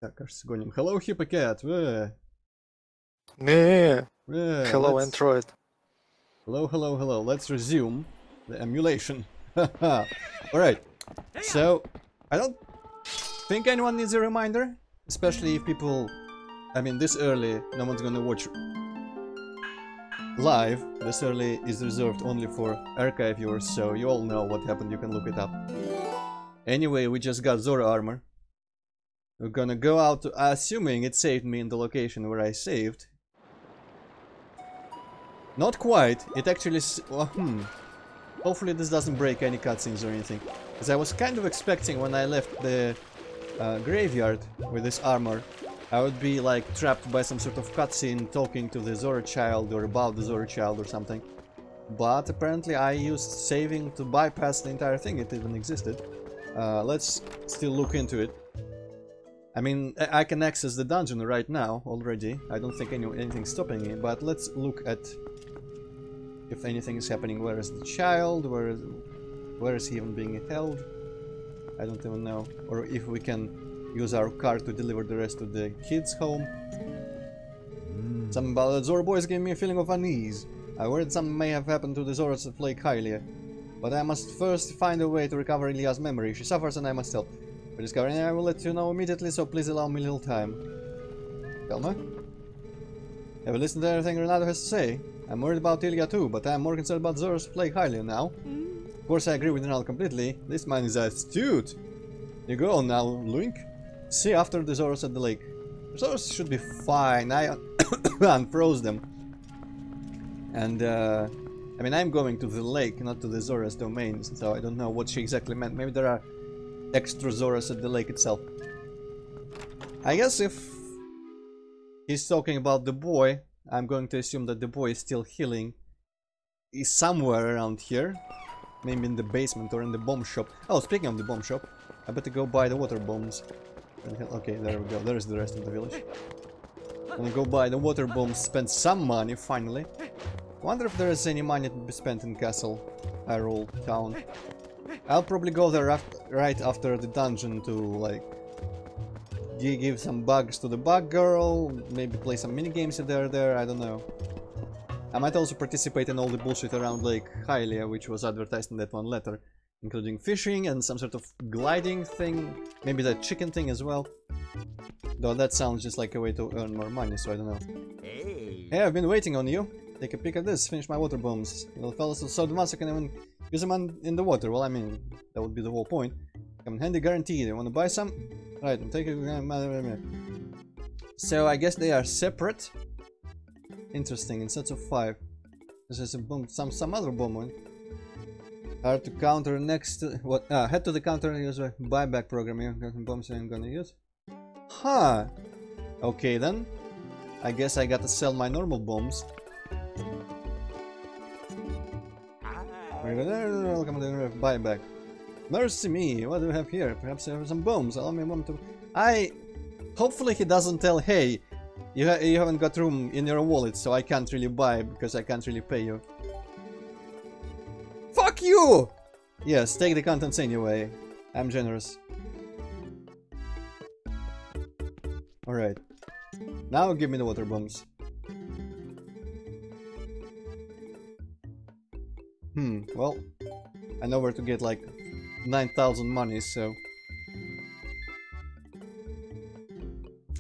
Так, кажется, гоним. Hello, Hippocat. Hello, Antroid. Hello. Let's resume the emulation. Alright, so I don't think anyone needs a reminder, especially if people, I mean, this early, no one's gonna watch live. This early is reserved only for archive viewers, so you all know what happened, you can look it up. Anyway, we just got Zora armor. We're gonna go out, assuming it saved me in the location where I saved. Not quite, it actually... Hopefully this doesn't break any cutscenes or anything. Because I was kind of expecting when I left the graveyard with this armor, I would be like trapped by some sort of cutscene talking to the Zora child or about the Zora child or something. But apparently I used saving to bypass the entire thing, it even existed. Let's still look into it. I mean, I can access the dungeon right now already. I don't think anything's stopping me, but let's look at if anything is happening. Where is the child? Where is he even being held? I don't even know. Or if we can use our car to deliver the rest of the kids home. Something about the Zora boys gave me a feeling of unease. I worried something may have happened to the Zoras of Lake Hylia. But I must first find a way to recover Ilia's memory. She suffers and I must help. For discovering it, I will let you know immediately, so please allow me a little time. Velma? Have you listened to everything Renato has to say? I'm worried about Ilia too, but I'm more concerned about Zora's Plague Hylia now. Of course I agree with Renato completely. This man is astute. You go on now, Link. See after the Zoras at the lake. The Zoras should be fine. I unfroze them. And I mean, I'm going to the lake, not to the Zora's domains, so I don't know what she exactly meant. Maybe there are extra Zoras at the lake itself. I guess if he's talking about the boy, I'm going to assume that the boy is still healing. He's somewhere around here. Maybe in the basement or in the bomb shop. Oh, speaking of the bomb shop, I better go buy the water bombs. Okay, there we go. There's the rest of the village. I'm gonna go buy the water bombs, spend some money, finally. Wonder if there is any money to be spent in Castle Hyrule Town. I'll probably go there right after the dungeon to, like, give some bugs to the bug girl, maybe play some minigames if they're there, I don't know. I might also participate in all the bullshit around Lake Hylia, which was advertised in that one letter, including fishing and some sort of gliding thing, maybe that chicken thing as well. Though that sounds just like a way to earn more money, so I don't know. Hey, I've been waiting on you. Take a peek at this, finish my water bombs. Little fellas are so advanced I can even use them in the water. Well, I mean, that would be the whole point. Come in handy, guaranteed. You want to buy some? Right, I'm taking it. So I guess they are separate. Interesting, in sets of 5. This is a bomb, some other bomb one. Hard to counter next to what? Head to the counter and use a buyback program. You got some bombs I'm gonna use. Huh. Okay then. I guess I gotta sell my normal bombs. Welcome to the buyback. Mercy me, what do we have here? Perhaps I have some bombs. Allow me a moment to... Hopefully he doesn't tell, hey, you haven't got room in your wallet, so I can't really buy because I can't really pay you. Fuck you! Yes, take the contents anyway. I'm generous. Alright. Now give me the water bombs. Well, I know where to get like 9,000 money, so...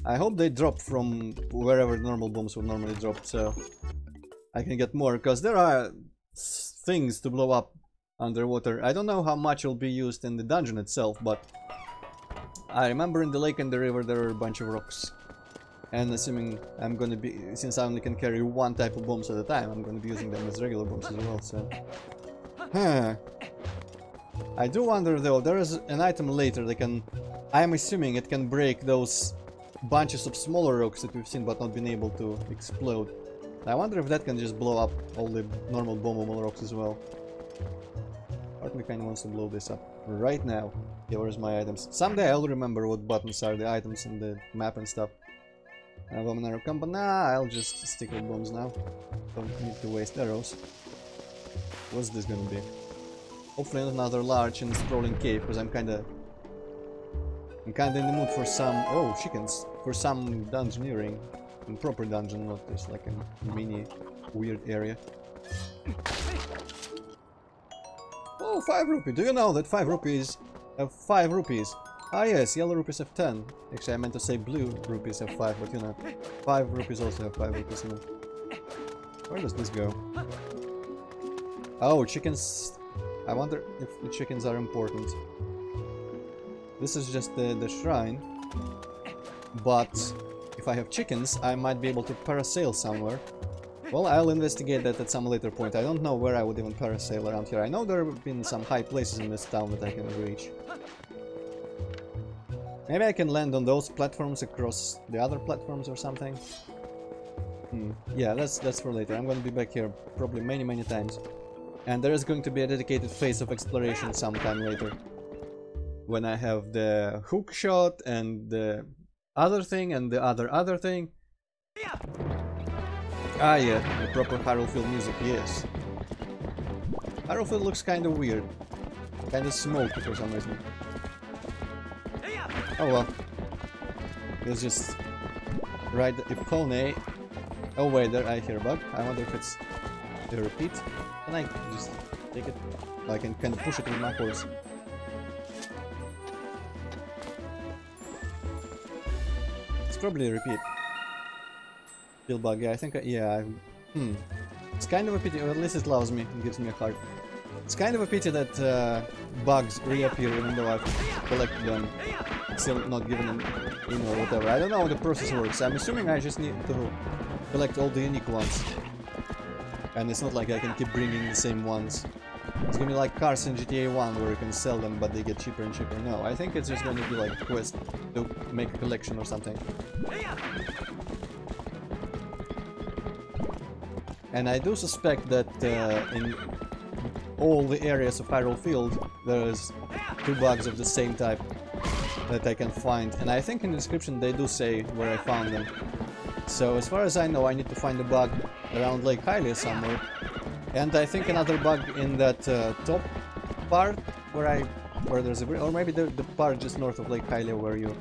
I hope they drop from wherever normal bombs would normally drop, so I can get more, because there are things to blow up underwater. I don't know how much will be used in the dungeon itself, but I remember in the lake and the river there are a bunch of rocks. And assuming I'm gonna be, since I only can carry one type of bombs at a time, I'm gonna be using them as regular bombs as well, so... I do wonder though, there is an item later that can... I'm assuming it can break those bunches of smaller rocks that we've seen but not been able to explode. I wonder if that can just blow up all the normal bombable rocks as well. Part of me kinda wants to blow this up right now. Yeah, where's my items? Someday I'll remember what buttons are the items in the map and stuff. I have an arrow combo. Nah, I'll just stick with bombs now. Don't need to waste arrows. What's this gonna be? Hopefully not another large and sprawling cave, because I'm kinda in the mood for some... Oh, chickens! For some dungeoneering. A proper dungeon, not just like a mini weird area. Oh, 5 rupees! Do you know that 5 rupees have 5 rupees? Ah yes, yellow rupees have 10. Actually, I meant to say blue rupees have 5, but you know, 5 rupees also have 5 rupees in it. Where does this go? Oh, chickens... I wonder if the chickens are important. This is just the shrine. But if I have chickens, I might be able to parasail somewhere. Well, I'll investigate that at some later point. I don't know where I would even parasail around here. I know there have been some high places in this town that I can reach. Maybe I can land on those platforms across the other platforms or something. Yeah, that's for later. I'm gonna be back here probably many times. And there is going to be a dedicated phase of exploration sometime later. When I have the hook shot and the other thing and the other thing. Ah yeah, the proper Harrowfield music, yes. Harrowfield looks kinda weird. Kinda smoky for some reason. Oh well. Let's just ride the pony. Oh wait, there I hear a bug. I wonder if it's a repeat. Can I just take it? I can kind of push it with my horse. It's probably a repeat. Still bug, yeah, I think it's kind of a pity, or at least it loves me and gives me a heart. It's kind of a pity that bugs reappear even though I've collected them. Still not given them, you know, whatever. I don't know how the process works. I'm assuming I just need to collect all the unique ones. And it's not like I can keep bringing the same ones. It's gonna be like cars in GTA 1 where you can sell them but they get cheaper and cheaper. No, I think it's just gonna be like a quest to make a collection or something. And I do suspect that in all the areas of Harrowfield there's 2 bugs of the same type that I can find. And I think in the description they do say where I found them. So as far as I know, I need to find a bug around Lake Hylia somewhere. And I think another bug in that top part where there's a bridge, or maybe the part just north of Lake Hylia where you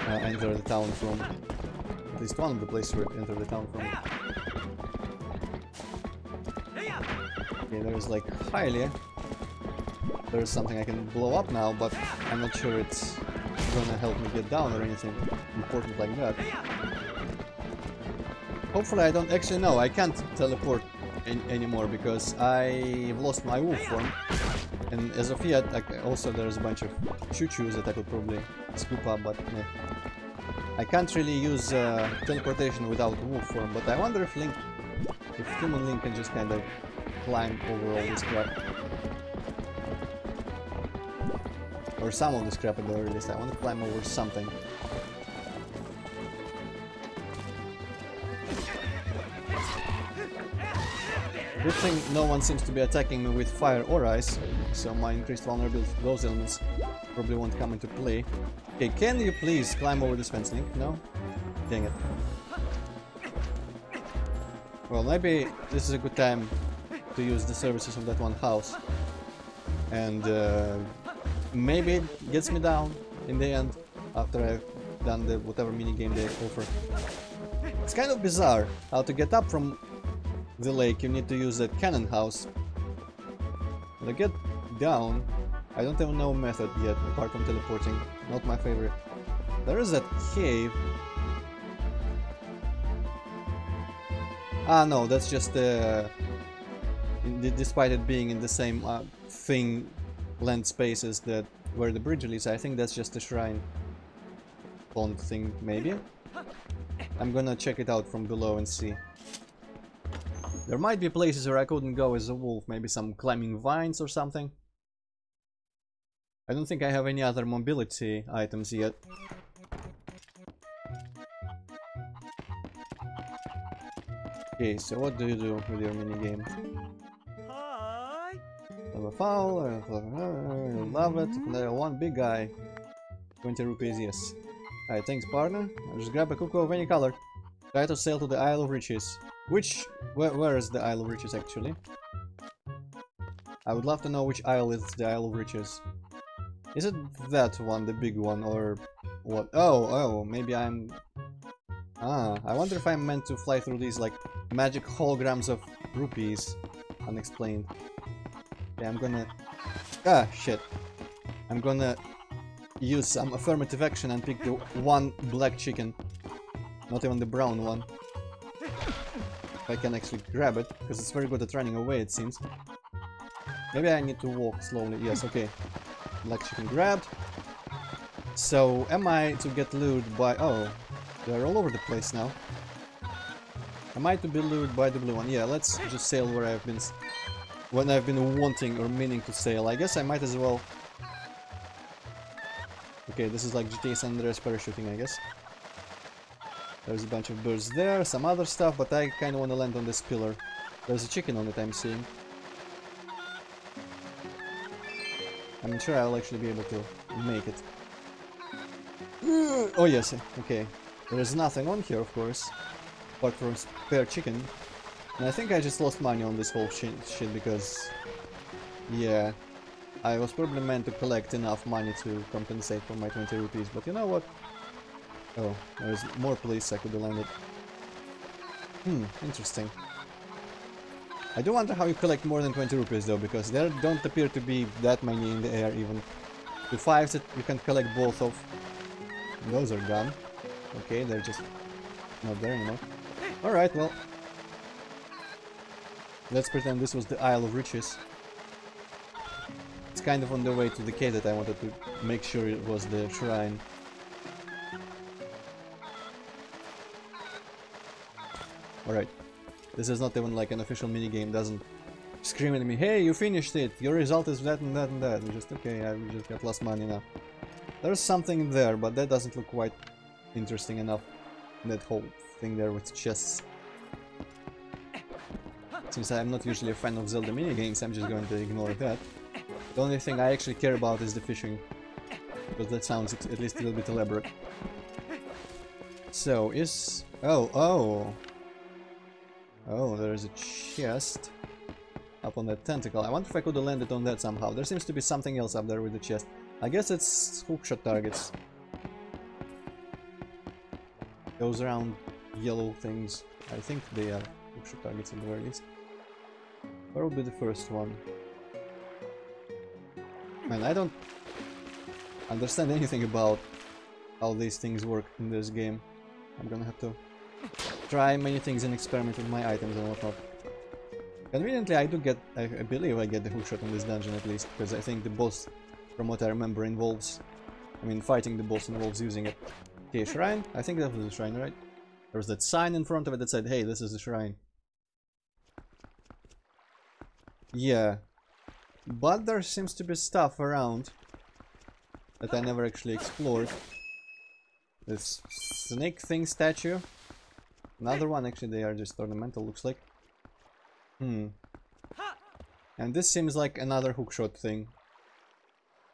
enter the town from. At least one of the places where you enter the town from. Okay, there's Lake Hylia. There's something I can blow up now, but I'm not sure it's gonna help me get down or anything important like that. Hopefully I don't... Actually, no, I can't teleport anymore because I've lost my wolf form. And as of yet, also there's a bunch of choo-choos that I could probably scoop up, but I can't really use teleportation without wolf form. But I wonder if human Link can just kind of climb over all this crap. Or some of this crap at the very least. I want to climb over something. Good thing no one seems to be attacking me with fire or ice, so my increased vulnerability to those elements probably won't come into play. Okay, can you please climb over this fence, Link? No? Dang it. Well, maybe this is a good time to use the services of that one house. And maybe it gets me down in the end after I've done the whatever minigame they offer. It's kind of bizarre how to get up from the lake. You need to use that cannon house. To get down, I don't even know a method yet apart from teleporting. Not my favorite. There is that cave. Ah no, that's just despite it being in the same thing, land spaces that where the bridge is, I think that's just a shrine pond thing, maybe? I'm gonna check it out from below and see. There might be places where I couldn't go as a wolf, maybe some climbing vines or something. I don't think I have any other mobility items yet. Okay, so what do you do with your minigame? Love a fowl, love it, one big guy. 20 rupees, yes. Alright, thanks partner. I'll just grab a cuckoo of any color. Try to sail to the Isle of Riches. Where is the Isle of Riches actually? I would love to know which isle is the Isle of Riches. Is it that one, the big one, or what? Oh, maybe I'm... Ah, I wonder if I'm meant to fly through these, like, magic holograms of rupees. Unexplained. Okay, I'm gonna... Ah, shit. I'm gonna use some affirmative action and pick the one black chicken. Not even the brown one. If I can actually grab it, because it's very good at running away, it seems. Maybe I need to walk slowly. Yes, okay. Black chicken grabbed. So, am I to get lured by... Oh, they're all over the place now. Am I to be lured by the blue one? Yeah, let's just sail where I've been... When I've been wanting or meaning to sail. I guess I might as well... Okay, this is like GTA San Andreas parachuting, I guess. There's a bunch of birds there, some other stuff, but I kind of want to land on this pillar. There's a chicken on it, I'm seeing. I'm not sure I'll actually be able to make it. Oh yes, okay. There's nothing on here, of course, apart from spare chicken. And I think I just lost money on this whole shit because... Yeah, I was probably meant to collect enough money to compensate for my 20 rupees, but you know what? Oh, there's more police I could have landed. Interesting. I do wonder how you collect more than 20 rupees though, because there don't appear to be that many in the air even. The 5s that you can collect both of. Those are gone. Okay, they're just not there anymore. Alright, well. Let's pretend this was the Isle of Riches. It's kind of on the way to the cave that I wanted to make sure it was the shrine. Alright. This is not even like an official minigame, doesn't scream at me, hey, you finished it, your result is that and that and that. I'm just, okay, I just got lost money now. There's something there, but that doesn't look quite interesting enough. That whole thing there with chests. Since I'm not usually a fan of Zelda minigames, I'm just going to ignore that. The only thing I actually care about is the fishing. Because that sounds at least a little bit elaborate. So, is... Oh, there's a chest up on that tentacle. I wonder if I could have landed on that somehow. There seems to be something else up there with the chest. I guess it's hookshot targets. Those round yellow things. I think they are hookshot targets at the very least. Where will be the first one? Man, I don't understand anything about how these things work in this game. I'm gonna have to try many things and experiment with my items and whatnot. Conveniently, I believe I get the hookshot in this dungeon at least, because I think the boss, from what I remember, involves... I mean, fighting the boss involves using it. Okay, shrine? I think that was the shrine, right? There was that sign in front of it that said, hey, this is the shrine. Yeah. But there seems to be stuff around that I never actually explored. This snake thing statue. Another one, actually they are just ornamental, looks like. And this seems like another hookshot thing.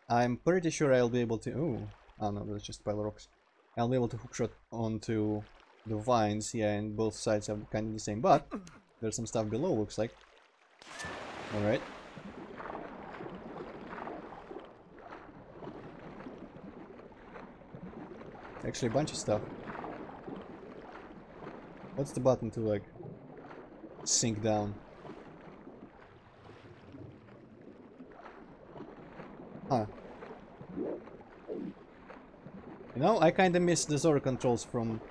I'm pretty sure I'll be able to... Ooh. Oh no, that's just pile of rocks. I'll be able to hookshot onto the vines, yeah, and both sides are kind of the same. But there's some stuff below, looks like. Alright. Actually, a bunch of stuff. What's the button to, like, sink down? Huh. You know, I kinda miss the Zora controls from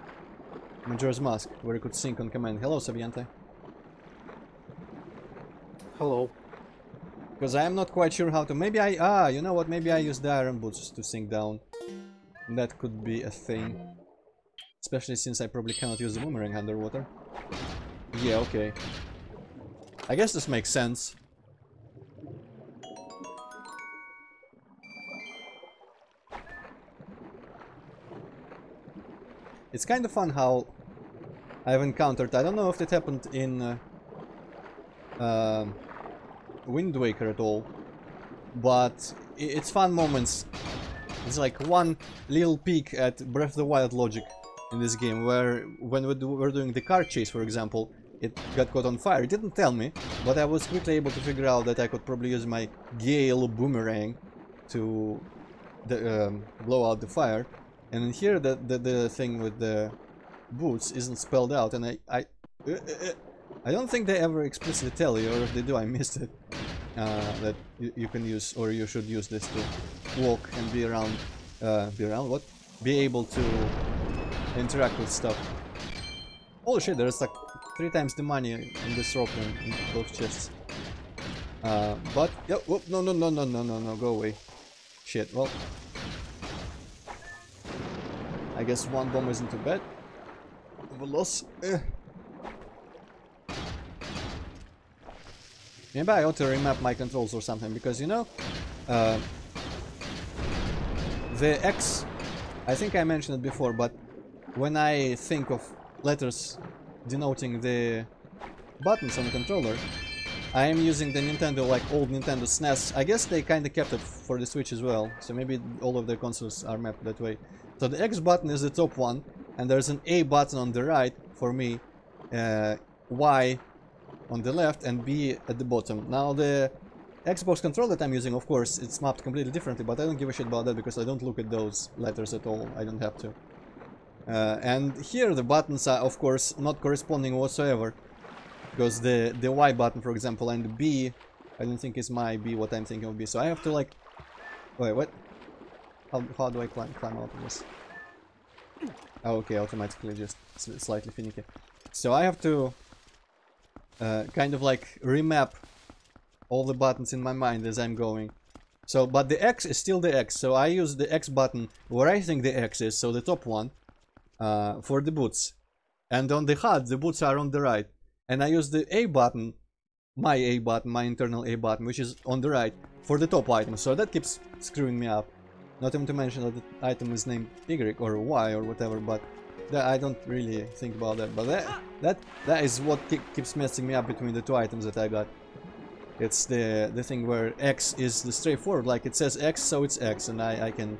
Majora's Mask, where you could sink on command. Hello, Sabiente. Hello. Because I am not quite sure how to... Maybe I... Ah, you know what? Maybe I use the iron boots to sink down. That could be a thing. Especially since I probably cannot use the boomerang underwater. Yeah, okay. I guess this makes sense. It's kind of fun how I've encountered... I don't know if it happened in Wind Waker at all. But it's fun moments It's like one little peek at Breath of the Wild logic in this game, where when we're doing the car chase, for example, it got caught on fire. It didn't tell me, but I was quickly able to figure out that I could probably use my Gale boomerang to blow out the fire. And in here, the thing with the boots isn't spelled out, and I don't think they ever explicitly tell you, or if they do, I missed it. That you can use, or you should use this to walk and be around what? Be able to interact with stuff. Holy shit, there's like 3 times the money in this rope in those chests. But yeah, whoop, no, go away. Shit, well, I guess one bomb isn't too bad of a loss. Maybe I ought to remap my controls or something, because you know, the X, I think I mentioned it before, but when I think of letters denoting the buttons on the controller, I am using the Nintendo, like old Nintendo SNES. I guess they kinda kept it for the Switch as well, so maybe all of their consoles are mapped that way. So the X button is the top one, and there's an A button on the right for me, Y on the left, and B at the bottom. Now the Xbox controller that I'm using, of course, it's mapped completely differently, but I don't give a shit about that because I don't look at those letters at all. I don't have to. And here the buttons are, of course, not corresponding whatsoever, because the Y button, for example, and the B, I don't think is my B what I'm thinking of B. So I have to like, wait, what? How do I climb out of this? Oh, okay, automatically, just slightly finicky. So I have to kind of like remap all the buttons in my mind as I'm going. So, but the X is still the X, so I use the X button where I think the X is, so the top one, for the boots. And on the HUD, the boots are on the right. And I use the A button, my internal A button, which is on the right, for the top item. So that keeps screwing me up. Not even to mention that the item is named Y or Y or whatever, but I don't really think about that. But that is what keeps messing me up between the 2 items that I got. It's the thing where X is the straightforward, like it says X, so it's X, and I can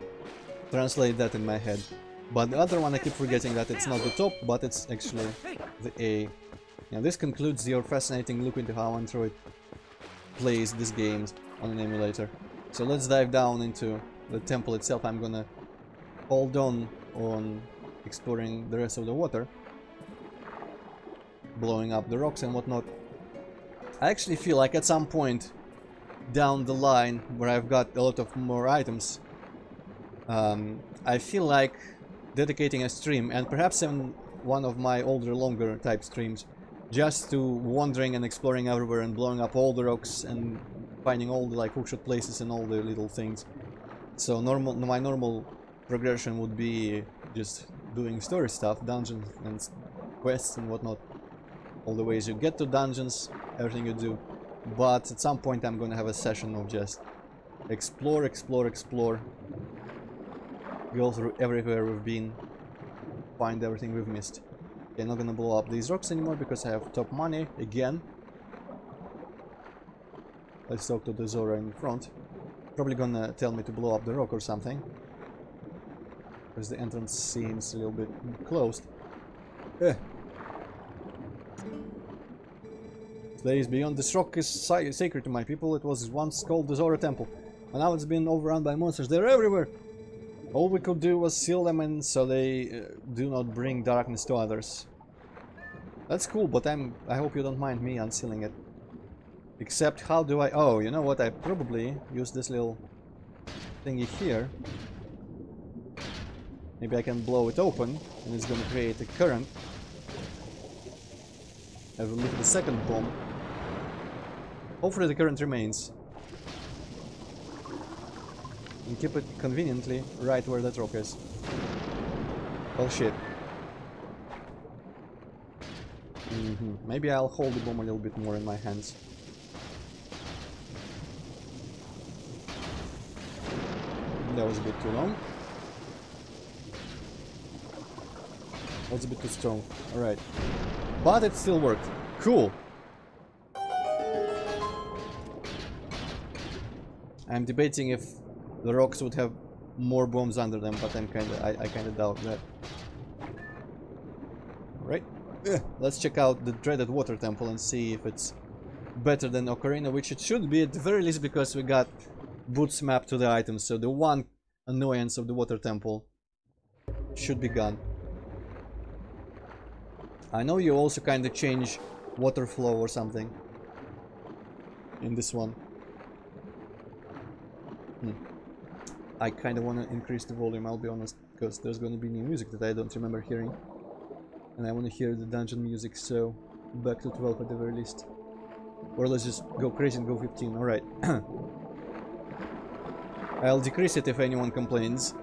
translate that in my head. But the other one I keep forgetting that it's not the top, but it's actually the A. Now this concludes your fascinating look into how Antroid plays these games on an emulator. So let's dive down into the temple itself. I'm gonna hold on exploring the rest of the water, blowing up the rocks and whatnot. I actually feel like at some point down the line, where I've got a lot of more items, I feel like dedicating a stream, and perhaps in one of my older, longer type streams, just to wandering and exploring everywhere and blowing up all the rocks and finding all the like hookshot places and all the little things. So my normal progression would be just doing story stuff, dungeons and quests and whatnot, all the ways you get to dungeons, everything you do. But at some point I'm gonna have a session of just explore, go through everywhere we've been, find everything we've missed. Okay, I'm not gonna blow up these rocks anymore because I have top money again. Let's talk to the Zora in front. Probably gonna tell me to blow up the rock or something, because the entrance seems a little bit closed. Place beyond this rock is sacred to my people. It was once called the Zora Temple, and now it's been overrun by monsters. They're everywhere. All we could do was seal them in so they do not bring darkness to others. That's cool, but I hope you don't mind me unsealing it. Except, how do I... Oh, you know what? I probably use this little thingy here. Maybe I can blow it open, and it's gonna create a current. I will leave the second bomb. Hopefully the current remains. And keep it conveniently right where that rock is. Oh shit. Maybe I'll hold the bomb a little bit more in my hands. That was a bit too long. That was a bit too strong. Alright. But it still worked. Cool. I'm debating if the rocks would have more bombs under them, but I kinda doubt that. Alright, let's check out the dreaded water temple and see if it's better than Ocarina, which it should be at the very least, because we got Boots map to the items, so the one annoyance of the water temple should be gone. I know you also kind of change water flow or something in this one. I kind of want to increase the volume, I'll be honest, because there's going to be new music that I don't remember hearing. And I want to hear the dungeon music, so back to 12 at the very least. Or let's just go crazy and go 15, alright. I'll decrease it if anyone complains.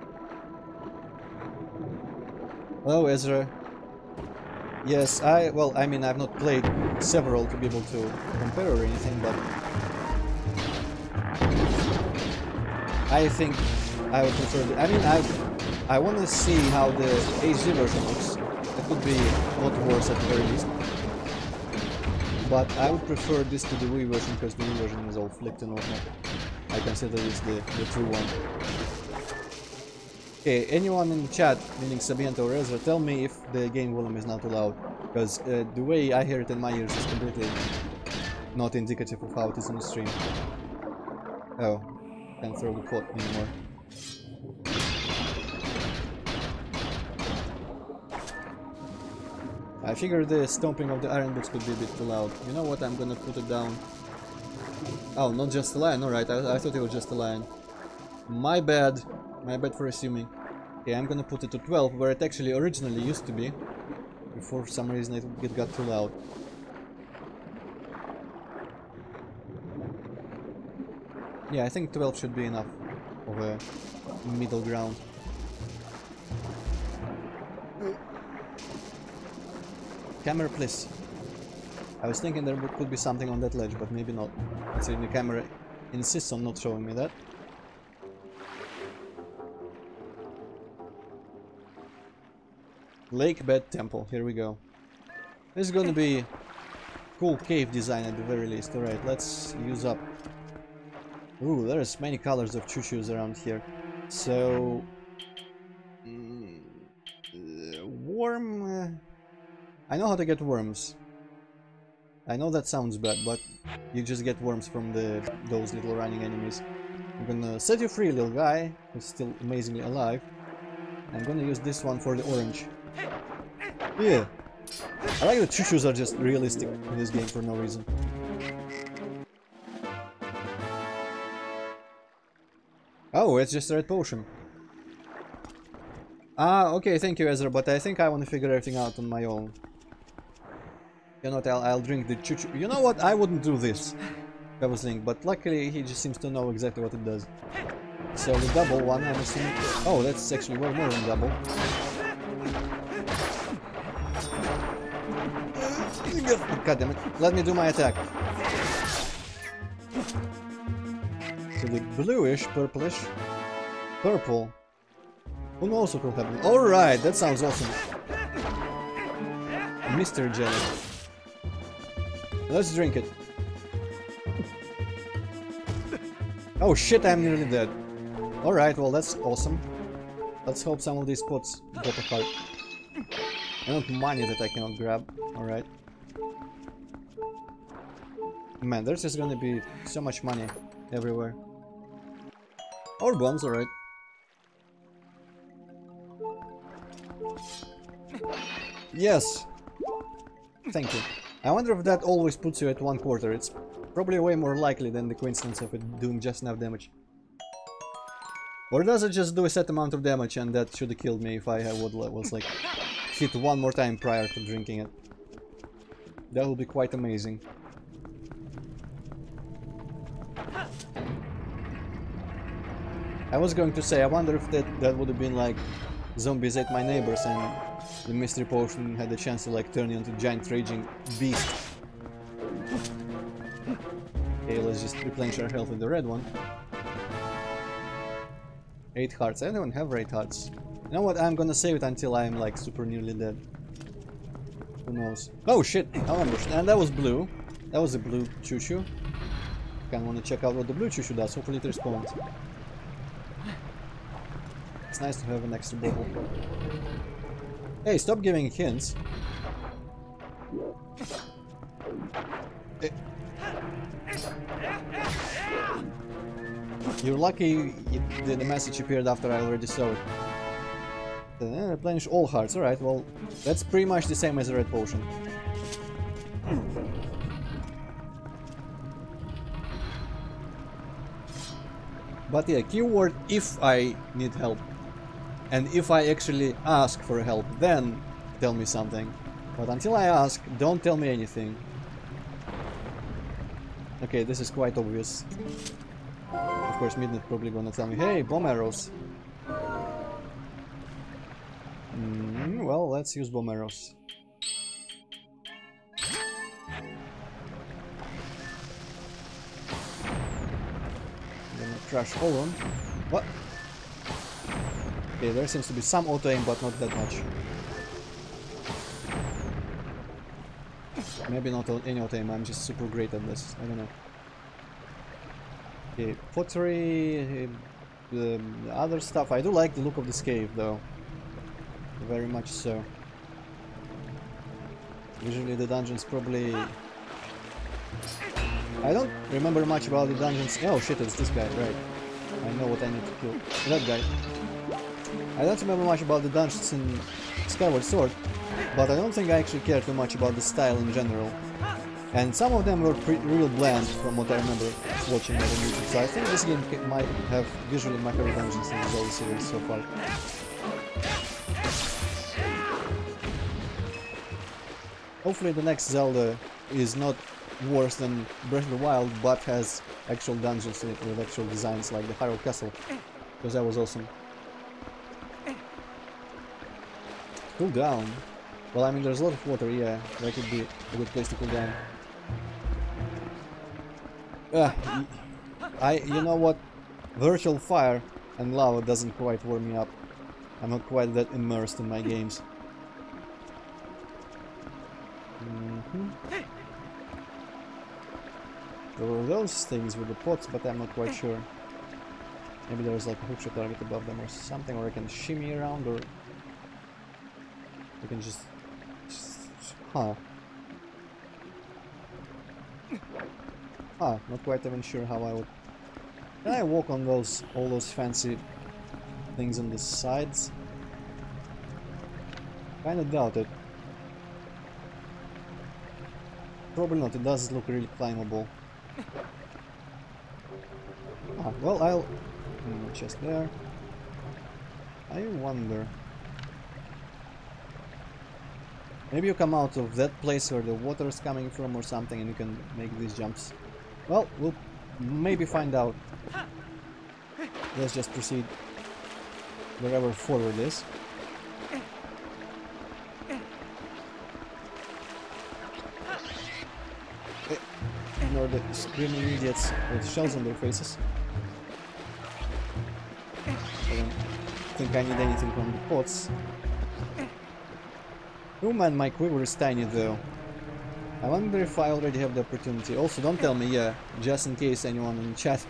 Hello, Ezra. Yes, well, I mean, I've not played several to be able to compare or anything, but I think I would prefer the, I mean, I want to see how the HD version looks. It could be a lot worse at the very least. But I would prefer this to the Wii version, because the Wii version is all flipped and whatnot. I consider this the true one. Okay, anyone in the chat, meaning Sabienta or Ezra, tell me if the game volume is not too loud. Because the way I hear it in my ears is completely not indicative of how it is on the stream. Oh, can't throw the pot anymore. I figured the stomping of the iron boots could be a bit too loud. You know what, I'm gonna put it down. Oh, not just a lion, alright, I thought it was just a lion. My bad for assuming. Okay, I'm gonna put it to 12, where it actually originally used to be. Before for some reason it got too loud. Yeah, I think 12 should be enough of a middle ground. Camera, please. I was thinking there could be something on that ledge, but maybe not. Considering the camera insists on not showing me that. Lake Bed Temple, here we go. This is gonna be cool cave design at the very least. Alright, let's use up. Ooh, there's many colors of choo-choos around here. So... worm... I know how to get worms. I know that sounds bad, but you just get worms from those little running enemies. I'm gonna set you free, little guy, who's still amazingly alive. I'm gonna use this one for the orange. Yeah. I like that choo-choos are just realistic in this game for no reason. Oh, it's just a red potion. Ah, okay, thank you, Ezra, but I think I want to figure everything out on my own. You know what, I'll drink the choo-choo. You know what, I wouldn't do this. I was thinking, but luckily he just seems to know exactly what it does. So the double one, I'm assuming... Oh, that's actually way more than double. God damn it. Let me do my attack. So the bluish, purplish, purple. Who knows what will happen? Alright, that sounds awesome. Mr. Jelly. Let's drink it. Oh shit, I'm nearly dead. Alright, well that's awesome. Let's hope some of these pots drop apart. I don't money that I cannot grab. Alright. Man, there's just gonna be so much money everywhere. Or bombs, alright. Yes! Thank you. I wonder if that always puts you at 1/4. It's probably way more likely than the coincidence of it doing just enough damage. Or does it just do a set amount of damage and that should have killed me if I was like hit one more time prior to drinking it. That would be quite amazing. I was going to say, I wonder if that would have been like zombies ate my neighbors and the mystery potion had the chance to like turn you into a giant raging beast. Okay, let's just replenish our health with the red one. 8 hearts. I don't have 8 hearts. You know what? I'm gonna save it until I'm like super nearly dead. Who knows? Oh shit! Ambushed. And that was blue. That was a blue choo-choo. Kinda wanna check out what the blue choo-choo does. Hopefully it respawns. It's nice to have an extra bottle. Hey, stop giving hints. You're lucky the message appeared after I already saw it. Replenish all hearts. Alright, well, that's pretty much the same as a red potion. But yeah, keyword if I need help. And if I actually ask for help, then tell me something. But until I ask, don't tell me anything. Okay, this is quite obvious. Of course, Midnight probably gonna tell me, hey, bomb arrows. Well, let's use bomb arrows. I'm gonna crash Holon. What? Okay, there seems to be some auto-aim, but not that much. Maybe not any auto-aim, I'm just super great at this, I don't know. Okay, pottery, the other stuff. I do like the look of this cave, though. Very much so. Usually the dungeons probably... I don't remember much about the dungeons. Oh shit, it's this guy, right. I know what I need to kill. That guy. I don't remember much about the dungeons in Skyward Sword, but I don't think I actually care too much about the style in general. And some of them were real bland from what I remember watching on YouTube, so I think this game might have visually my favorite dungeons in the Zelda series so far. Hopefully the next Zelda is not worse than Breath of the Wild, but has actual dungeons in it with actual designs like the Hyrule Castle, because that was awesome. Cool down. Well, I mean, there's a lot of water, yeah, that could be a good place to cool down. You know what? Virtual fire and lava doesn't quite warm me up. I'm not quite that immersed in my games. There were those things with the pots, but I'm not quite sure. Maybe there's like a hookshot target above them or something, or I can shimmy around, or I can just not quite even sure how I would. Can I walk on all those fancy things on the sides? Kinda doubt it. Probably not, it does look really climbable. Well, I'll... chest there. I wonder... Maybe you come out of that place where the water is coming from or something and you can make these jumps. Well, we'll maybe find out. Let's just proceed wherever forward is. Ignore the screaming idiots with shells on their faces. I don't think I need anything from the pots. Oh man, my quiver is tiny though. I wonder if I already have the opportunity. Also, don't tell me, yeah, just in case anyone in chat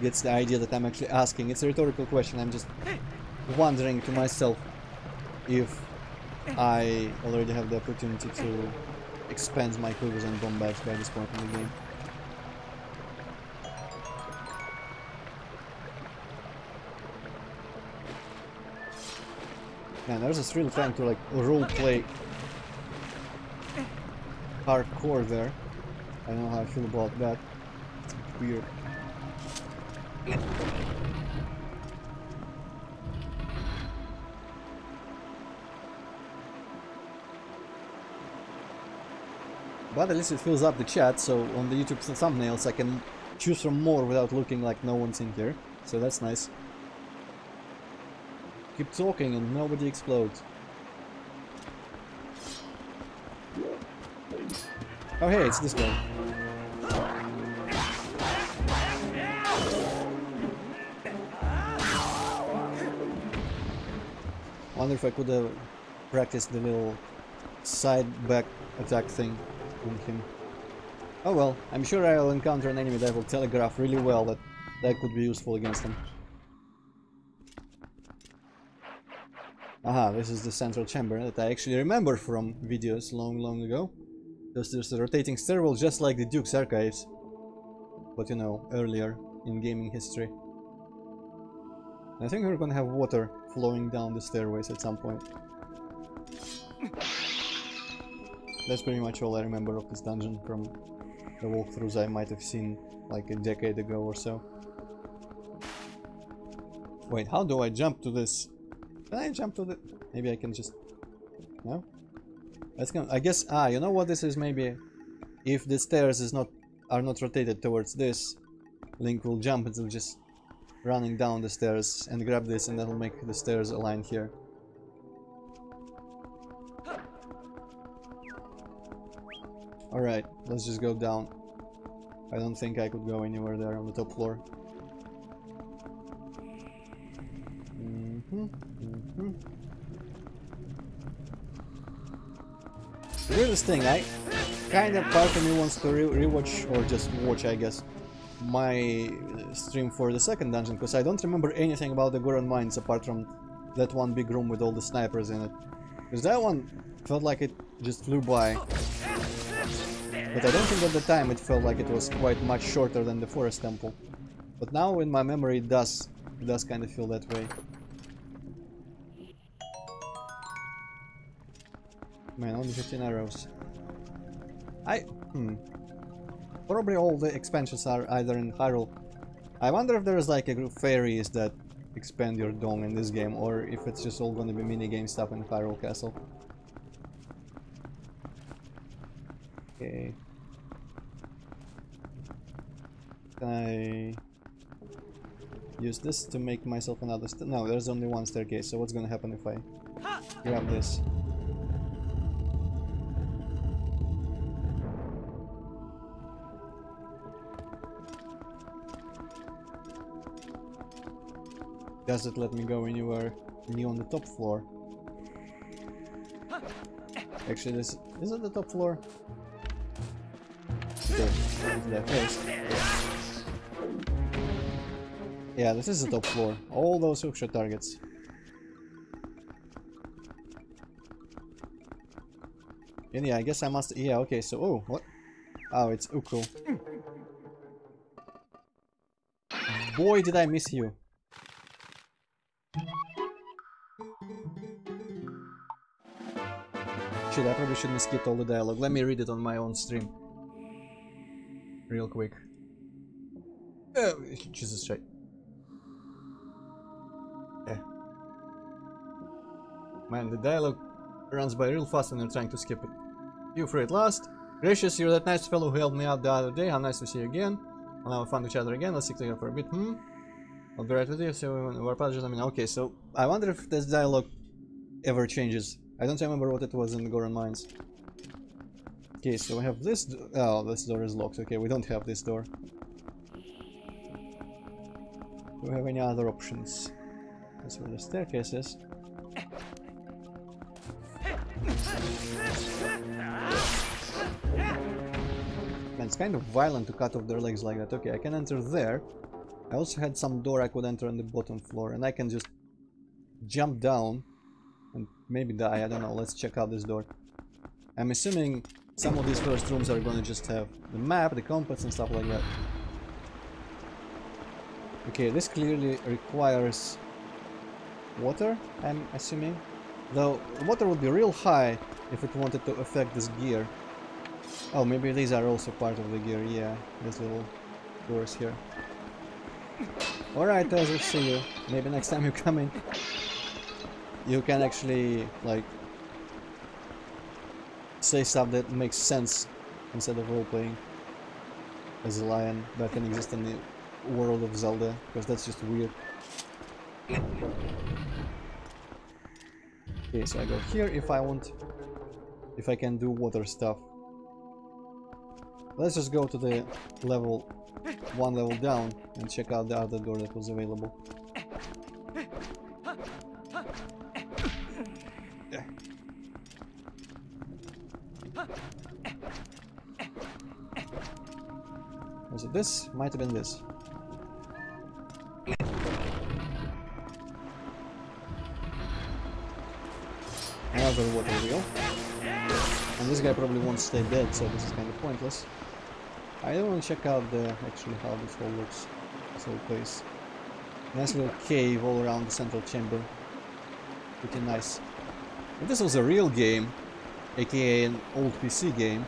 gets the idea that I'm actually asking. It's a rhetorical question, I'm just wondering to myself if I already have the opportunity to expand my quivers and bomb bags by this point in the game. Man, there's this really trying to like roleplay hardcore there. I don't know how I feel about that. It's weird. But at least it fills up the chat, so on the YouTube thumbnails I can choose from more without looking like no one's in here. So that's nice. Keep talking and nobody explodes. Oh hey, it's this guy. Wonder if I could have practiced the little side back attack thing on him. Oh well, I'm sure I'll encounter an enemy that will telegraph really well that could be useful against him. Aha, this is the central chamber that I actually remember from videos long ago. Because there's a rotating stairwell just like the Duke's Archives. But you know, earlier in gaming history. I think we're gonna have water flowing down the stairways at some point. That's pretty much all I remember of this dungeon from the walkthroughs I might have seen like a decade ago or so. Wait, how do I jump to this? Can I jump to the... Maybe I can just... No? That's gonna... I guess... Ah, you know what this is maybe? If the stairs are not rotated towards this, Link will jump until just running down the stairs and grab this, and that'll make the stairs align here. Alright, let's just go down. I don't think I could go anywhere there on the top floor. The weirdest thing, I kind of part of me wants to rewatch, or just watch, I guess, my stream for the second dungeon, because I don't remember anything about the Goron mines apart from that one big room with all the snipers in it. Because that one felt like it just flew by. But I don't think at the time it felt like it was quite much shorter than the Forest Temple. But now in my memory it does kind of feel that way. Man, only 15 arrows. Probably all the expansions are either in Hyrule. I wonder if there's like a group of fairies that expand your dome in this game, or if it's just all gonna be minigame stuff in Hyrule Castle. Okay. Can I use this to make myself another no, there's only one staircase, so what's gonna happen if I grab this? Does it let me go anywhere new on the top floor? Actually, this is it the top floor? Okay, that first. Yeah, this is the top floor. All those hookshot targets. And yeah, I guess I must... Yeah, okay, so... Oh, what? Oh, it's Uku. Boy, did I miss you. Shit, I probably shouldn't have skipped all the dialogue. Let me read it on my own stream. Real quick. Oh, Jesus Christ. Yeah. Man, the dialogue runs by real fast and I'm trying to skip it. You free at last? Gracious, you're that nice fellow who helped me out the other day. How nice to see you again. Well, now we found each other again. Let's stick together for a bit. I'll be right with you. So we're apologies. I mean, okay, so I wonder if this dialogue ever changes. I don't remember what it was in the Goron Mines. Okay, so we have this... Oh, this door is locked. Okay, we don't have this door. Do we have any other options? That's where the staircase is. Man, it's kind of violent to cut off their legs like that. Okay, I can enter there. I also had some door I could enter on the bottom floor, and I can just jump down and maybe die. I don't know. Let's check out this door. I'm assuming some of these first rooms are gonna just have the map, the compass and stuff like that. Okay, this clearly requires water, I'm assuming. Though water would be real high if it wanted to affect this gear. Oh, maybe these are also part of the gear. Yeah, these little doors here. Alright, I'll see you. Maybe next time you come in, you can actually, like, say stuff that makes sense instead of role-playing as a lion that can exist in the world of Zelda, because that's just weird. Okay, so I go here if I want, if I can do water stuff. Let's just go to the level, one level down, and check out the other door that was available. Was it this? Might have been this. another water wheel. And this guy probably won't stay dead, so this is kind of pointless. I want to check out actually how this all looks. This whole place. Nice little cave all around the central chamber. Pretty nice. If this was a real game, aka an old PC game,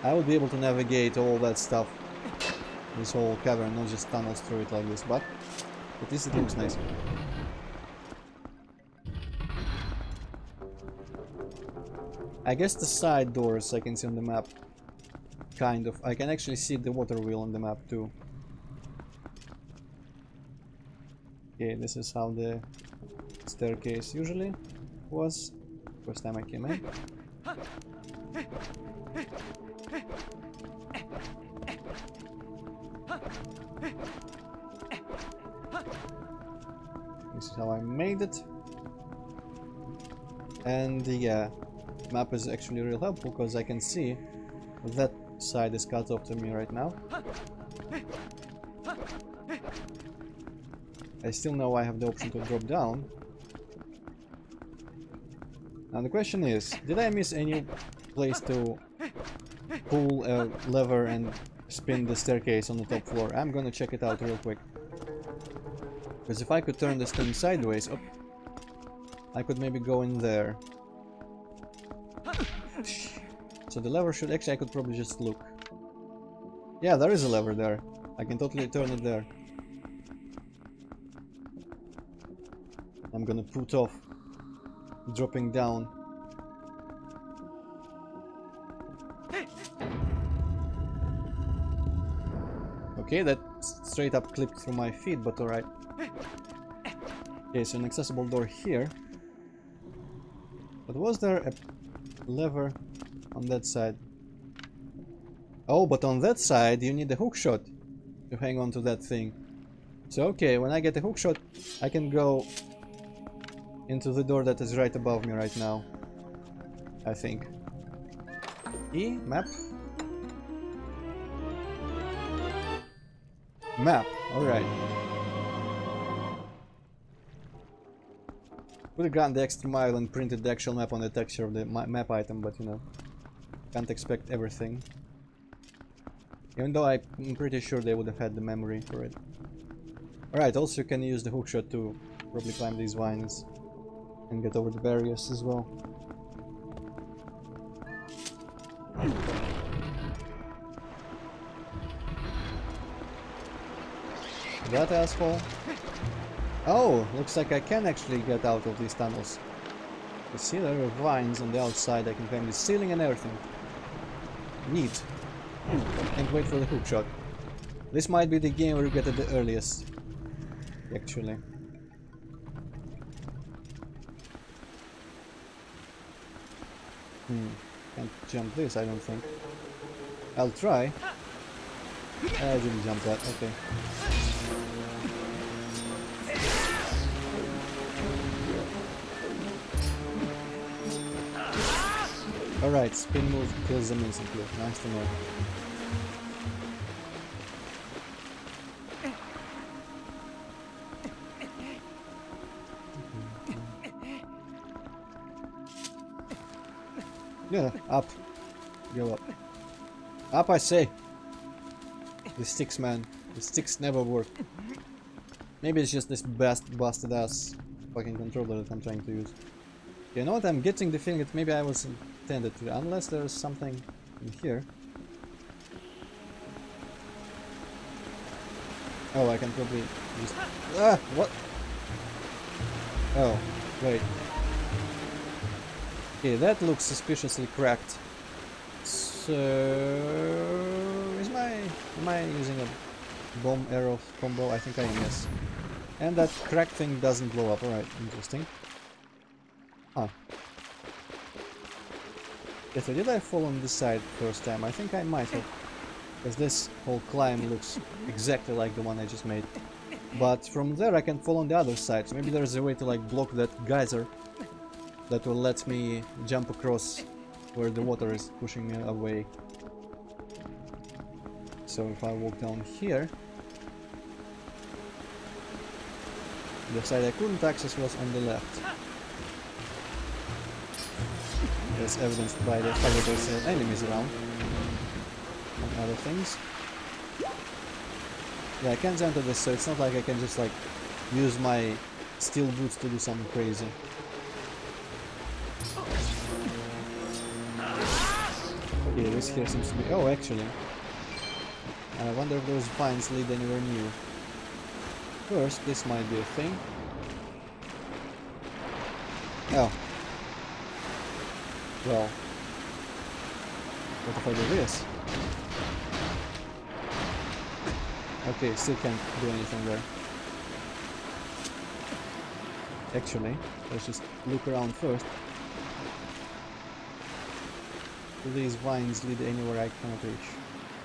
I would be able to navigate all that stuff. This whole cavern, not just tunnels through it like this, but at least it looks nice. I guess the side doors I can see on the map. Kind of. I can actually see the water wheel on the map too. Okay, this is how the staircase usually was. First time I came in. This is how I made it. And yeah, map is actually real helpful because I can see that side is cut off to me right now. I still know I have the option to drop down. Now the question is, did I miss any place to pull a lever and spin the staircase on the top floor? I'm gonna check it out real quick. Because if I could turn this thing sideways, oh, I could maybe go in there. So the lever should... Actually, I could probably just look. Yeah, there is a lever there. I can totally turn it there. I'm gonna put off dropping down. Okay, that straight up clipped through my feet, but alright. Okay, so an accessible door here. But was there a lever on that side? Oh, but on that side you need a hook shot to hang on to that thing. So okay, when I get a hook shot, I can go into the door that is right above me right now. I think. E? Map? Map, alright. Would have gone the extra mile and printed the actual map on the texture of the map item, but you know, can't expect everything. Even though I'm pretty sure they would have had the memory for it. Alright, also you can use the hookshot to probably climb these vines and get over the barriers as well. That asshole. Oh, looks like I can actually get out of these tunnels. You see, there are vines on the outside. I can climb the ceiling and everything. Neat. Can't wait for the hookshot. This might be the game where you get it the earliest. Actually. Can't jump this, I don't think. I'll try. I didn't jump that, okay. Alright, spin move kills them instantly. Nice to know. Yeah, up. Go up. Up, I say! The sticks, man. The sticks never work. Maybe it's just this busted ass fucking controller that I'm trying to use. You know what? I'm getting the feeling that maybe I was intended to, unless there's something in here. Oh, I can probably just... Ah! What? Oh, wait. Okay, that looks suspiciously cracked. So... Am I using a bomb arrow combo? I think I am, yes. And that cracked thing doesn't blow up. Alright, interesting. Huh. Okay, so did I fall on this side first time? I think I might have. Because this whole climb looks exactly like the one I just made. But from there I can fall on the other side. So maybe there's a way to like block that geyser that will let me jump across where the water is pushing me away. So if I walk down here, the side I couldn't access was on the left. as evidenced by the fact that there's enemies around and other things. Yeah, I can't enter this, so it's not like I can just like use my steel boots to do something crazy. Okay, this here seems to be... Oh, actually. I wonder if those vines lead anywhere near. First, this might be a thing. Oh. Well. What if I do this? Okay, still can't do anything there. Actually, let's just look around first. Do these vines lead anywhere I cannot reach?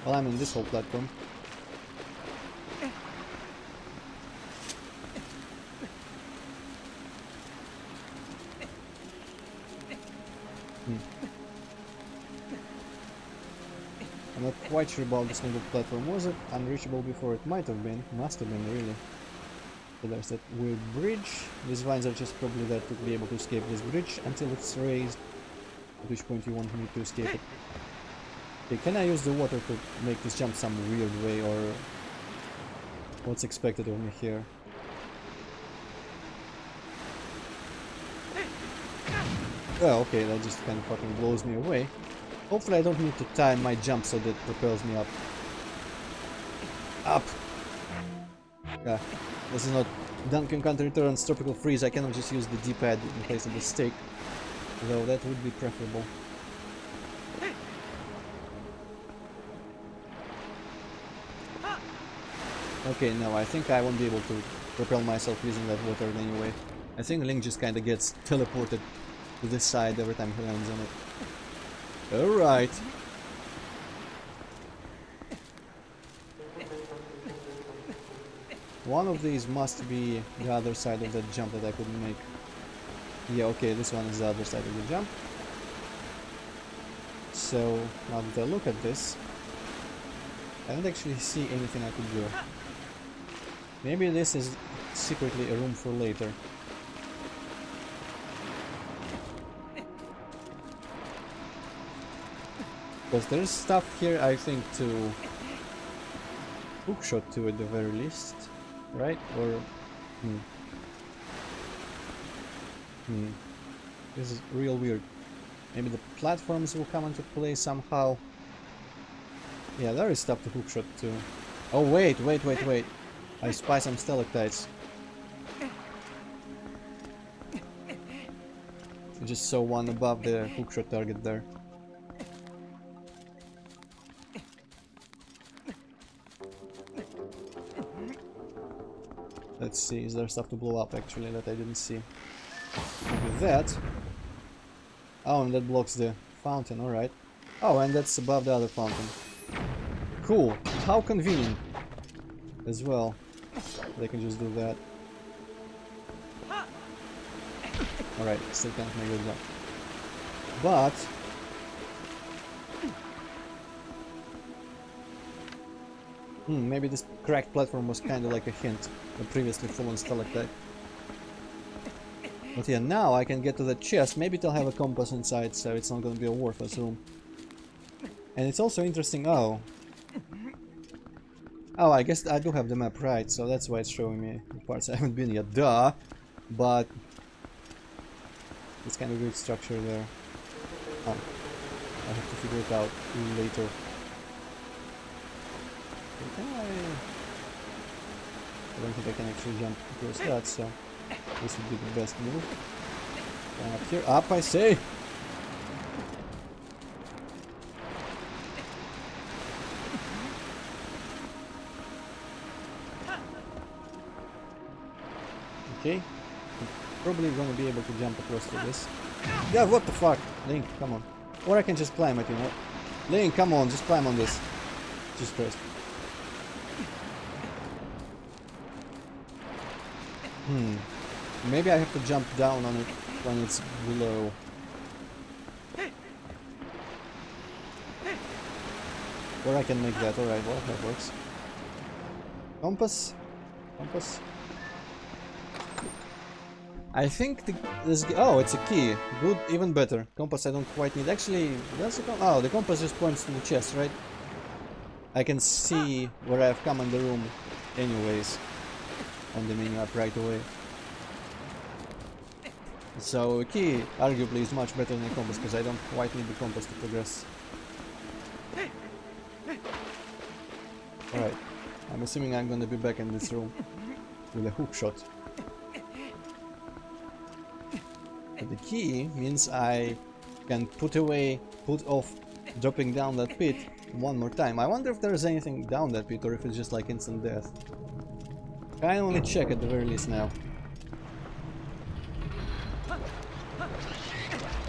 Well, I'm in this whole platform. I'm not quite sure about this middle platform. Was it unreachable before? It might have been. Must have been, really. So there's that weird bridge. These vines are just probably there to be able to escape this bridge until it's raised. At which point you want me to escape it. Okay, can I use the water to make this jump some weird way, or what's expected of me here? Oh, okay, that just kind of fucking blows me away. Hopefully I don't need to time my jump so that it propels me up. Up! Yeah, this is not Donkey Kong Country Returns Tropical Freeze. I cannot just use the D-pad in place of the stick. Though that would be preferable. Okay, no, I think I won't be able to propel myself using that water anyway. I think Link just kinda gets teleported to this side every time he lands on it. Alright. One of these must be the other side of that jump that I couldn't make. Yeah, okay, this one is the other side of the jump. So, now that I look at this, I don't actually see anything I could do. Maybe this is secretly a room for later. Because there's stuff here, I think, to hookshot to at the very least, right? Or... This is real weird. Maybe the platforms will come into play somehow. Yeah, there is stuff to hookshot to. Oh wait. I spy some stalactites. I just saw one above the hookshot target there. Let's see, is there stuff to blow up actually that I didn't see? With that. Oh, and that blocks the fountain, alright. Oh, and that's above the other fountain. Cool. How convenient. As well. They can just do that. Alright, still can't make it up. But... maybe this cracked platform was kind of like a hint. The previously fallen stalactite. But yeah, now I can get to the chest. Maybe it'll have a compass inside, so it's not going to be a worthless room. And it's also interesting... Oh, I guess I do have the map right, so that's why it's showing me the parts I haven't been yet. Duh! But... it's kind of weird structure there. Oh, I have to figure it out later. Can I don't think I can actually jump across that, so this would be the best move. Up here, up I say! Okay, I'm probably gonna be able to jump across to this. Yeah, what the fuck? Link, come on. Or I can just climb it, you know. Link, come on, just climb on this. Jesus Christ. Maybe I have to jump down on it when it's below. Or I can make that, alright, well, that works. Compass? Compass? I think this... Oh, it's a key. Good, even better. Compass I don't quite need. Actually, does the oh, the compass just points to the chest, right? I can see where I've come in the room anyways. On the menu up right away. So a key arguably is much better than a compass because I don't quite need the compass to progress. Alright. I'm assuming I'm gonna be back in this room with a hook shot. But the key means I can put off dropping down that pit one more time. I wonder if there's anything down that pit or if it's just like instant death. I only check at the very least now.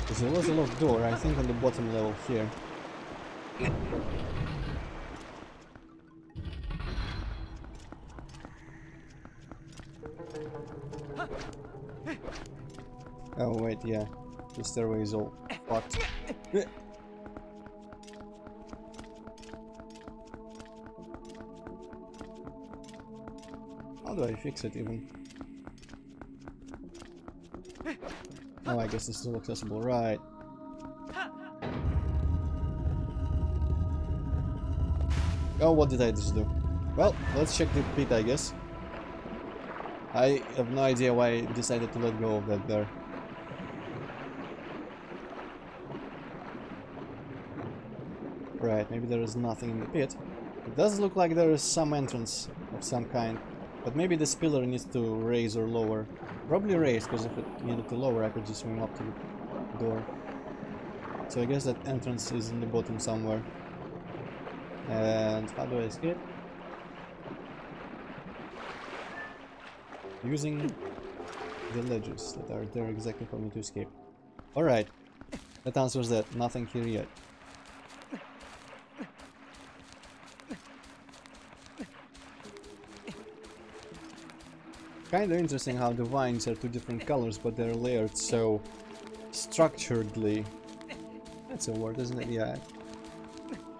Because there was a locked door, I think on the bottom level here. Oh wait, yeah. The stairway is all fucked. How do I fix it even? Oh, I guess it's still accessible, right. Oh, what did I just do? Well, let's check the pit, I guess. I have no idea why I decided to let go of that there. Right, maybe there is nothing in the pit. It does look like there is some entrance of some kind. But maybe this pillar needs to raise or lower. Probably raise, because if it needed to lower I could just swing up to the door. So I guess that entrance is in the bottom somewhere. And how do I escape? Using the ledges that are there exactly for me to escape. Alright, that answers that. Nothing here yet. Kinda interesting how the vines are two different colors, but they're layered so structuredly. That's a word, isn't it? Yeah.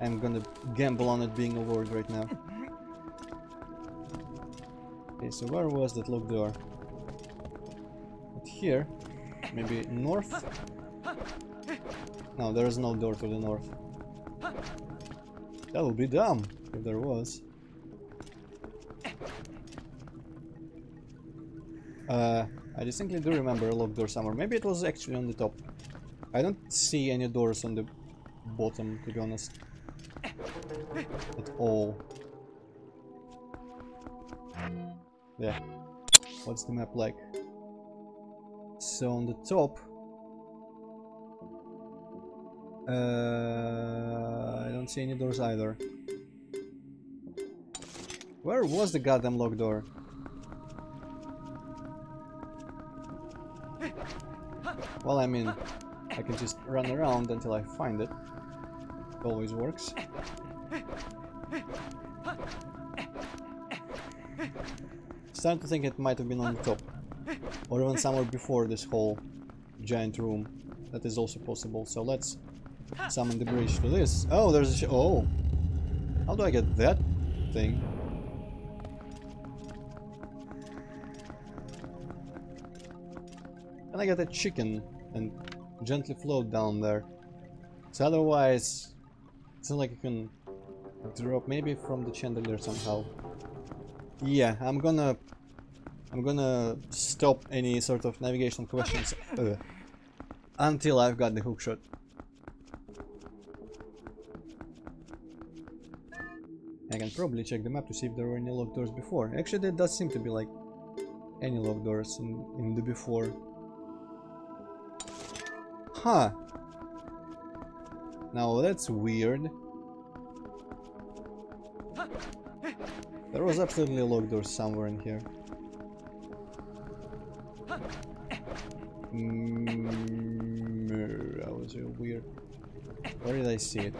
I'm gonna gamble on it being a word right now. Okay, so where was that locked door? But here? Maybe north? No, there is no door to the north. That would be dumb if there was. I distinctly do remember a locked door somewhere. Maybe it was actually on the top. I don't see any doors on the bottom, to be honest. At all. Yeah. What's the map like? So on the top... I don't see any doors either. Where was the goddamn locked door? Well, I mean, I can just run around until I find it. It always works. Starting to think it might have been on the top. Or even somewhere before this whole giant room. That is also possible. So let's summon the bridge to this. Oh, there's a oh! How do I get that thing? Can I get a chicken and gently float down there? So otherwise, it's not like you can drop maybe from the chandelier somehow. Yeah, I'm gonna stop any sort of navigational questions until I've got the hookshot. I can probably check the map to see if there were any locked doors before. Actually, there does seem to be like any locked doors in the before. Huh. Now that's weird. There was absolutely a locked door somewhere in here. That was real weird. Where did I see it?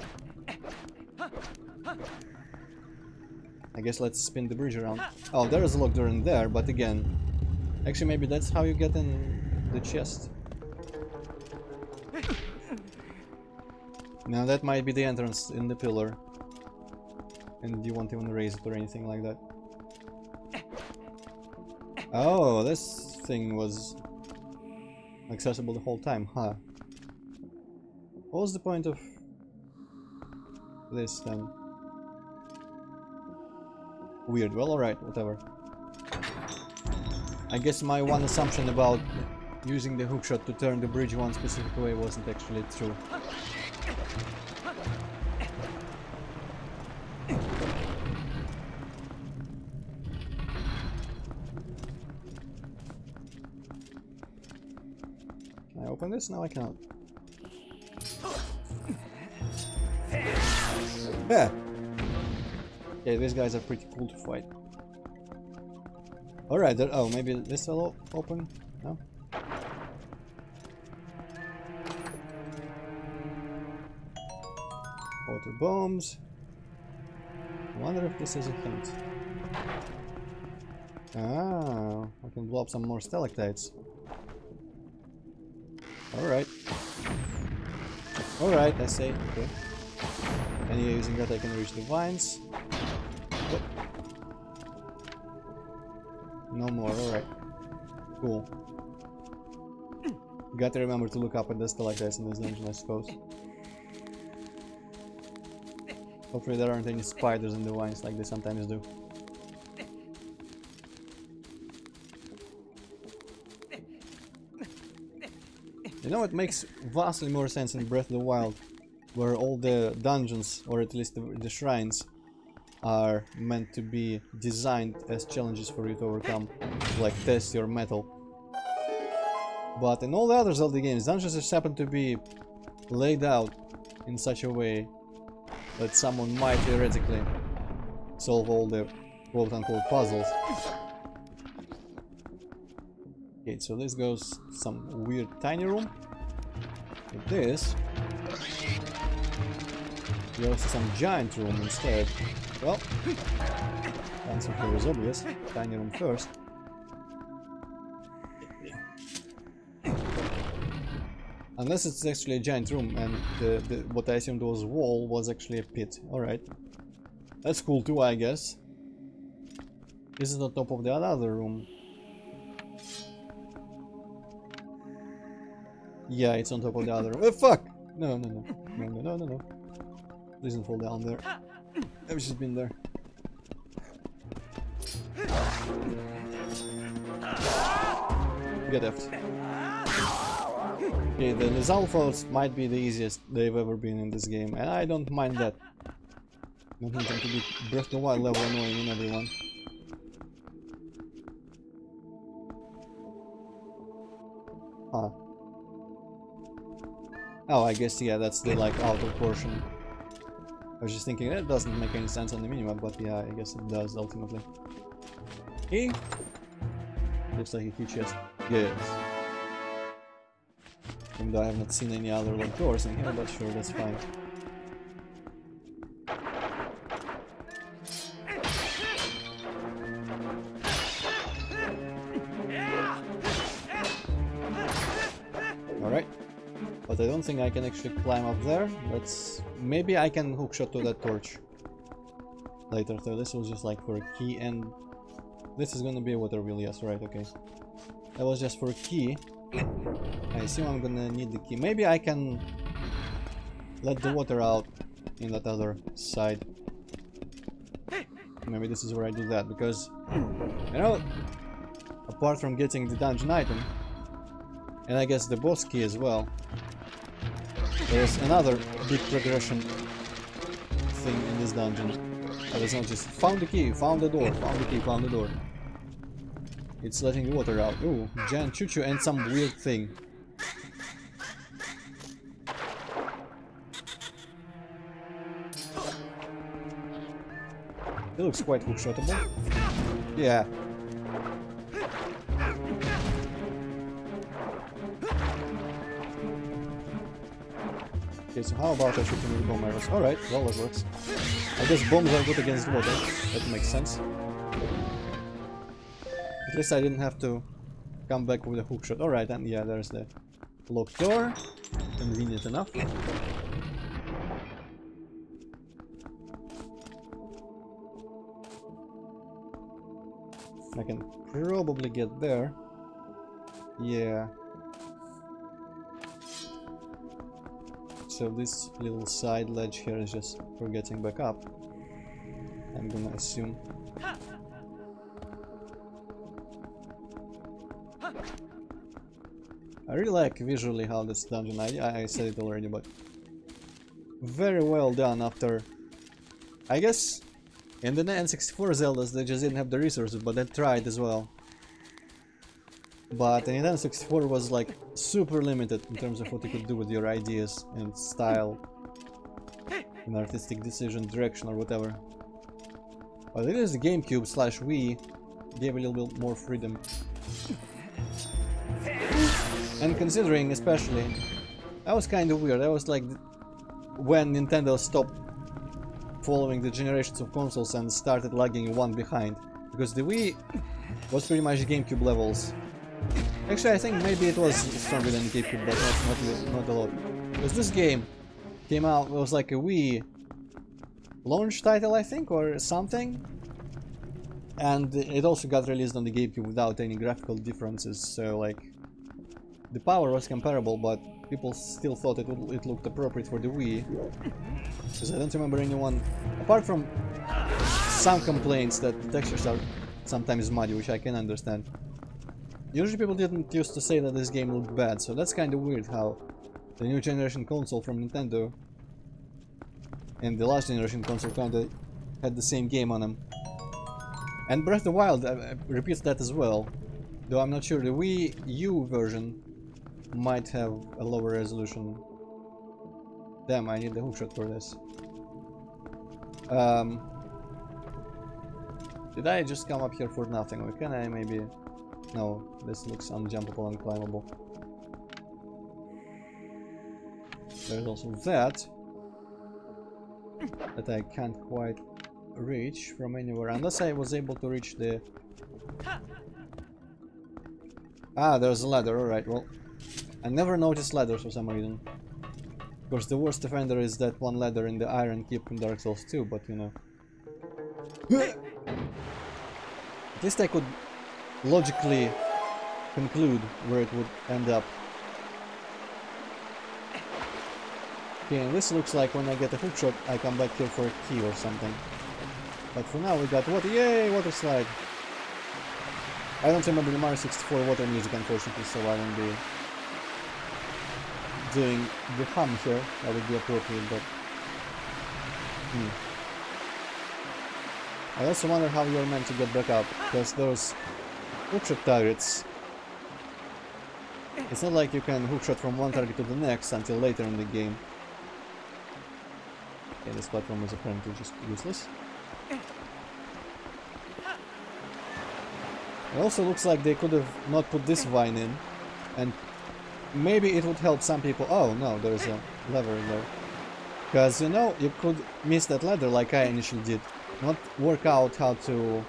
I guess let's spin the bridge around. Oh, there is a locked door in there, but again... Actually, maybe that's how you get in the chest. Now that might be the entrance in the pillar. And you won't even raise it or anything like that. Oh, this thing was Accessible the whole time, huh? What was the point of this then? Weird. Well, alright, whatever. I guess my one assumption about using the hookshot to turn the bridge one specific way wasn't actually true. Can I open this? No, I cannot. Yeah. Yeah, these guys are pretty cool to fight. Alright, oh, maybe this will open? No? Water bombs. I wonder if this is a hint. Ah, I can blow up some more stalactites. Alright. Alright, I say. Okay. And using that I can reach the vines. Oh. No more, alright. Cool. Gotta remember to look up at the stalactites in this dungeon, I suppose. Hopefully there aren't any spiders in the vines like they sometimes do. You know, it makes vastly more sense in Breath of the Wild, where all the dungeons, or at least the shrines, are meant to be designed as challenges for you to overcome, like test your metal. But in all the other Zelda games, dungeons just happen to be laid out in such a way that someone might theoretically solve all the quote-unquote puzzles. Okay, so this goes some weird tiny room. With this, we also some giant room instead. Well, answer here is obvious. Tiny room first. Unless it's actually a giant room and what I assumed was wall was actually a pit. Alright. That's cool too, I guess. Is it on top of the other room? Yeah, it's on top of the other room. Oh, fuck! No, no, no. No, no, no, no, no. Please don't fall down there. I've just been there. Get effed. Okay, the Zalfos might be the easiest they've ever been in this game, and I don't mind that. Don't need them to be Breath of the Wild level annoying in everyone. Huh. Oh, I guess, yeah, that's the, like, outer portion. I was just thinking, that doesn't make any sense on the minimap, but yeah, I guess it does, ultimately. Key? Looks like a key chest. Yes. Even though I have not seen any other, like, doors in here, but sure, that's fine. Alright. But I don't think I can actually climb up there. Let's... Maybe I can hookshot to that torch later. So this was just like for a key, and this is gonna be a water wheel. Yes, right, okay. That was just for a key. I assume I'm gonna need the key. Maybe I can let the water out in that other side. Maybe this is where I do that, because, you know, apart from getting the dungeon item, and I guess the boss key as well, there's another big progression thing in this dungeon. That is not just found the key, found the door, found the key, found the door. It's letting the water out. Ooh, giant choo-choo and some weird thing. It looks quite hookshotable. Yeah. Okay, so how about I shoot him with bomb arrows? Alright, well, that works. I guess bombs are good against water. That makes sense. At least I didn't have to come back with a hookshot. Alright, and yeah, there's the locked door. Convenient enough. I can probably get there. Yeah. So this little side ledge here is just for getting back up, I'm gonna assume. I really like visually how this dungeon, I said it already, but very well done after, I guess, in the N64 Zeldas they just didn't have the resources, but they tried as well. But the Nintendo 64 was like super limited in terms of what you could do with your ideas and style and artistic decision, direction or whatever. But it is the GameCube slash Wii gave a little bit more freedom. And considering especially, that was kind of weird. That was like when Nintendo stopped following the generations of consoles and started lagging one behind. Because the Wii was pretty much GameCube levels. Actually, I think maybe it was stronger than GameCube, but not a lot. Because this game came out, it was like a Wii launch title, I think, or something. And it also got released on the GameCube without any graphical differences, so like the power was comparable, but people still thought it looked appropriate for the Wii. Because I don't remember anyone, apart from some complaints that the textures are sometimes muddy, which I can understand. Usually people didn't used to say that this game looked bad, so that's kind of weird how the new generation console from Nintendo and the last generation console kind of had the same game on them. And Breath of the Wild repeats that as well, though I'm not sure. The Wii U version might have a lower resolution. Damn, I need the hookshot for this. Did I just come up here for nothing, or can I maybe... No, this looks unjumpable and climbable. There's also that I can't quite reach from anywhere, unless I was able to reach the... Ah, there's a ladder, alright, well, I never noticed ladders for some reason. Of course, the worst offender is that one ladder in the Iron Keep in Dark Souls 2, but you know. At least I could logically conclude where it would end up. Okay, and this looks like when I get a hookshot, I come back here for a key or something. But for now we got water. Yay, water slide! I don't remember the Mario 64 water music, unfortunately, so I won't be doing the hum here. That would be appropriate, but... I also wonder how you're meant to get back up, because those hookshot targets... It's not like you can hookshot from one target to the next until later in the game. Okay, this platform is apparently just useless. It also looks like they could have not put this vine in, and maybe it would help some people. Oh no, there's a lever in there. Because, you know, you could miss that ladder like I initially did. Not work out how to...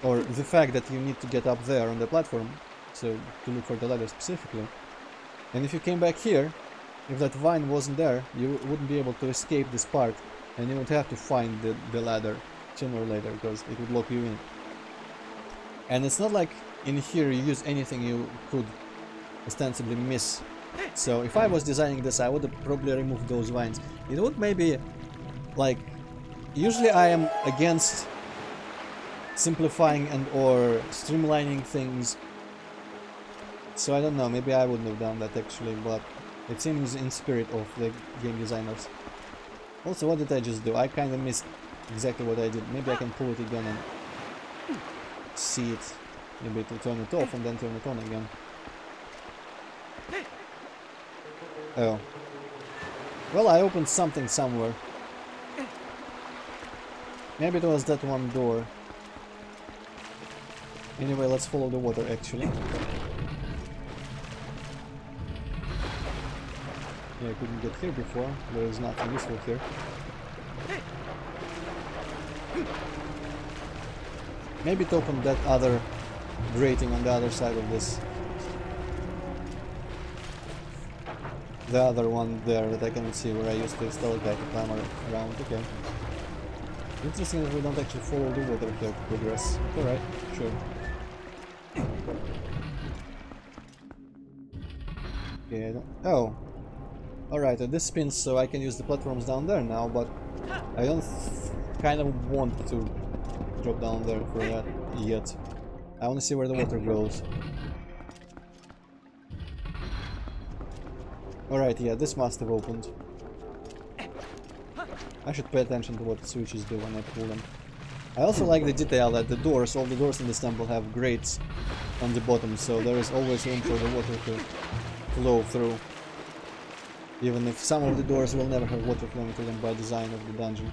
or the fact that you need to get up there on the platform, so to look for the ladder specifically. And if you came back here, if that vine wasn't there, you wouldn't be able to escape this part, and you would have to find the ladder sooner or later, because it would lock you in. And it's not like in here you use anything you could ostensibly miss. So if I was designing this, I would have probably removed those vines. It would maybe, like, usually I am against simplifying and or streamlining things. So I don't know, maybe I wouldn't have done that actually, but it seems in spirit of the game designers. Also, what did I just do? I kind of missed exactly what I did. Maybe I can pull it again and see it. Maybe to turn it off and then turn it on again. Oh. Well, I opened something somewhere. Maybe it was that one door. Anyway, let's follow the water actually. Yeah, I couldn't get here before. There is nothing useful here. Maybe to open that other grating on the other side of this. The other one there that I cannot see, where I used to stalactite to climb around. Okay. Interesting that we don't actually follow the water here to progress. Alright, sure. Okay, I don't... Oh! Alright, this spins so I can use the platforms down there now, but I don't kind of want to drop down there for that yet. I want to see where the water goes. Alright, yeah, this must have opened. I should pay attention to what the switches do when I pull them. I also like the detail that the doors, all the doors in this temple have grates on the bottom, so there is always room for the water to flow through. Even if some of the doors will never have water flowing through them by design of the dungeon.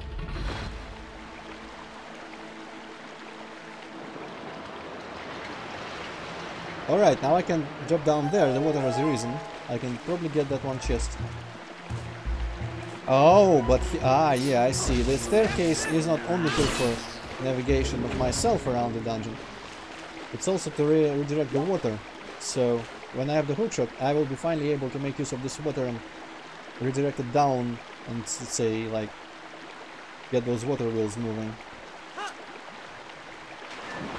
Alright, now I can drop down there, the water has risen. I can probably get that one chest. Oh, but yeah, I see. The staircase is not only good for navigation of myself around the dungeon. It's also to redirect the water. So, when I have the hookshot, I will be finally able to make use of this water and redirect it down and, say, like, get those water wheels moving.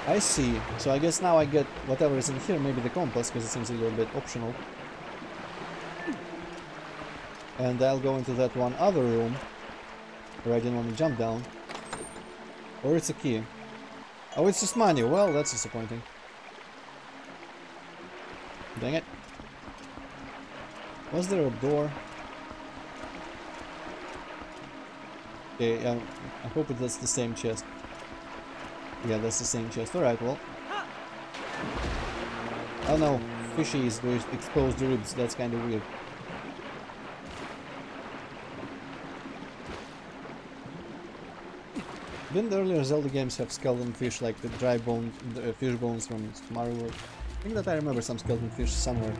I see. So I guess now I get whatever is in here, maybe the compass, because it seems a little bit optional. And I'll go into that one other room where I didn't want to jump down. Or it's a key. Oh, it's just money. Well, that's disappointing. Dang it. Was there a door? Okay, I hope that's the same chest. Yeah, that's the same chest. Alright, well. Oh no, fishies with exposed ribs. That's kind of weird. Didn't earlier Zelda games have skeleton fish like the dry bone, the fish bones from Mario World? I think that I remember some skeleton fish somewhere.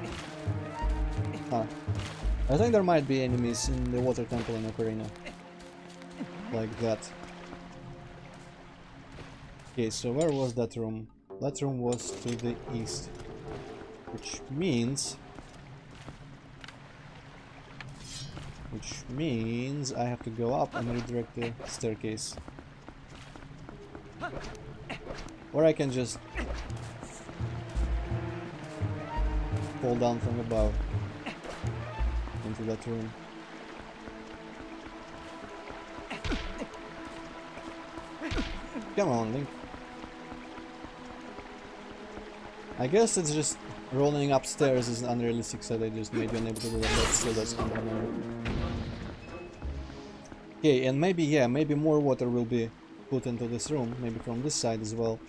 Huh. I think there might be enemies in the water temple in Ocarina. Like that. Okay, so where was that room? That room was to the east. Which means I have to go up and redirect the staircase. Or I can just fall down from above into that room. Come on, Link. I guess it's just rolling upstairs is unrealistic, so they just made you unable to do that, but still that's complimentary. Okay, and maybe, yeah, maybe more water will be put into this room, maybe from this side as well.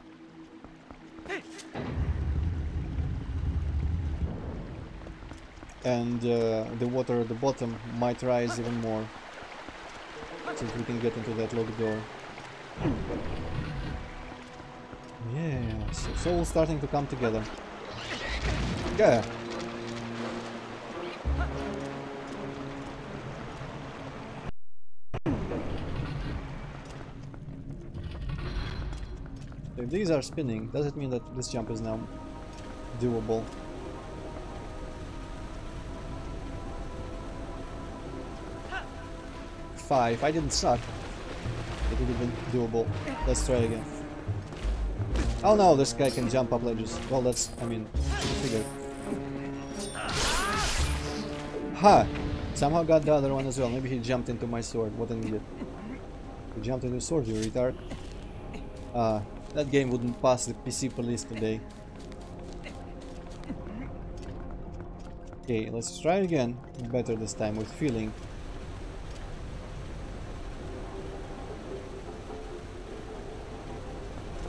And the water at the bottom might rise even more, since we can get into that locked door. Yeah, so it's all starting to come together. Yeah. If these are spinning, does it mean that this jump is now doable? Five. I didn't suck. It would have been doable. Let's try again. Oh no, this guy can jump up ledges. Well, that's, I mean, figured. Ha! Somehow got the other one as well. Maybe he jumped into my sword. What an idiot. He jumped into the sword, you retard. That game wouldn't pass the PC police today. Okay, let's try again. Better this time with feeling.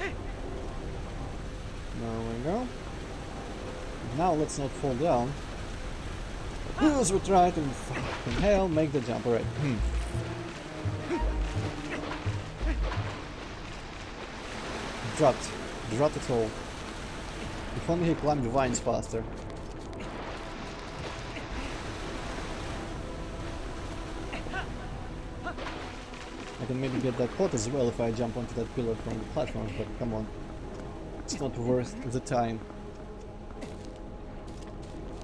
There we go. Now let's not fall down. As we try to fucking hell make the jump. Alright. Dropped it all. If only he climbed the vines faster. I can maybe get that pot as well if I jump onto that pillar from the platform, but come on. It's not worth the time.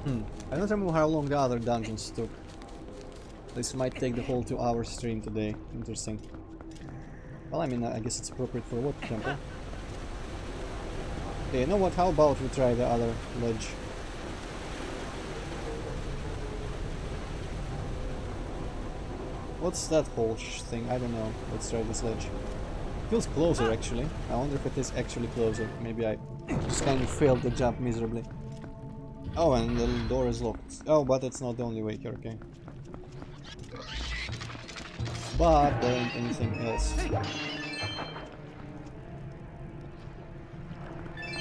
I don't remember how long the other dungeons took. This might take the whole 2-hour stream today. Interesting. Well, I mean, I guess it's appropriate for a water temple. Okay, you know what? How about we try the other ledge? What's that whole thing? I don't know. Let's try this ledge. Feels closer actually. I wonder if it is actually closer. Maybe I just kind of failed the jump miserably. Oh, and the door is locked. Oh, but it's not the only way here, okay. But there ain't anything else.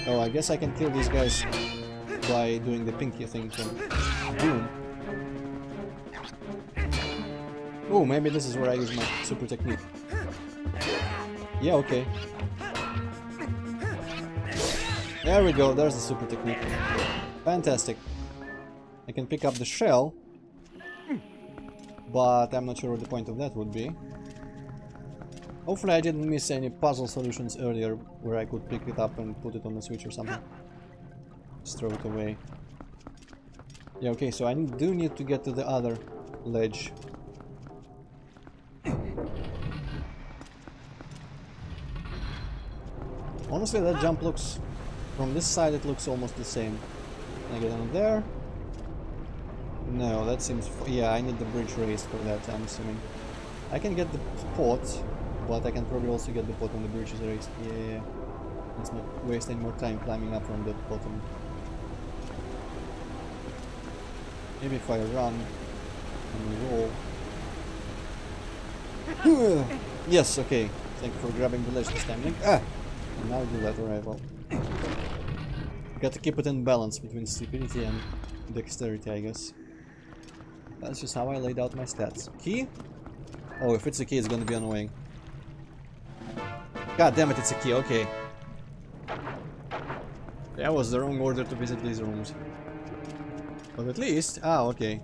Oh, I guess I can kill these guys by doing the pinky thing. Boom. Oh, maybe this is where I use my super technique. Yeah, okay. There we go, there's the super technique. Fantastic. I can pick up the shell, but I'm not sure what the point of that would be. Hopefully I didn't miss any puzzle solutions earlier where I could pick it up and put it on the switch or something. Just throw it away. Yeah, okay, so I do need to get to the other ledge. Honestly, that jump looks... From this side it looks almost the same. Can I get on there? No, that seems... Yeah, I need the bridge raised for that, I'm assuming. I can get the pot, but I can probably also get the pot when the bridge is raised. Yeah. Let's not waste any more time climbing up from the bottom. Maybe if I run and roll... Yes, okay. Thank you for grabbing the ledge this time, Link. Ah! And now do that, alright, well. Got to keep it in balance between stupidity and dexterity, I guess. That's just how I laid out my stats. Key? Oh, if it's a key, it's gonna be annoying. God damn it, it's a key, okay. That was the wrong order to visit these rooms. But at least... Ah, okay.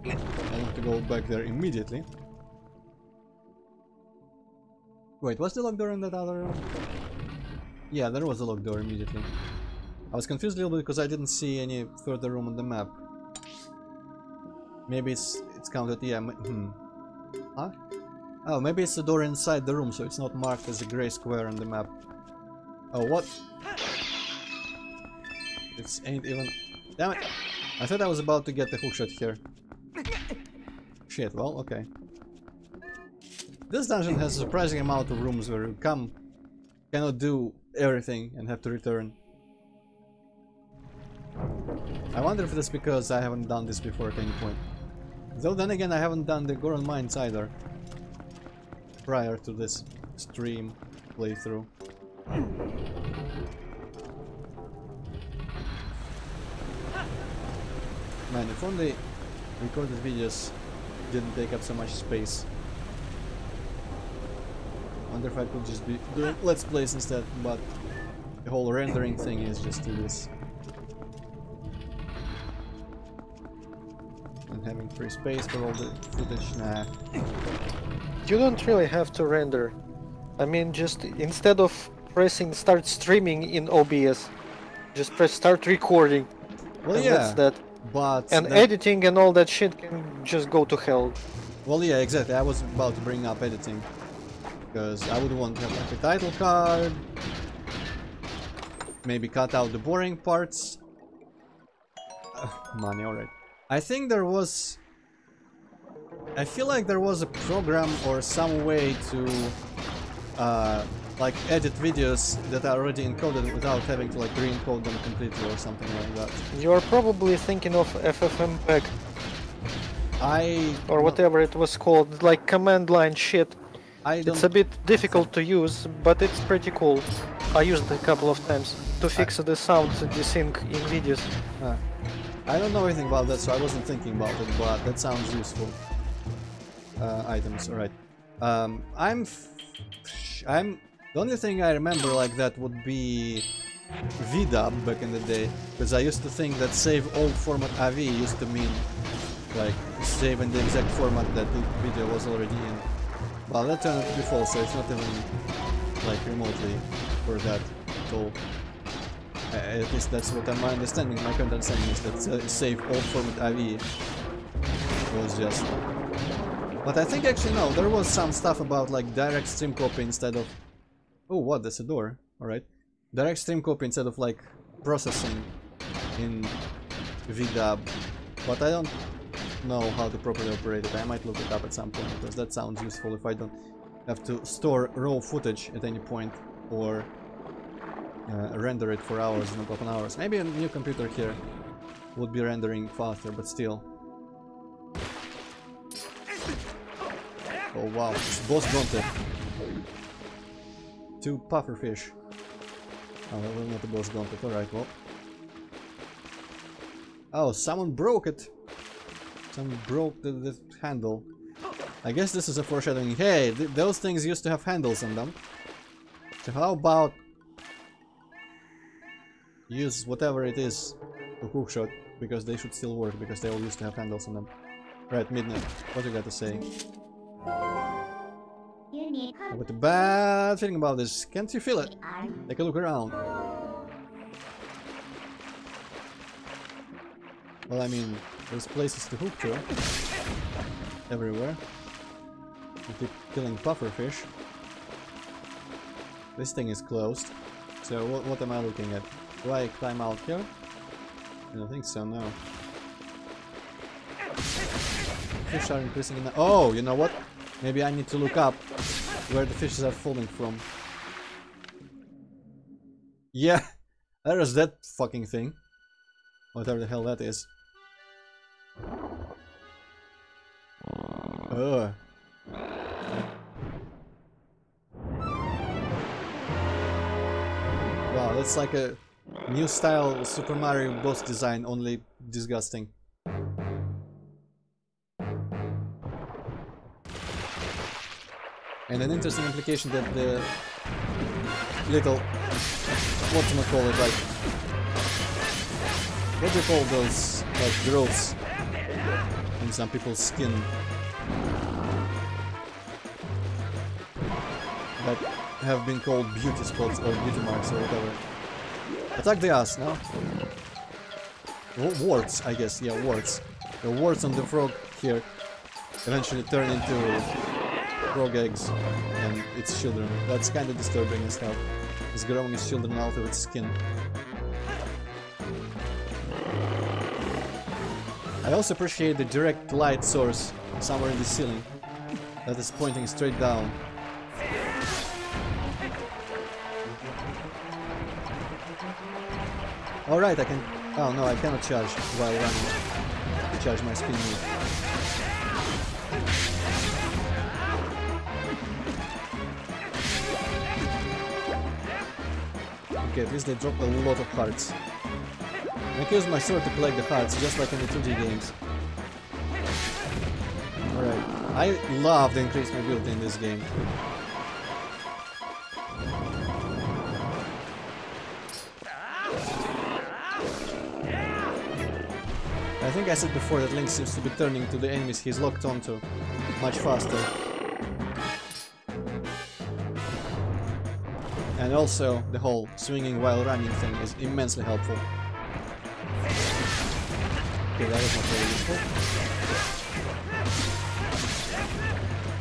I need to go back there immediately. Wait, was the locked door in that other room? Yeah, there was a locked door immediately. I was confused a little bit because I didn't see any further room on the map. Maybe it's counted, yeah. Huh? Oh, maybe it's the door inside the room, so it's not marked as a grey square on the map. Oh, what? It ain't even... Damn it! I thought I was about to get the hookshot here. Shit, well, okay. This dungeon has a surprising amount of rooms where you cannot do everything and have to return. I wonder if that's because I haven't done this before at any point. Though then again, I haven't done the Goron Mines either prior to this stream playthrough. Man, if only recorded videos didn't take up so much space. Wonder if I could just be doing Let's Plays instead, but the whole rendering thing is just tedious. And having free space for all the footage, nah. You don't really have to render. I mean, just instead of pressing start streaming in OBS, just press start recording. Well, and yeah, that's that. But... And editing and all that shit can just go to hell. Well, yeah, exactly. I was about to bring up editing. Because I would want to have like a title card, maybe cut out the boring parts. Money, alright. I think there was... I feel like there was a program or some way to like edit videos that are already encoded without having to like re-encode them completely or something like that. You're probably thinking of FFmpeg. Or whatever it was called, like command line shit. It's a bit difficult to use, but it's pretty cool. I used it a couple of times to fix the sound desync in videos. I don't know anything about that, so I wasn't thinking about it, but that sounds useful. Items, alright. The only thing I remember like that would be VDub back in the day, because I used to think that save old format AV used to mean like save in the exact format that the video was already in. Well, that turned out to be false, so it's not even like remotely for that at all. At least that's what my understanding, my current understanding is that save old format AV was just... But I think actually no, there was some stuff about like direct stream copy instead of... Oh, what? That's a door. Alright. Direct stream copy instead of like processing in VDub. But I don't know how to properly operate it. I might look it up at some point, because that sounds useful if I don't have to store raw footage at any point, or render it for hours, not upon hours. Maybe a new computer here would be rendering faster, but still. Oh wow, it's boss gauntlet. 2 pufferfish. Oh, that was not a boss gauntlet, alright, well. Oh, someone broke it! Someone broke the handle. I guess this is a foreshadowing. Hey, those things used to have handles on them. So how about use whatever it is to hookshot, because they should still work, because they all used to have handles on them. Right, Midnight, what you got to say? I've got a bad feeling about this. Can't you feel it? Take a look around. Well, I mean, there's places to hook to. Everywhere. You keep killing pufferfish. This thing is closed. So what am I looking at? Do I climb out here? I don't think so, no. Fish are increasing in the— oh, you know what? Maybe I need to look up where the fishes are falling from. Yeah, there is that fucking thing. Whatever the hell that is. Ugh. Wow, that's like a new style Super Mario boss design, only disgusting. And an interesting implication that the little, call it, like, what do you call those, like, growths in some people's skin that have been called beauty spots or beauty marks or whatever. Attack the ass, no? Warts, I guess, yeah, warts. The warts on the frog here eventually turn into frog eggs and its children. That's kind of disturbing as hell. It's growing its children out of its skin. I also appreciate the direct light source somewhere in the ceiling that is pointing straight down. Alright, I can— oh no, I cannot charge while running. Charge my speed move. Okay, at least they drop a lot of hearts. I can use my sword to collect the hearts, just like in the 2D games. Alright, I love the increased mobility in this game. I think I said before that Link seems to be turning to the enemies he's locked onto much faster. And also, the whole swinging while running thing is immensely helpful. Okay, that is not very useful.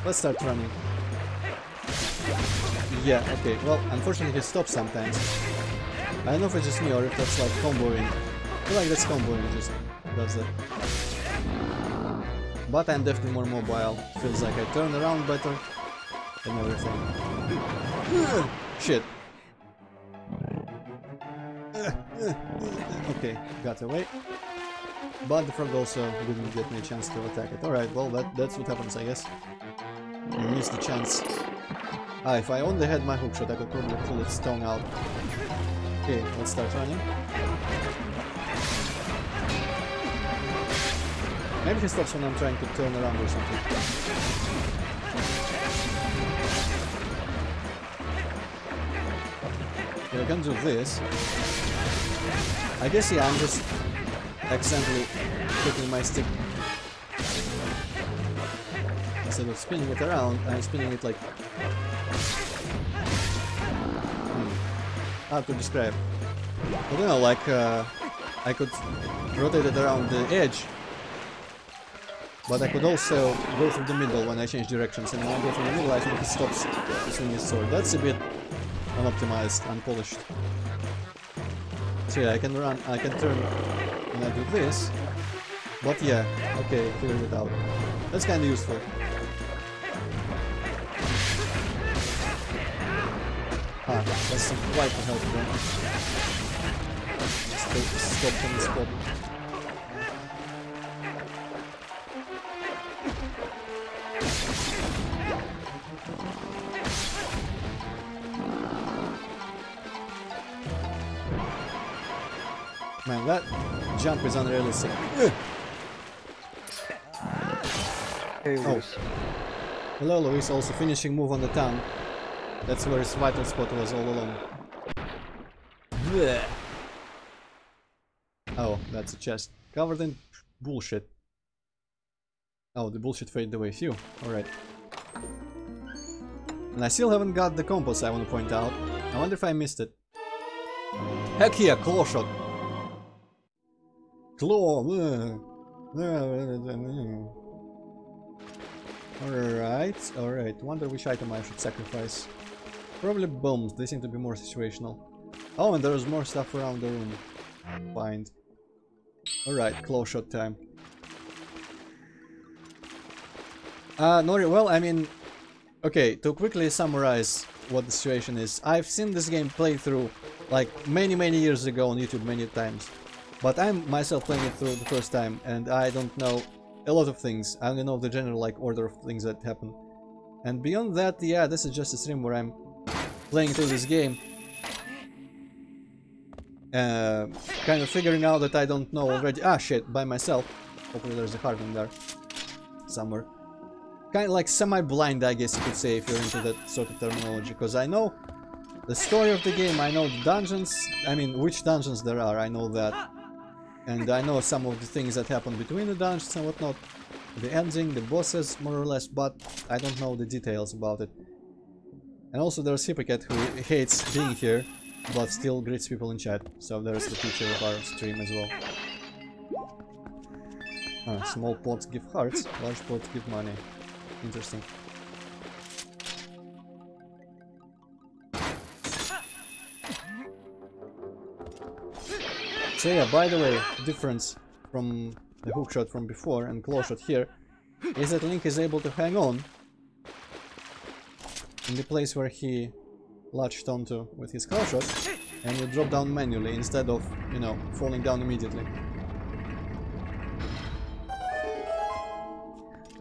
Let's start running. Yeah, okay, well, unfortunately he stops sometimes. I don't know if it's just me or if that's like comboing. I feel like that's comboing, it just does that. But I'm definitely more mobile. Feels like I turn around better and everything. Shit. Okay, got away. But the frog also didn't get me a chance to attack it. Alright, well, that's what happens, I guess. You missed the chance. Ah, if I only had my hookshot, I could probably pull its tongue out. Okay, let's start running. Maybe he stops when I'm trying to turn around or something. Okay, I can do this. I guess, yeah, I'm just accidentally clicking my stick. Instead of spinning it around, I'm spinning it like... Hard to describe. I don't know, like, I could rotate it around the edge, but I could also go through the middle when I change directions, and when I go through the middle I think it stops to swing his sword. That's a bit unoptimized, unpolished. So yeah, I can run, I can turn when I do this, But yeah, okay, figured it out. That's kinda useful. Ah, that's some quite a help then. Stop on the spot. Man, that jump is unrealistic. Hey, oh. Hello, Luis. Also finishing move on the town. That's where his vital spot was all along. Blech. Oh, that's a chest. Covered in bullshit. Oh, the bullshit faded away. Phew. Alright. And I still haven't got the compass, I want to point out. I wonder if I missed it. Heck yeah, claw shot! Claw! Alright, alright. Wonder which item I should sacrifice. Probably bombs, they seem to be more situational. Oh, and there's more stuff around the room. Find. Alright, claw shot time. Nori, well, I mean... Okay, to quickly summarize what the situation is. I've seen this game played through, like, many years ago on YouTube many times. But I'm myself playing it through the first time, and I don't know a lot of things. I only know the general, like, order of things that happen. And beyond that, yeah, this is just a stream where I'm playing through this game. Kind of figuring out that I don't know already. Ah, shit, by myself. Hopefully there's a heart in there. Somewhere. Kind of like semi-blind, I guess you could say, if you're into that sort of terminology. Because I know the story of the game, I know the dungeons, I mean, which dungeons there are, I know that. And I know some of the things that happen between the dungeons and whatnot. The ending, the bosses, more or less, but I don't know the details about it. And also there's Hypocat, who hates being here, but still greets people in chat. So there's the feature of our stream as well. Small pots give hearts, large pots give money. Interesting. So yeah, by the way, the difference from the hookshot from before and claw shot here is that Link is able to hang on in the place where he latched onto with his claw shot, and you drop down manually instead of, you know, falling down immediately.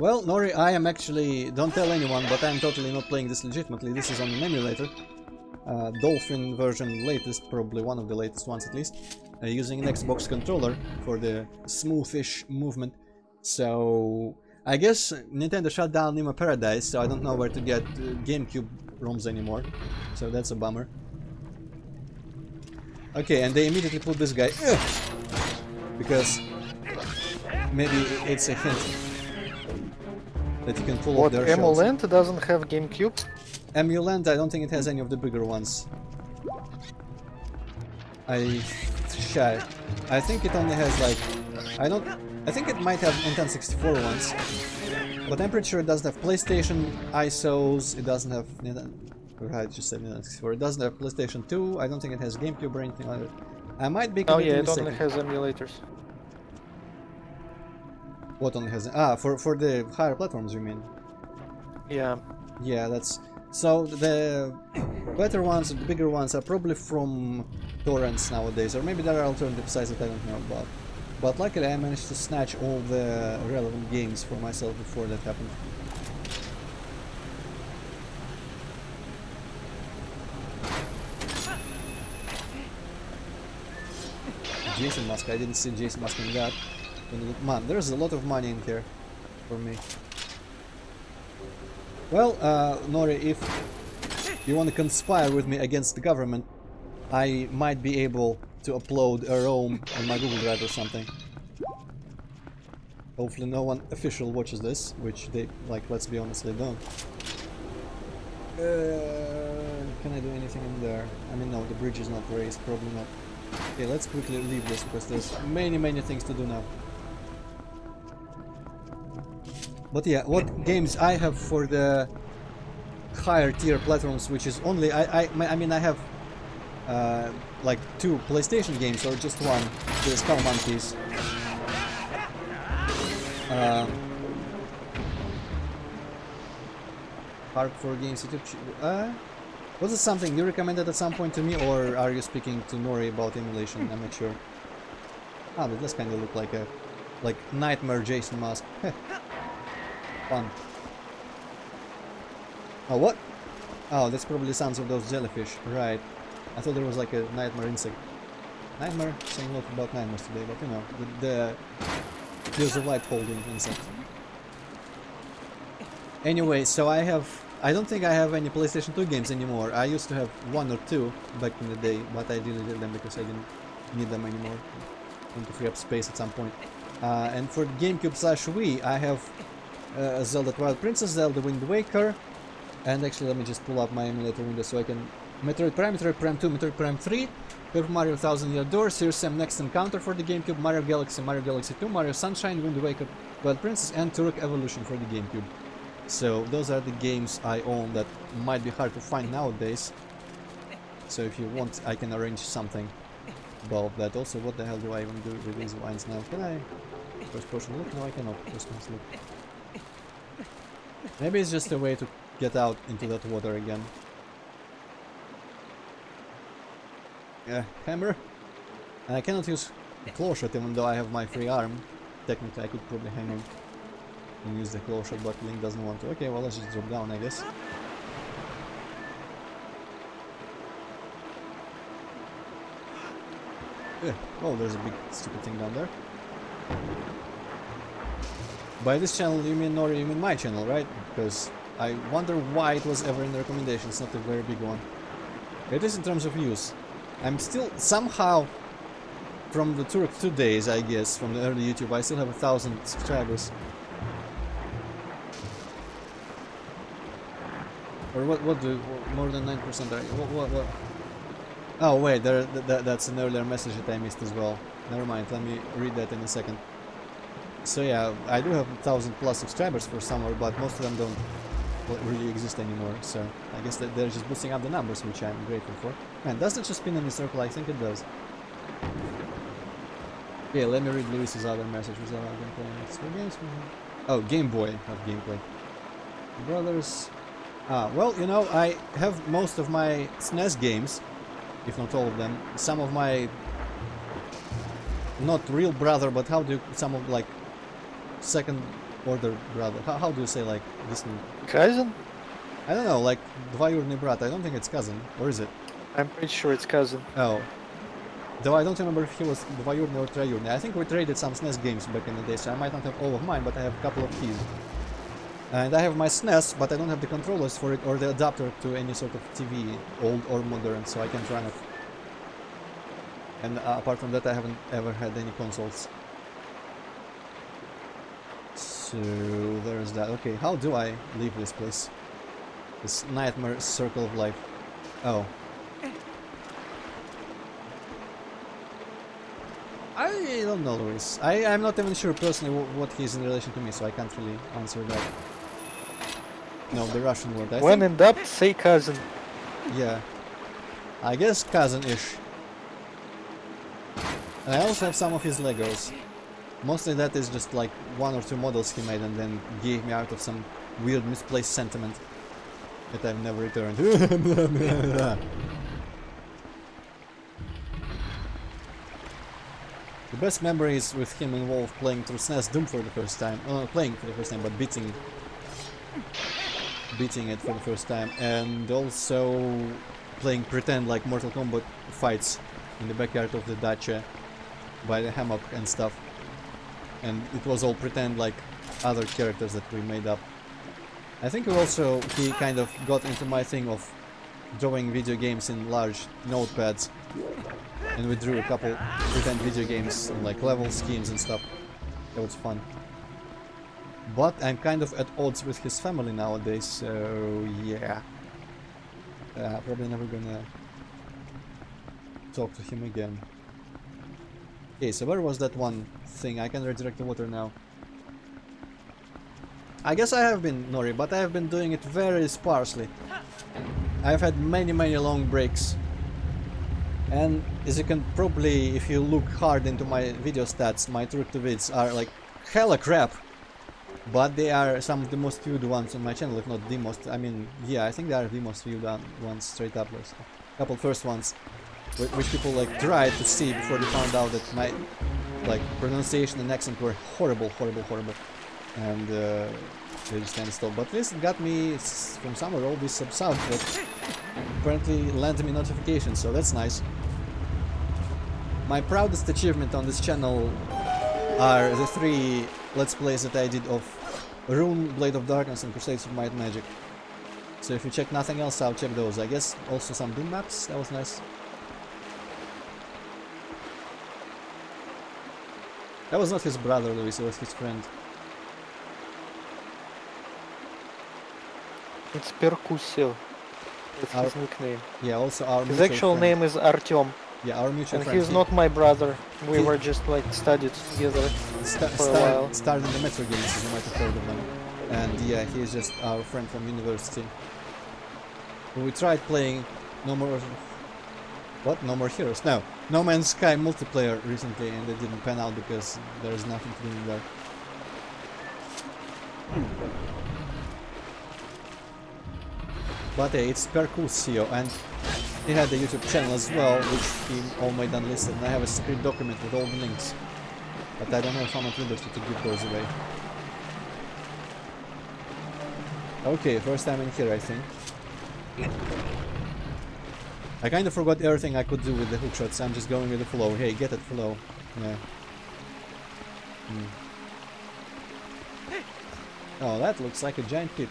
Well, Nori, I am actually, don't tell anyone, but I'm totally not playing this legitimately. This is on an emulator. Dolphin version, latest, probably one of the latest ones at least. Using an Xbox controller for the smoothish movement. So, I guess Nintendo shut down Nima Paradise, so I don't know where to get GameCube ROMs anymore. So that's a bummer. Okay, and they immediately put this guy... because maybe it's a hint that you can pull off their shots. Emulant doesn't have GameCube? Emulant, I don't think it has any of the bigger ones. I think it only has like... I think it might have N64 ones. But I'm pretty sure it doesn't have PlayStation ISOs, it doesn't have... I just said N64. It doesn't have PlayStation 2, I don't think it has GameCube or anything like that. I might be committing it only has emulators. What only has... Ah, for the higher platforms, you mean? Yeah. Yeah, that's... So, the better ones, the bigger ones are probably from torrents nowadays, or maybe there are alternative sites that I don't know about. But luckily I managed to snatch all the relevant games for myself before that happened. Jason Mask, I didn't see Jason Mask in that. Man, there's a lot of money in here for me. Well, Nori, if you want to conspire with me against the government, I might be able to upload a ROM on my Google Drive or something. Hopefully no one official watches this, which they, like, let's be honest, they don't. Can I do anything in there? I mean, no, the bridge is not raised, probably not. Okay, let's quickly leave this because there's many things to do now. But yeah, what games I have for the higher tier platforms, which is only I mean I have like 2 PlayStation games or just one, the Skull Monkeys. Park for Games YouTube. Was it something you recommended at some point to me, or are you speaking to Nori about emulation? I'm not sure. Ah, but this kind of look like a nightmare Jason mask. Fun. Oh, what? Oh, that's probably sounds of those jellyfish. Right. I thought there was like a nightmare insect. Nightmare? Saying a lot about nightmares today, but you know, the Tears of Light holding insect. Anyway, so I don't think I have any PlayStation 2 games anymore. I used to have 1 or 2 back in the day, but I deleted them because I didn't need them anymore. I want to free up space at some point. And for GameCube / Wii, I have Zelda Twilight Princess, Zelda Wind Waker, and actually let me just pull up my emulator window so I can... Metroid Prime 2, Metroid Prime 3, Paper Mario 1000 Year Door, Serious Sam Next Encounter for the GameCube, Mario Galaxy 2, Mario Sunshine, Wind Waker, Twilight Princess, and Turok Evolution for the GameCube. So those are the games I own that might be hard to find nowadays. So if you want, I can arrange something about that. Also, what the hell do I even do with these lines now? Can I first person look? No, I cannot first person look. Maybe it's just a way to get out into that water again. Yeah, hammer. And I cannot use a claw shot even though I have my free arm. Technically, I could probably hang on and use the claw shot, but Link doesn't want to. Okay, well, let's just drop down, I guess. Yeah. Oh, there's a big stupid thing down there. By this channel, you mean Nori, you mean my channel, right? Because I wonder why it was ever in the recommendations, not a very big one. It is in terms of use. I'm still somehow, from the Turok 2 days, I guess, from the early YouTube, I still have 1,000 subscribers. Or what do more than 9% are? What? Oh wait, that's an earlier message that I missed as well. Never mind, let me read that in a second. So yeah, I do have 1,000+ subscribers for summer, but most of them don't really exist anymore. So I guess that they're just boosting up the numbers, which I'm grateful for. Man, does it just spin in a circle? I think it does. Okay, let me read Luis's other message. Was that gameplay? Games? Oh, Game Boy, not gameplay. Brothers. Ah, well, you know, I have most of my SNES games, if not all of them. Some of my, not real brother, but how do you, some of like second order brother. How do you say like this name? Cousin? I don't know, like двоюродный брат. I don't think it's cousin, or is it? I'm pretty sure it's cousin. Oh. Though I don't remember if he was двоюродный or троюродный. I think we traded some SNES games back in the day, so I might not have all of mine, but I have a couple of keys. And I have my SNES, but I don't have the controllers for it or the adapter to any sort of TV, old or modern, so I can't run it. And apart from that, I haven't ever had any consoles. So there's that. Okay, how do I leave this place? This nightmare circle of life. Oh. I don't know, Luis. I'm not even sure personally what he's in relation to me, so I can't really answer that. No, the Russian word. When in doubt, say cousin. Yeah. I guess cousin-ish. And I also have some of his Legos. Mostly that is just like 1 or 2 models he made and then gave me out of some weird misplaced sentiment that I've never returned. The best memories with him involve playing through SNES Doom for the first time. Not playing for the first time, but beating it for the first time, and also playing pretend like Mortal Kombat fights in the backyard of the dacha by the hammock and stuff. And it was all pretend like other characters that we made up. I think he kind of got into my thing of drawing video games in large notepads, and we drew a couple pretend video games and like level schemes and stuff. That was fun. But I'm kind of at odds with his family nowadays, so yeah. Probably never gonna talk to him again. Okay, so where was that one thing? I can redirect the water now. I guess I have been, Nori, but I have been doing it very sparsely. I've had many long breaks. And as you can probably, if you look hard into my video stats, my Turok 2 vids are like hella crap but they are some of the most viewed ones on my channel, if not the most. I mean, yeah, I think they are the most viewed ones straight up. A couple first ones, which people like tried to see before they found out that my like pronunciation and accent were horrible, and they just kind of stopped. But at least it got me from somewhere all these subs out that apparently landed me notifications, so that's nice. My proudest achievement on this channel are the 3 Let's Plays that I did of Rune, Blade of Darkness and Crusades of Might and Magic. So if you check nothing else out, check those. I guess also some Doom maps, that was nice. That was not his brother, Luis, it was his friend. It's Percussio. That's his nickname. Yeah, also our his actual friend. name is Artyom. Yeah, our mutual friend. And he's not my brother. We were just like studied together for a while. Started in the Metro games, you might have heard of them. And yeah, he's just our friend from university. We tried playing No More Heroes? No, No Man's Sky multiplayer recently, and it didn't pan out because there's nothing to do in there. But hey, it's Percussio, and he had a YouTube channel as well, which he all made unlisted, and I have a secret document with all the links. But I don't know if I'm at liberty to give those away. Okay, first time in here, I think. I kind of forgot everything I could do with the hookshots. I'm just going with the flow. Hey, get it, flow. Yeah. Oh, that looks like a giant pit.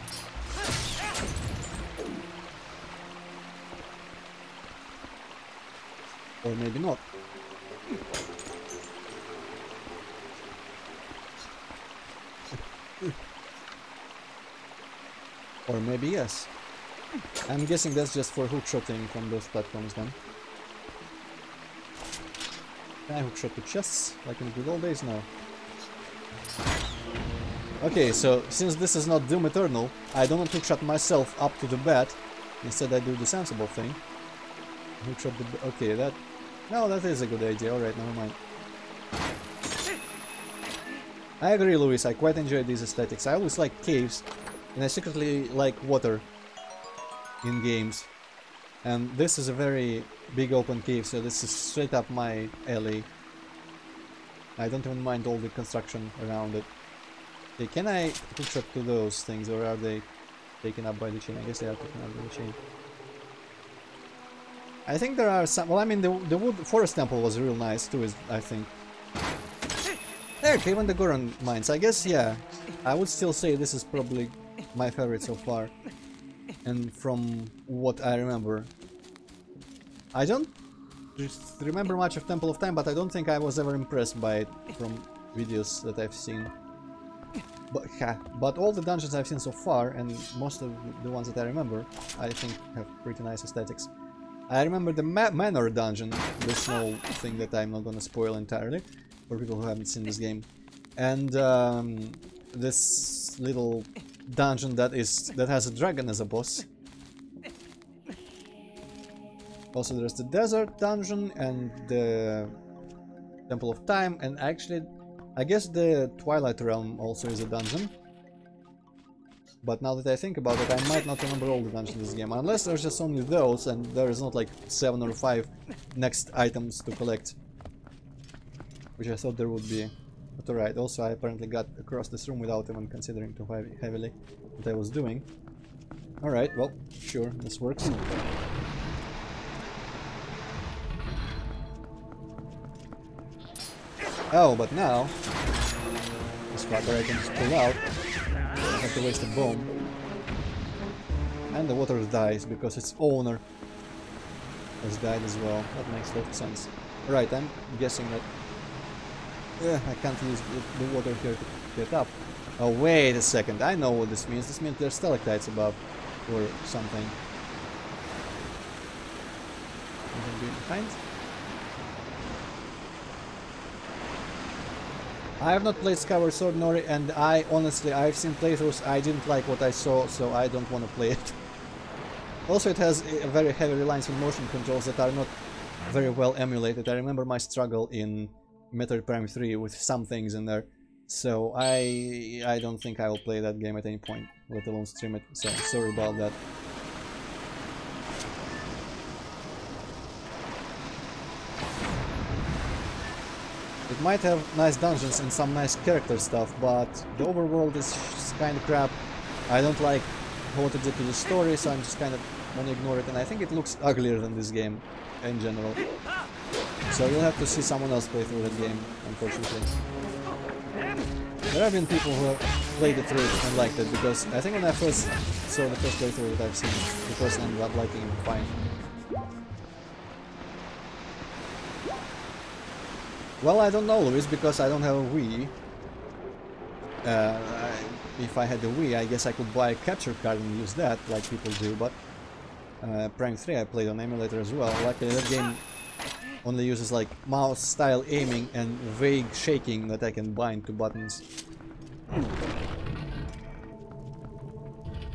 Or maybe not. Or maybe yes. I'm guessing that's just for hookshotting from those platforms then. Can I hookshot the chests like in the good old days? No. Okay, so since this is not Doom Eternal, I don't hookshot myself up to the bed. Instead I do the sensible thing. Hookshot the... okay, that... no, that is a good idea. Alright, never mind. I agree, Luis, I quite enjoy these aesthetics. I always like caves, and I secretly like water in games. And this is a very big open cave, so this is straight up my alley. I don't even mind all the construction around it. Okay, can I hookshot to those things, or are they taken up by the chain? I guess they are taken up by the chain. I think there are some... well, I mean, the wood forest temple was real nice too, I think. There, came on the Goron mines. I guess, yeah. I would still say this is probably my favorite so far. And from what I remember. I don't remember much of Temple of Time, but I don't think I was ever impressed by it from videos that I've seen. But all the dungeons I've seen so far, and most of the ones that I remember, I think have pretty nice aesthetics. I remember the Manor dungeon, the snow thing that I'm not gonna spoil entirely, for people who haven't seen this game. And this little dungeon that has a dragon as a boss. Also there's the desert dungeon and the Temple of Time, and actually I guess the Twilight Realm also is a dungeon. But now that I think about it, I might not remember all the dungeons in this game, unless there's just only those and there is not like 7 or 5 next items to collect, which I thought there would be. But alright, also I apparently got across this room without even considering too heavily what I was doing. Alright, well, sure, this works. Oh, but now this fucker I can just pull out. I have to waste a bomb. And the water dies because its owner has died as well. That makes a lot of sense. Right, I'm guessing that I can't use the water here to get up. Oh, wait a second. I know what this means. This means there's stalactites above or something. Something behind? I have not played Skyward Sword Nori, and honestly, I've seen playthroughs, I didn't like what I saw, so I don't want to play it. Also, it has a very heavy reliance on motion controls that are not very well emulated. I remember my struggle in Metroid Prime 3 with some things in there, So I don't think I will play that game at any point, let alone stream it. So sorry about that. It might have nice dungeons and some nice character stuff, but the overworld is kind of crap. I don't like what it did to the story, so I'm just kind of gonna ignore it, and I think it looks uglier than this game in general. So you'll have to see someone else play through that game, unfortunately. There have been people who have played it through and liked it, because I think when I first saw the first playthrough that I've seen, the person ended up liking it fine. Well, I don't know, Luis, because I don't have a Wii. If I had a Wii, I guess I could buy a capture card and use that, like people do, but Prime 3 I played on emulator as well. Luckily that game only uses like mouse-style aiming and vague shaking that I can bind to buttons.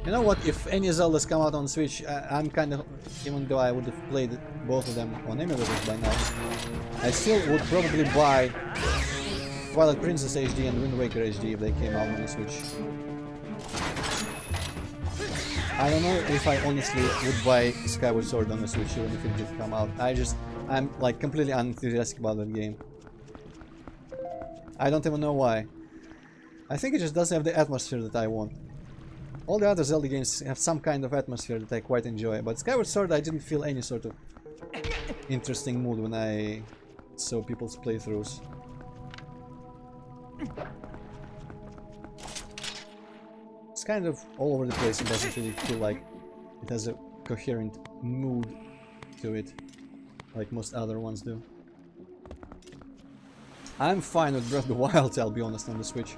You know what, if any Zeldas come out on Switch, I'm kind of, even though I would have played both of them on emulators by now, I still would probably buy Twilight Princess HD and Wind Waker HD if they came out on the Switch. I don't know if I honestly would buy Skyward Sword on the Switch even if it did come out. I'm like completely unenthusiastic about that game. I don't even know why. I think it just doesn't have the atmosphere that I want. All the other Zelda games have some kind of atmosphere that I quite enjoy, but Skyward Sword I didn't feel any sort of interesting mood when I saw people's playthroughs. It's kind of all over the place and doesn't really feel like it has a coherent mood to it, like most other ones do. I'm fine with Breath of the Wild, I'll be honest, on the Switch.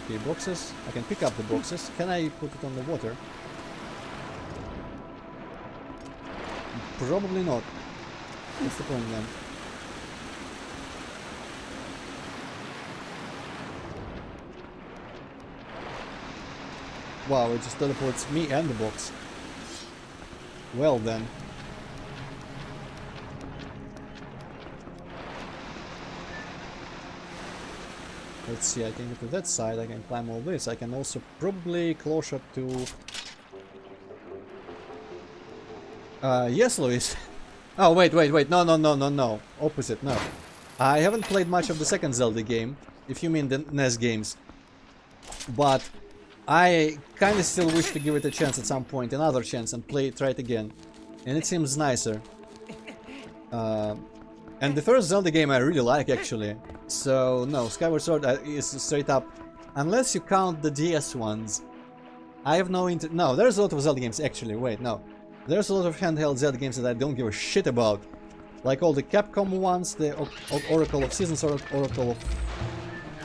Okay, boxes. I can pick up the boxes. Can I put it on the water? Probably not. What's the point then? Wow, it just teleports me and the box. Well then. Let's see, I can go to that side, I can climb all this. I can also probably close up to... yes, Luis. Oh, wait, no. Opposite, no. I haven't played much of the second Zelda game, if you mean the NES games. But I kinda still wish to give it a chance at some point, another chance, and try it again. And it seems nicer. And the first Zelda game I really like, actually. So, no, Skyward Sword is straight up, unless you count the DS ones. I have no no, there's a lot of Zelda games, actually, wait, no. There's a lot of handheld Zelda games that I don't give a shit about. Like all the Capcom ones, the Oracle of Seasons, or Oracle of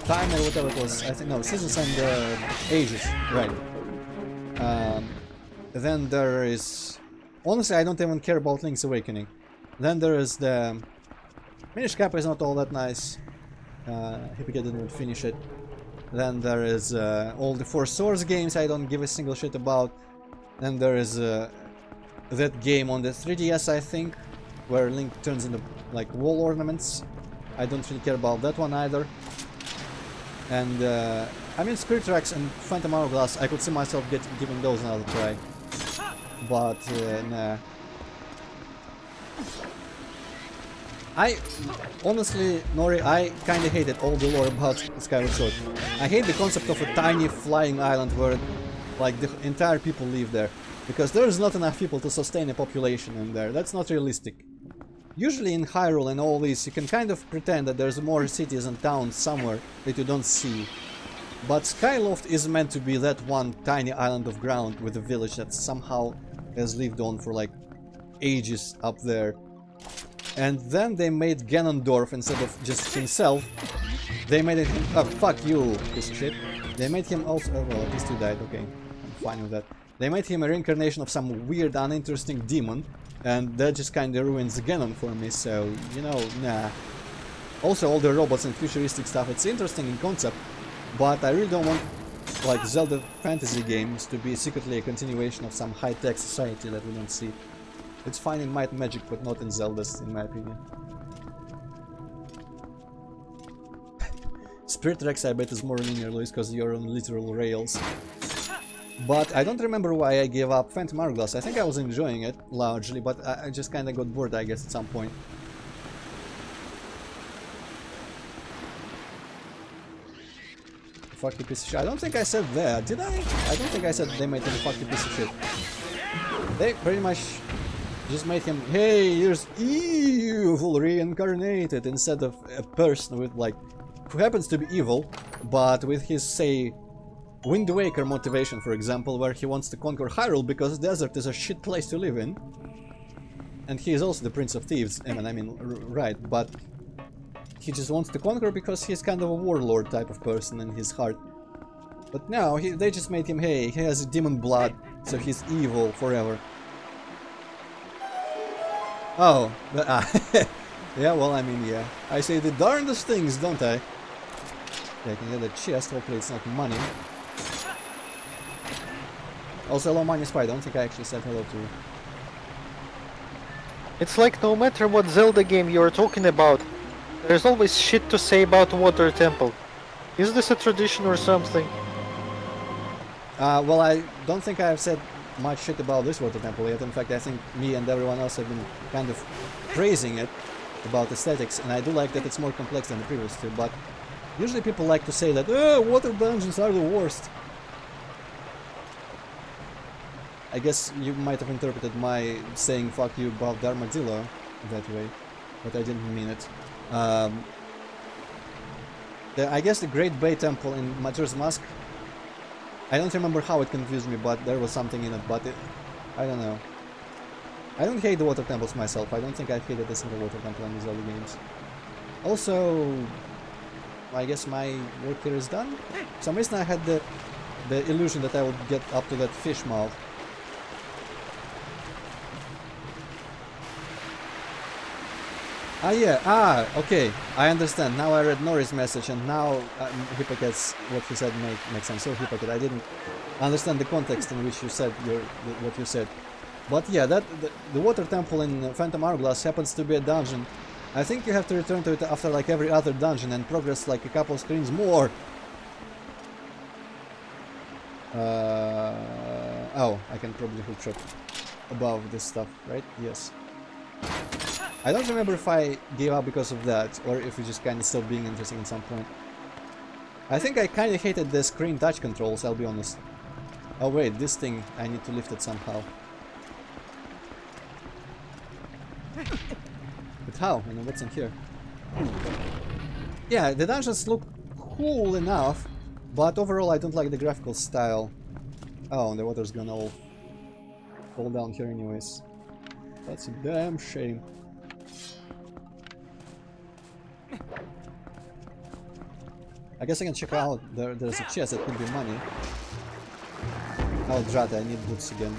Time, or whatever it was. I think, no, Seasons and Ages, right. Then there is... Honestly, I don't even care about Link's Awakening. Then there is the... Minish Cap is not all that nice. Hippie didn't finish it. Then there is all the Four Swords games I don't give a single shit about. Then there is that game on the 3DS, I think, where Link turns into like wall ornaments. I don't really care about that one either. And I mean, Spirit Tracks and Phantom Hourglass, I could see myself giving those another try. But nah. I honestly, Nori, I kinda hated all the lore about Skyward Sword. I hate the concept of a tiny flying island where like the entire people live there, because there's not enough people to sustain a population in there. That's not realistic. Usually in Hyrule and all this, you can kind of pretend that there's more cities and towns somewhere that you don't see. But Skyloft is meant to be that one tiny island of ground with a village that somehow has lived on for like ages up there. And then they made Ganondorf instead of just himself. They made it... Oh, fuck you, piece of shit. They made him also... Oh, well, these two died, okay. I'm fine with that. They made him a reincarnation of some weird, uninteresting demon. And that just kinda ruins Ganon for me, so, you know, nah. Also, all the robots and futuristic stuff, it's interesting in concept. But I really don't want, like, Zelda fantasy games to be secretly a continuation of some high-tech society that we don't see. It's fine in Might and Magic, but not in Zelda's, in my opinion. Spirit Rex, I bet, is more linear, because you're on literal rails. But I don't remember why I gave up Phantom Hourglass. I think I was enjoying it, largely, but I just kinda got bored, I guess, at some point. Fuck you piece of shit. I don't think I said that, did I? I don't think I said they made him a fuck you piece of shit. They pretty much just made him, hey, here's evil reincarnated, instead of a person with, like, who happens to be evil, but with his, say, Wind Waker motivation, for example, where he wants to conquer Hyrule because the desert is a shit place to live in. And he is also the Prince of Thieves, I mean, right, but he just wants to conquer because he's kind of a warlord type of person in his heart. But now, they just made him, hey, he has demon blood, so he's evil forever. Oh, but, yeah, well, I mean, yeah. I say the darndest things, don't I? Yeah, I can get a chest, hopefully it's not money. Also, hello, Money Spy, I don't think I actually said hello to you. It's like no matter what Zelda game you're talking about, there's always shit to say about Water Temple. Is this a tradition or something? Well, I don't think I have said much shit about this Water Temple yet. In fact, I think me and everyone else have been kind of praising it about aesthetics, and I do like that it's more complex than the previous two, but usually people like to say that, water dungeons are the worst. I guess you might have interpreted my saying fuck you about the Armadillo that way, but I didn't mean it. I guess the Great Bay Temple in Majora's Mask, I don't remember how it confused me, but there was something in it, but I don't know. I don't hate the water temples myself. I don't think I've hated a single water temple in these other games. Also, I guess my work here is done. For some reason I had the illusion that I would get up to that fish mouth. Ah yeah, okay, I understand. Now I read Nori's message and now Hippocrates, what he said makes sense. So Hippocrates, I didn't understand the context in which you said what you said. But yeah, the water temple in Phantom Hourglass happens to be a dungeon. I think you have to return to it after like every other dungeon and progress like a couple screens more. Oh, I can probably hookshot above this stuff, right? Yes. I don't remember if I gave up because of that, or if it just kind of stopped being interesting at some point. I think I kind of hated the screen touch controls, I'll be honest. Oh wait, this thing, I need to lift it somehow. But how? I mean, what's in here? Yeah, the dungeons look cool enough, but overall I don't like the graphical style. Oh, and the water's gonna all fall down here anyways. That's a damn shame. I guess I can check out, there's a chest that could be money. Oh, drat, I need boots again.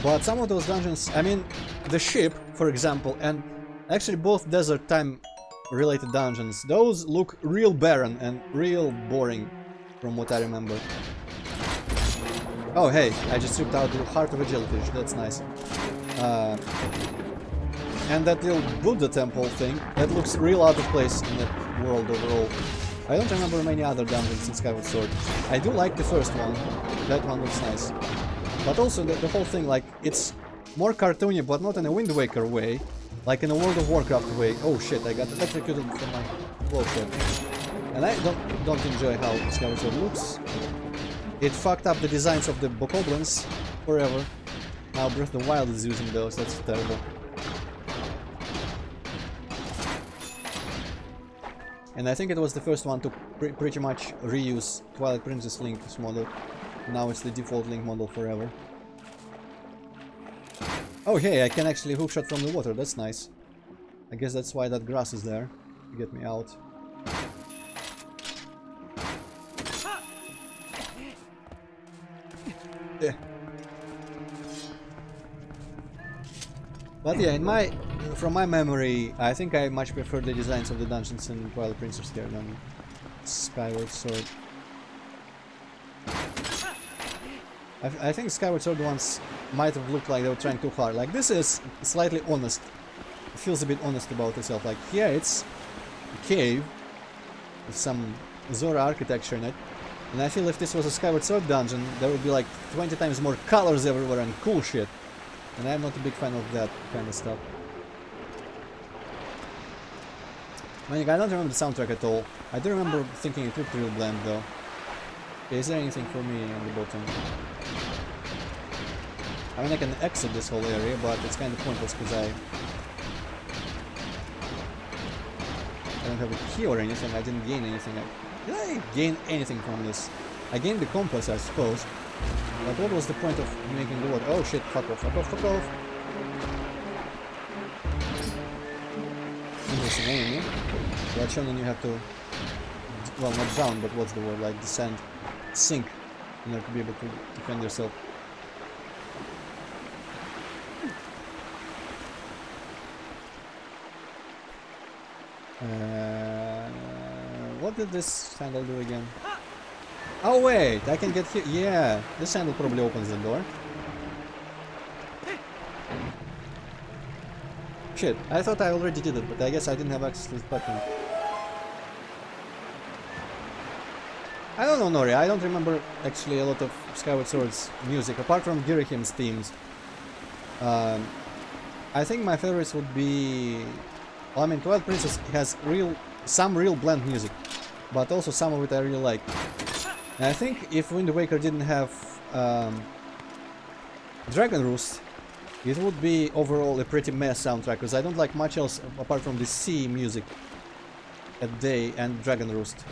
But some of those dungeons, I mean, the ship, for example, and actually both desert time related dungeons, those look real barren and real boring from what I remember. Oh hey, I just ripped out the heart of a jellyfish, that's nice. And that little Buddha temple thing, that looks real out of place in that world overall. I don't remember many other dungeons in Skyward Sword. I do like the first one, that one looks nice. But also the whole thing, like, it's more cartoony, but not in a Wind Waker way, like in a World of Warcraft way. Oh shit, I got electrocuted from my bullshit. And I don't enjoy how Skyward Sword looks. It fucked up the designs of the bokoblins forever. Now Breath of the Wild is using those, that's terrible. And I think it was the first one to pretty much reuse Twilight Princess Link's model. Now it's the default Link model forever. Oh hey, I can actually hookshot from the water, that's nice. I guess that's why that grass is there, to get me out. Yeah. But yeah, from my memory, I think I much prefer the designs of the dungeons in Twilight Princess here than Skyward Sword. I think Skyward Sword ones might have looked like they were trying too hard. Like, this is slightly honest feels a bit honest about itself. Like, yeah, it's a cave with some Zora architecture in it. And I feel if this was a Skyward Sword dungeon, there would be like 20 times more colors everywhere and cool shit. And I'm not a big fan of that kind of stuff. I don't remember the soundtrack at all. I do remember thinking it looked real bland though. Okay, is there anything for me on the bottom? I mean, I can exit this whole area, but it's kind of pointless because I don't have a key or anything. I didn't gain anything. Did I gain anything from this? I gained the compass, I suppose. But what was the point of making the water? Oh shit, fuck off, fuck off, fuck off. Interesting enemy. But then you have to, well, not drown, but what's the word, like descend, sink, in order to be able to defend yourself. What did this handle do again? Oh wait, I can get here. Yeah, this handle probably opens the door. Shit, I thought I already did it, but I guess I didn't have access to this button. I don't know, Nori, I don't remember actually a lot of Skyward Sword's music, apart from Girahim's themes. I think my favorites would be... Well, I mean, Twilight Princess has some real bland music, but also some of it I really like. And I think if Wind Waker didn't have Dragon Roost, it would be overall a pretty mess soundtrack, because I don't like much else apart from the sea music at Day and Dragon Roost.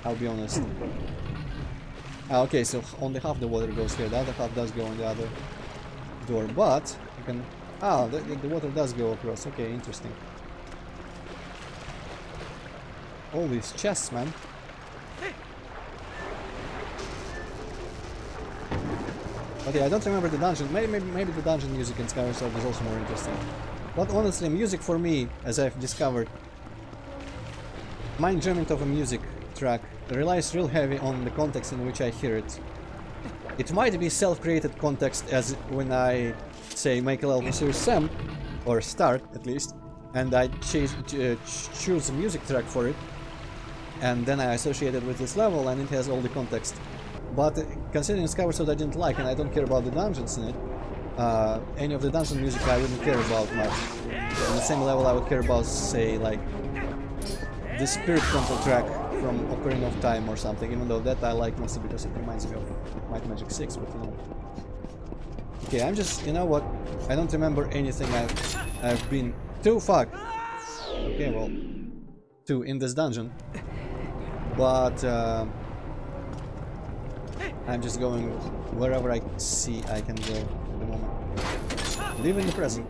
I'll be honest. Okay, so only half the water goes here, the other half does go in the other door, but you can... Ah, the water does go across, okay, interesting. All these chests, man. Okay, I don't remember the dungeon. Maybe the dungeon music in Skyward Sword is also more interesting. But honestly, music for me, as I've discovered, my enjoyment of a music track relies real heavy on the context in which I hear it. It might be self-created context, as when I say make a level Series Sam, or start at least, and I choose a music track for it, and then I associate it with this level, and it has all the context. But considering Skyward Sword I didn't like, and I don't care about the dungeons in it, any of the dungeon music I wouldn't care about much. On the same level I would care about, say, like the Spirit Control track from Ocarina of Time or something, even though that I like mostly because it reminds me of Might and Magic 6, but you know. Okay, I'm just, you know what, I don't remember anything I've been to, fuck! Okay, well, to in this dungeon, but I'm just going wherever I see I can go at the moment. Live in the present.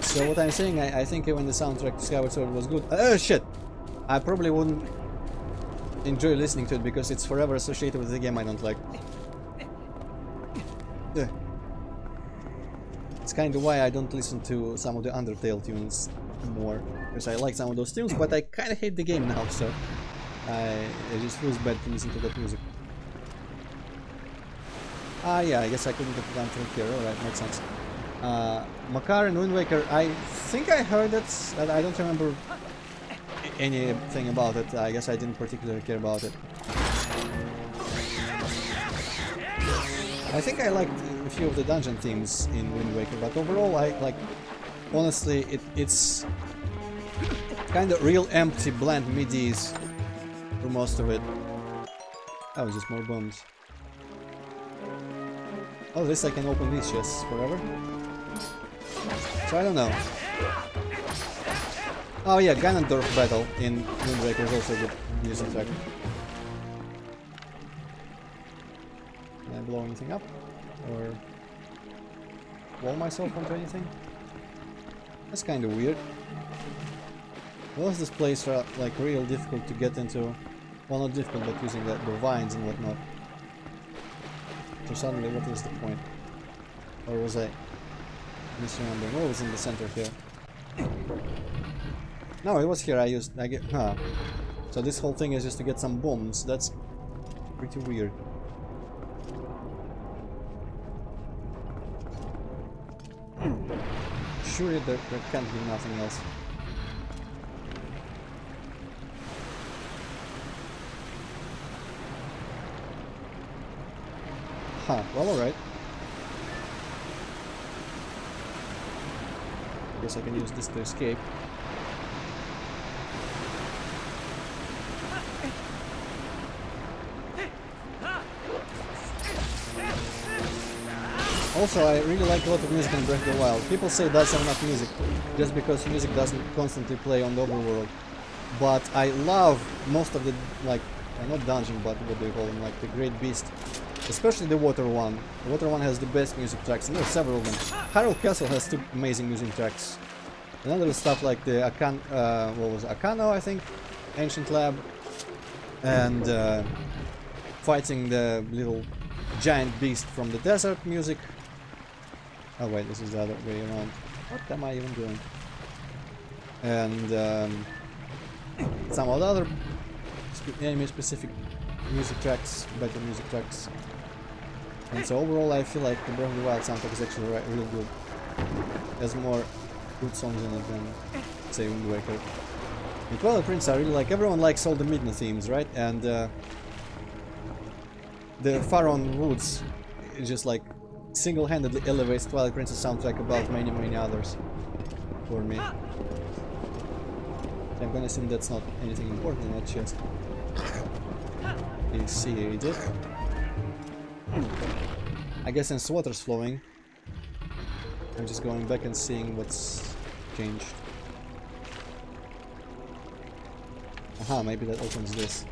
So what I'm saying, I think when the soundtrack to Skyward Sword was good... Oh shit! I probably wouldn't enjoy listening to it because it's forever associated with the game I don't like. It's kind of why I don't listen to some of the Undertale tunes more, because I like some of those tunes, but I kind of hate the game now, so it just feels bad to listen to that music. Ah yeah, I guess I couldn't get the down from here, alright, makes sense. Makar and Wind Waker, I think I heard it, but I don't remember anything about it. I guess I didn't particularly care about it. I think I liked a few of the dungeon themes in Wind Waker, but overall, honestly, it's kind of real empty, bland midis for most of it. Oh, just more bombs. Oh, at least I can open these chests forever. So I don't know. Oh yeah, Ganondorf battle in Wind Waker is also a good music track. Can I blow anything up? Or wall myself onto anything? That's kind of weird. Was this place like real difficult to get into? Well, not difficult, but using the vines and whatnot. So suddenly, what is the point? Or was I misremembering? What was in the center here? No, it was here. I get. Huh. So this whole thing is just to get some bombs. That's Pretty weird. Surely there can't be nothing else. Huh, well, alright. Guess I can use this to escape. Also, I really like a lot of music in Breath of the Wild. People say that's not enough music, just because music doesn't constantly play on the overworld. But I love most of the, like, not dungeon, but what do you call them, like the Great Beast. Especially the water one. The water one has the best music tracks, and there are several of them. Hyrule Castle has 2 amazing music tracks. And other stuff like the what was it? Akano, I think, Ancient Lab, and fighting the little giant beast from the desert music. Oh wait, this is the other way around. What am I even doing? And some of the other anime-specific music tracks, better music tracks. And so overall, I feel like the Breath of the Wild soundtrack is actually real good. There's more good songs in it than, say, Wind Waker. In Twilight Princess, I really like. Everyone likes all the Midna themes, right? And the Faron Woods is just like single-handedly elevates Twilight Princess soundtrack above many others for me. I'm gonna assume that's not anything important in that chest. You see, it did. I guess since water's flowing, I'm just going back and seeing what's changed. Aha, maybe that opens this.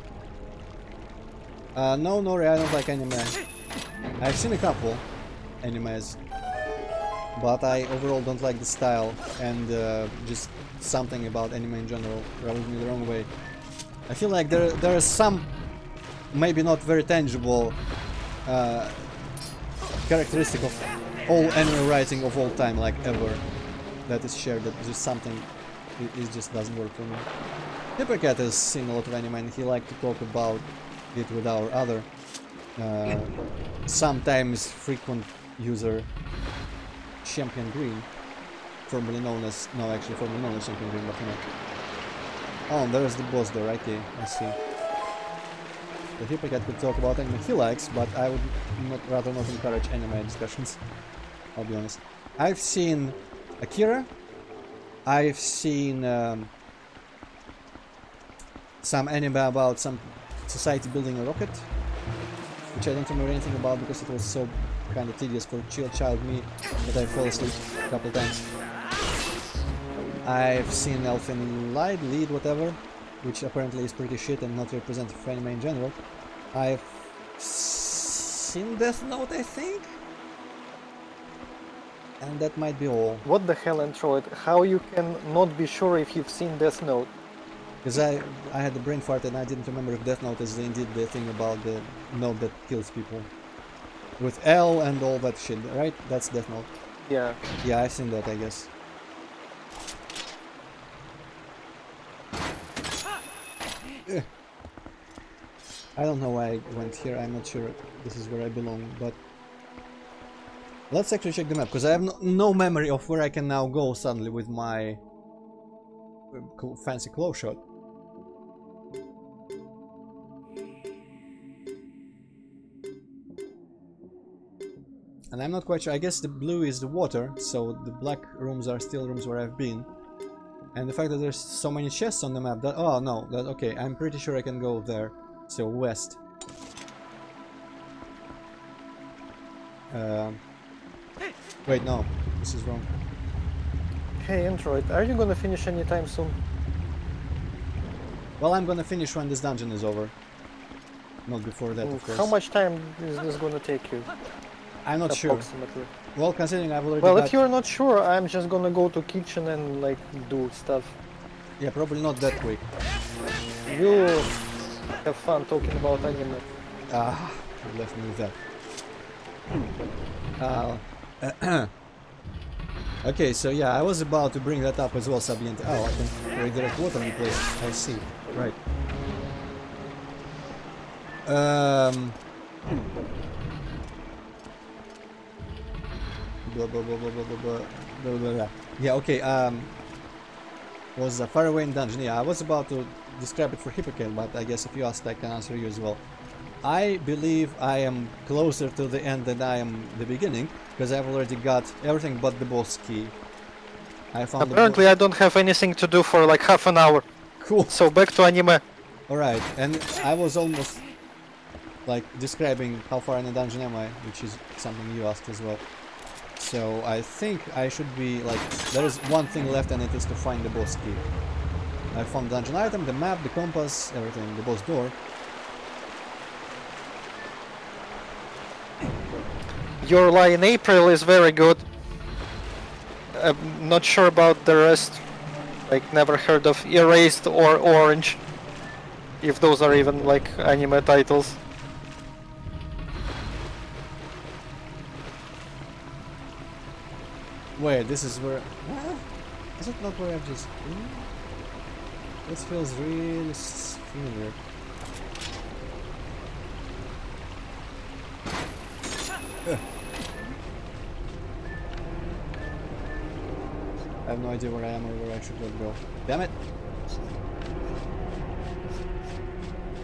No, Nori, I don't like anime. I've seen a couple animes, but I overall don't like the style, and just something about anime in general rubs me the wrong way. I feel like there are some, maybe not very tangible, characteristic of all anime writing of all time, like ever, that is shared, that just something, it just doesn't work for me. Hypercat has seen a lot of anime and he liked to talk about it with our other, sometimes frequent user, Champion Green, formerly known as, no actually formerly known as Champion Green, but you know. Oh, there's the boss door, right here, I see. The Hypercat could talk about anime he likes, but I would rather not encourage anime discussions, I'll be honest. I've seen Akira, I've seen some anime about some society building a rocket, which I don't remember anything about because it was so kind of tedious for child me that I fell asleep a couple times. I've seen Elfin Light, Lead, whatever, which apparently is pretty shit and not representative for anime in general. I've seen Death Note, I think? And that might be all. What the hell, Antroid? How you can not be sure if you've seen Death Note? Because I had the brain fart and I didn't remember if Death Note is indeed the thing about the note that kills people. With L and all that shit, right? That's Death Note. Yeah. Yeah, I've seen that, I guess. I don't know why I went here, I'm not sure this is where I belong, but... Let's actually check the map, because I have no memory of where I can now go suddenly with my fancy close shot. And I'm not quite sure, I guess the blue is the water, so the black rooms are still rooms where I've been. And the fact that there's so many chests on the map, that, oh no, that, okay, I'm pretty sure I can go there. So west. Wait, no, this is wrong. Hey Antroid, are you gonna finish anytime soon? Well, I'm gonna finish when this dungeon is over. Not before that, of course. How much time is this gonna take you? I'm not sure. Well, considering I've already Well, if you're not sure, I'm just gonna go to kitchen and, like, do stuff. Yeah, probably not that quick. You have fun talking about anime. Ah, you left me with that. Okay, so yeah, I was about to bring that up as well, Sabiente. Oh, I can redirect water in place. I see. Right. Um. Blah, blah, blah, blah, blah, blah, blah, blah, blah, blah. Yeah, okay, was a faraway in dungeon. Yeah, I was about to describe it for Hippocamp, but I guess if you asked, I can answer you as well. I believe I am closer to the end than I am the beginning, because I've already got everything but the boss key. I found apparently I don't have anything to do for like half an hour. Cool. So back to anime. Alright, and I was almost like describing how far in the dungeon am I, which is something you asked as well. So I think I should be like, there is one thing left and it is to find the boss key. I found the dungeon item, the map, the compass, everything, the boss door. Your lie in April is very good. I'm not sure about the rest. Like, never heard of Erased or Orange. If those are even like anime titles. Wait, this is where... Is it not where I've just... This feels really familiar. I have no idea where I am or where I should go. Damn it!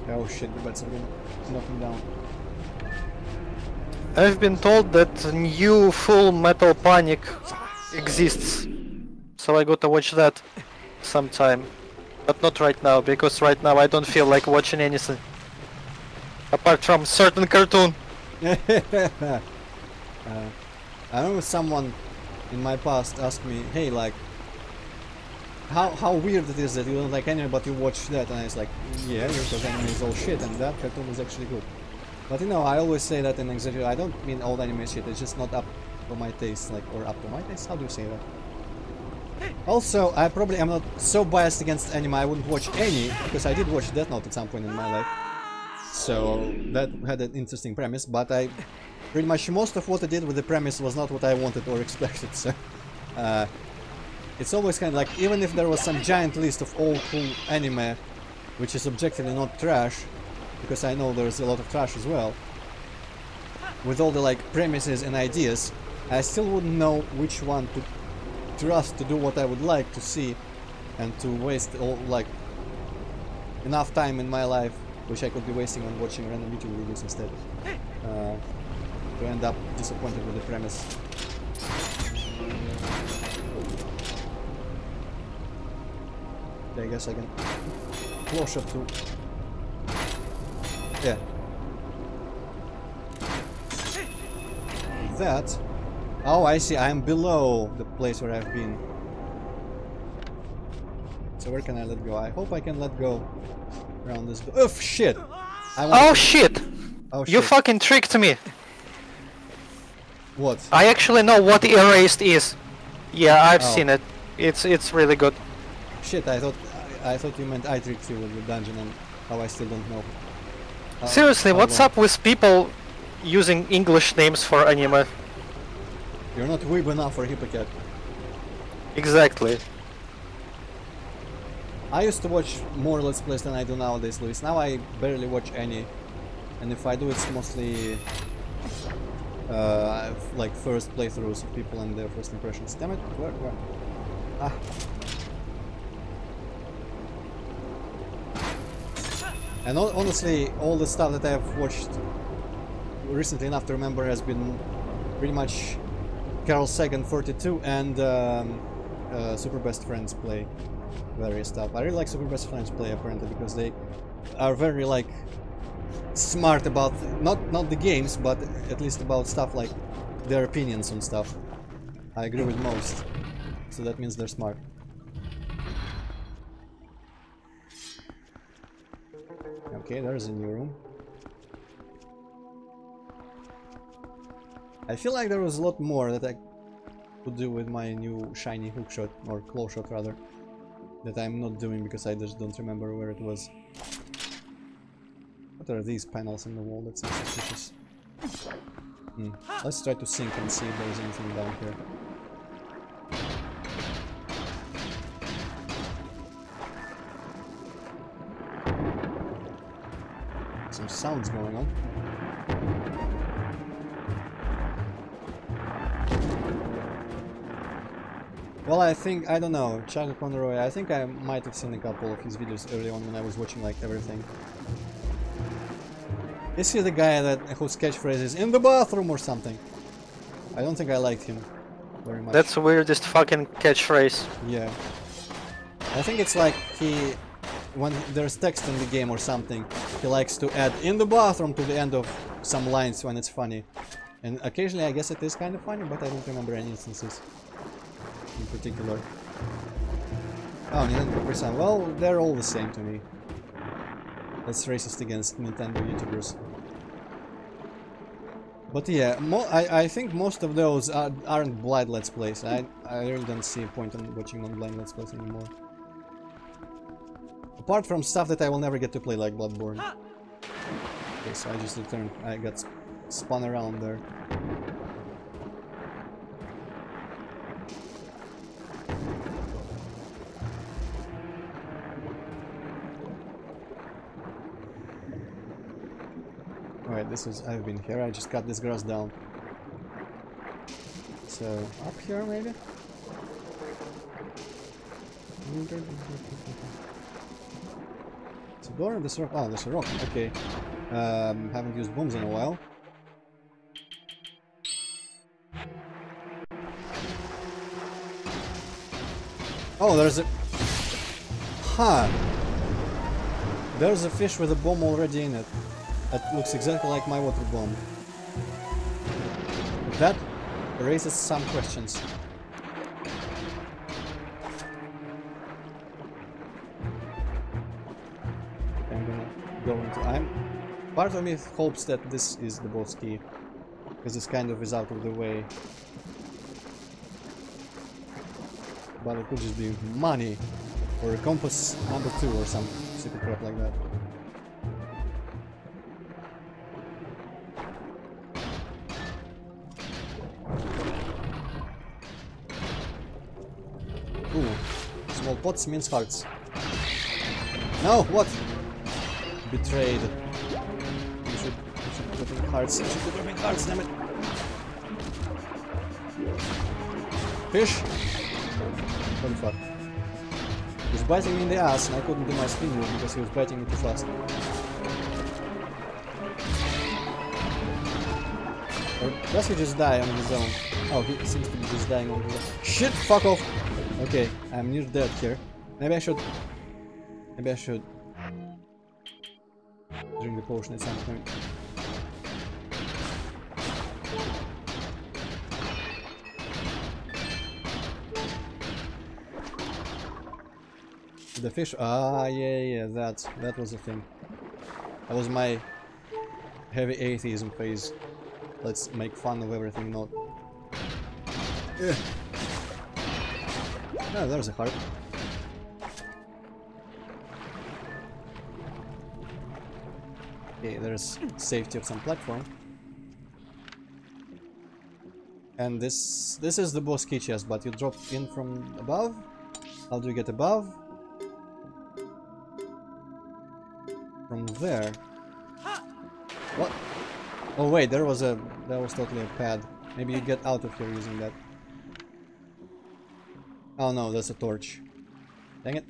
Oh shit, the bats are gonna knock me down. I've been told that new Full Metal Panic exists, so I gotta watch that sometime. But not right now, because right now I don't feel like watching anything. Apart from certain cartoon. I remember someone in my past asked me, hey, like, how weird it is that you don't like anime but you watch that, and I was like, yeah, because anime is all shit and that cartoon is actually good. But you know, I always say that in exaggeration. I don't mean old anime shit, it's just not up to my taste, like, or up to my taste, how do you say that? Also, I probably am not so biased against anime, I wouldn't watch any, because I did watch Death Note at some point in my life. So, that had an interesting premise, but I... Pretty much most of what I did with the premise was not what I wanted or expected, so... it's always kind of like, even if there was some giant list of all cool anime, which is objectively not trash, because I know there's a lot of trash as well, with all the like premises and ideas, I still wouldn't know which one to trust to do what I would like to see, and to waste all like enough time in my life, which I could be wasting on watching random YouTube videos instead, to end up disappointed with the premise. Okay, I guess I can close up to... Yeah. That... Oh, I see, I'm below the place where I've been. So where can I let go? I hope I can let go around this... Oh, shit! Oh, shit! Oh, shit! You fucking tricked me! What? I actually know what Erased is. Yeah, I've seen it. It's really good. Shit, I thought you meant I tricked you with the dungeon and how I still don't know. Seriously, what's up with people using English names for anime? You're not weeb enough for Hippocat. Exactly. I used to watch more Let's Plays than I do nowadays, Luis. Now I barely watch any. And if I do, it's mostly... like first playthroughs of people and their first impressions. Damn it, where? Ah. And honestly, all the stuff that I've watched recently enough to remember has been pretty much Carl Sagan 42 and Super Best Friends play various stuff. I really like Super Best Friends play apparently because they are very like smart about not the games, but at least about stuff like their opinions on stuff. I agree with most, so that means they're smart. Okay, there's a new room. I feel like there was a lot more that I could do with my new shiny hookshot, or claw shot rather, that I'm not doing because I just don't remember where it was. What are these panels in the wall? That seems suspicious. Let's try to sync and see if there's anything down here. some sounds going on. Well, I think, I don't know, Chuck Conroy, I think I might have seen a couple of his videos early on when I was watching like everything. Is he the guy that whose catchphrase is "in the bathroom" or something? I don't think I liked him very much. That's the weirdest fucking catchphrase. Yeah. I think it's like he, when there's text in the game or something, he likes to add "in the bathroom" to the end of some lines when it's funny. And occasionally I guess it is kind of funny, but I don't remember any instances in particular. Oh, Nintendo percent. Well, they're all the same to me. That's racist against Nintendo YouTubers. But yeah, I think most of those aren't blind Let's Plays. I really don't see a point in watching non-blind Let's Plays anymore. Apart from stuff that I will never get to play, like Bloodborne. Okay, so I just returned. I got spun around there. Alright, this is... I've been here, I just cut this grass down. So, up here maybe? It's a door and this rock... Oh, there's a rock, okay. Haven't used bombs in a while. Oh, there's a... Huh! There's a fish with a bomb already in it. That looks exactly like my water bomb. That raises some questions. I'm gonna go into... Part of me hopes that this is the boss key, because this kind of is out of the way. But it could just be money, or a compass number 2 or some stupid crap like that. Ooh, small pots means hearts. No, what? Betrayed. You should be dropping hearts. You should be dropping hearts, damn it. Fish? What the fuck? He was biting me in the ass and I couldn't do my spin move because he was biting me too fast. Or does he just die on his own? Oh, he seems to be just dying on his own. Shit, fuck off! Okay, I'm near dead here. Maybe I should drink the potion at some point. The fish. Ah, yeah, that was the thing. That was my heavy atheism phase. Let's make fun of everything, not. Ugh. No, there's a heart. Okay, there's safety of some platform. And this is the boss key chest, but you drop in from above? How do you get above? From there. What? Oh wait, that was totally a pad. Maybe you get out of here using that. Oh no, that's a torch. Dang it.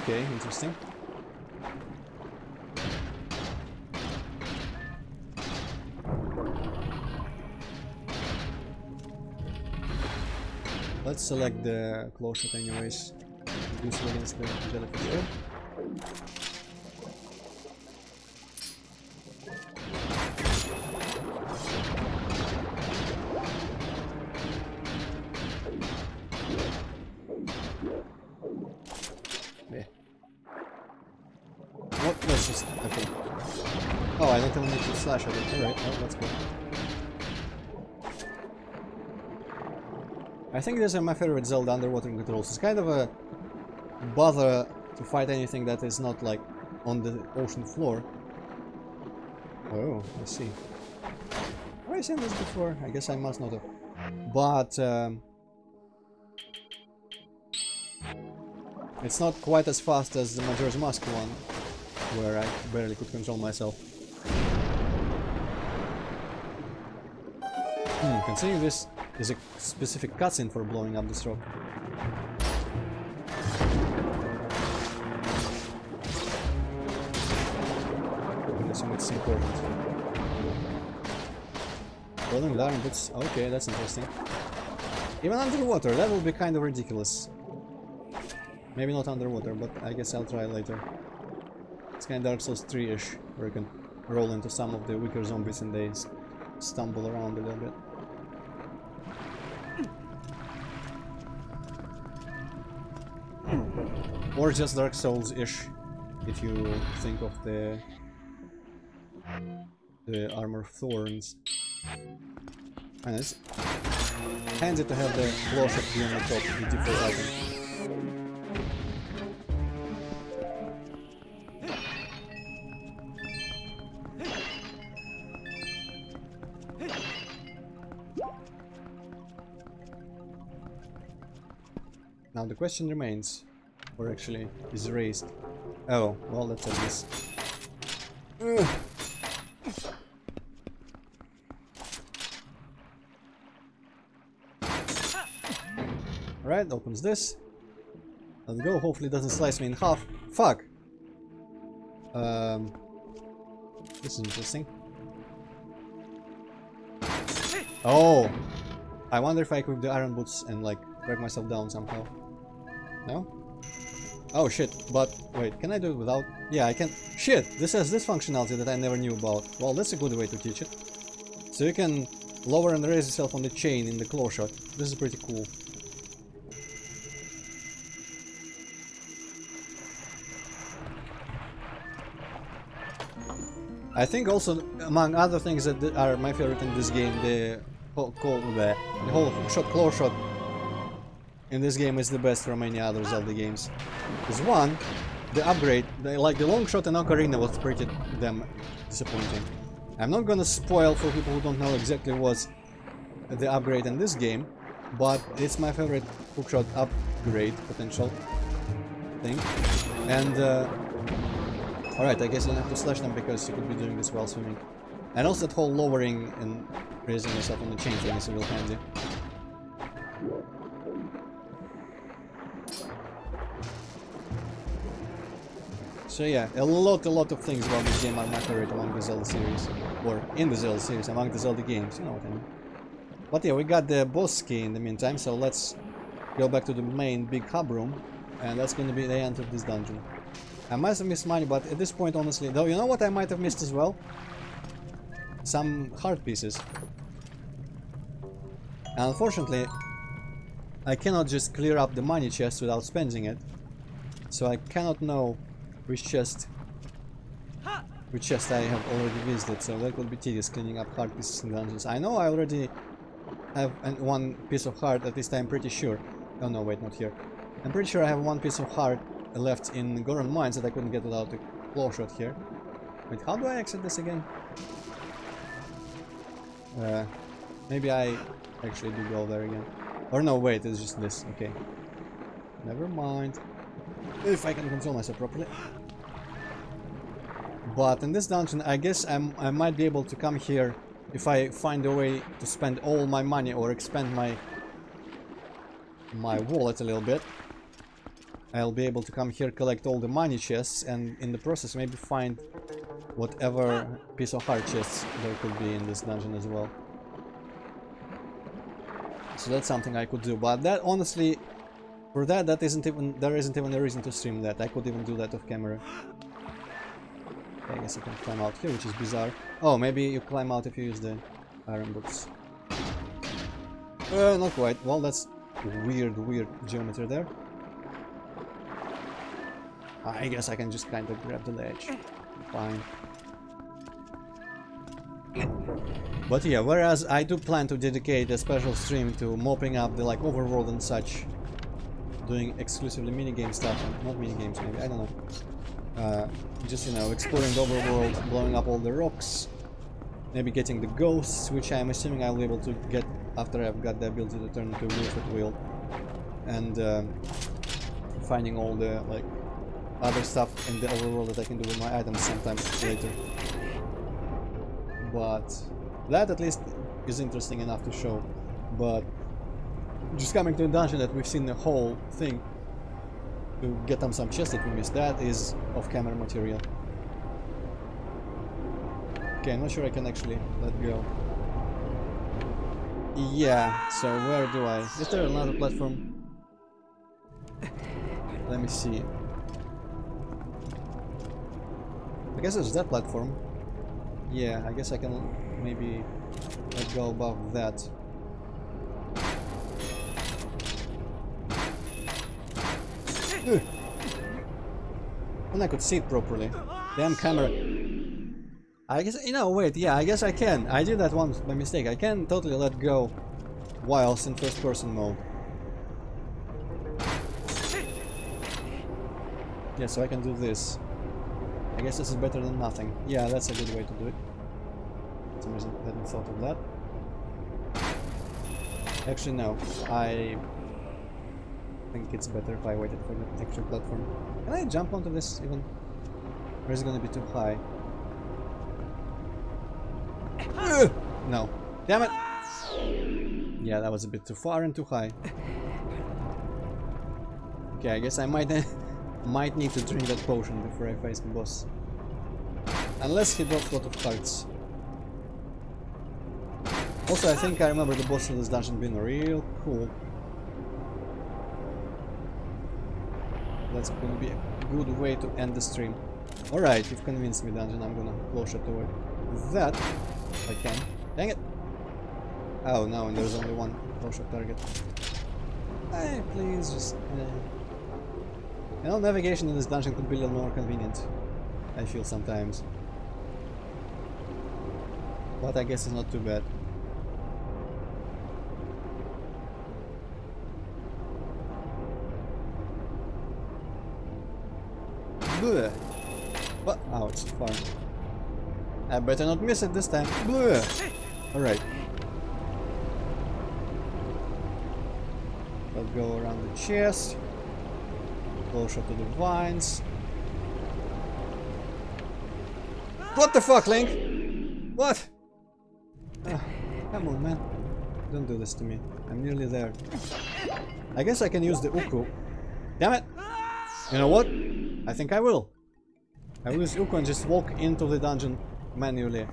Okay, interesting. Let's select the close shot anyways. Useful against the jellyfish. Oh. What? Let's just... okay. Oh, I don't even need to slash at it. Alright, oh, that's cool. I think these are my favorite Zelda underwater controls. It's kind of a bother to fight anything that is not like on the ocean floor. Oh, I see. Have I seen this before? I guess I must not have. But it's not quite as fast as the Majora's Mask one. where I barely could control myself. Considering this is a specific cutscene for blowing up this rock. I assume it's important. Rolling down, that's okay, that's interesting. Even underwater, that would be kind of ridiculous. Maybe not underwater, but I guess I'll try later. It's kind of Dark Souls 3-ish, where you can roll into some of the weaker zombies and they stumble around a little bit. Or just Dark Souls-ish, if you think of the Armor of Thorns. And it's handy to have the claw shot be on the top, the default item. Now the question remains, or actually is raised. Oh, well, that's obvious. Alright, opens this. Let's go, hopefully it doesn't slice me in half. Fuck! This is interesting. Oh! I wonder if I equip the iron boots and like break myself down somehow. No? Oh shit, but wait, can I do it without? Yeah, I can. Shit! This has this functionality that I never knew about. Well, that's a good way to teach it. So you can lower and raise yourself on the chain in the claw shot. This is pretty cool. I think also, among other things that are my favorite in this game, the whole shot claw shot in this game is the best from any other Zelda games. Because one, the upgrade, like the long shot in Ocarina was pretty damn disappointing. I'm not gonna spoil for people who don't know exactly what's the upgrade in this game, but it's my favorite hookshot upgrade potential thing. And alright, I guess you'll have to slash them because you could be doing this while swimming. And also that whole lowering and raising yourself on the chain thing is real handy. So yeah, a lot of things about this game are my favorite among the Zelda series. Or in the Zelda series, among the Zelda games, you know what I mean. But yeah, we got the boss key in the meantime, so let's go back to the main big hub room. And that's gonna be the end of this dungeon. I might have missed money, but at this point, honestly, though, you know what I might have missed as well? Some heart pieces. And unfortunately, I cannot just clear up the money chest without spending it. So I cannot know which chest I have already visited, so that would be tedious cleaning up heart pieces in dungeons. I know I already have one piece of heart, at least I'm pretty sure. Oh no, wait, not here. I'm pretty sure I have one piece of heart left in Goron Mines that I couldn't get without the claw shot here. Wait, how do I exit this again? Maybe I actually do go there again. Or no, wait, it's just this, okay. Never mind. If I can control myself properly. But in this dungeon, I guess I might be able to come here if I find a way to spend all my money or expand my wallet a little bit. I'll be able to come here, collect all the money chests, and in the process maybe find whatever piece of heart chests there could be in this dungeon as well. So that's something I could do, but that honestly, for that, there isn't even a reason to stream that. I could even do that off camera. I guess I can climb out here, which is bizarre. Oh, maybe you climb out if you use the iron boots. Not quite. Well, that's weird geometry there. I guess I can just kind of grab the ledge. Fine. But yeah, whereas I do plan to dedicate a special stream to mopping up the like overworld and such, doing exclusively minigame stuff, not minigames maybe, I don't know. Just, you know, exploring the overworld, blowing up all the rocks, maybe getting the ghosts, which I'm assuming I'll be able to get after I've got the ability to turn into a wheel, and finding all the like other stuff in the overworld that I can do with my items sometime later. But that at least is interesting enough to show. But just coming to a dungeon that we've seen the whole thing to get them some chests that we missed, that is off-camera material. Okay, I'm not sure I can actually let go. Yeah, so where do I... Is there another platform? Let me see. I guess it's that platform. Yeah, I guess I can maybe let go above that. Ugh. And I could see it properly. Damn camera. I guess, you know, wait, yeah, I guess I can. I did that once by mistake. I can totally let go whilst in first person mode. Yeah, so I can do this. I guess this is better than nothing. Yeah, that's a good way to do it. For some reason I hadn't thought of that. Actually, no. I think it's better if I waited for the extra platform. Can I jump onto this even? Or is it gonna be too high? No. Damn it! Yeah, that was a bit too far and too high. Okay, I guess I might need to drink that potion before I face the boss. Unless he drops a lot of hearts. Also, I think I remember the boss in this dungeon being real cool. That's gonna be a good way to end the stream. Alright, you've convinced me, dungeon. I'm gonna close it away. That I can. Dang it! Oh no, and there's only one close target. Hey, please just. You know, navigation in this dungeon could be a little more convenient. I feel sometimes. But I guess it's not too bad. Bleh. What? Oh, it's too far. I better not miss it this time. Alright. Let's go around the chest. Closer to the vines. What the fuck, Link? What? Come on, man. Don't do this to me. I'm nearly there. I guess I can use the Uku. Damn it! You know what? I think I will. I will use Uku and just walk into the dungeon manually.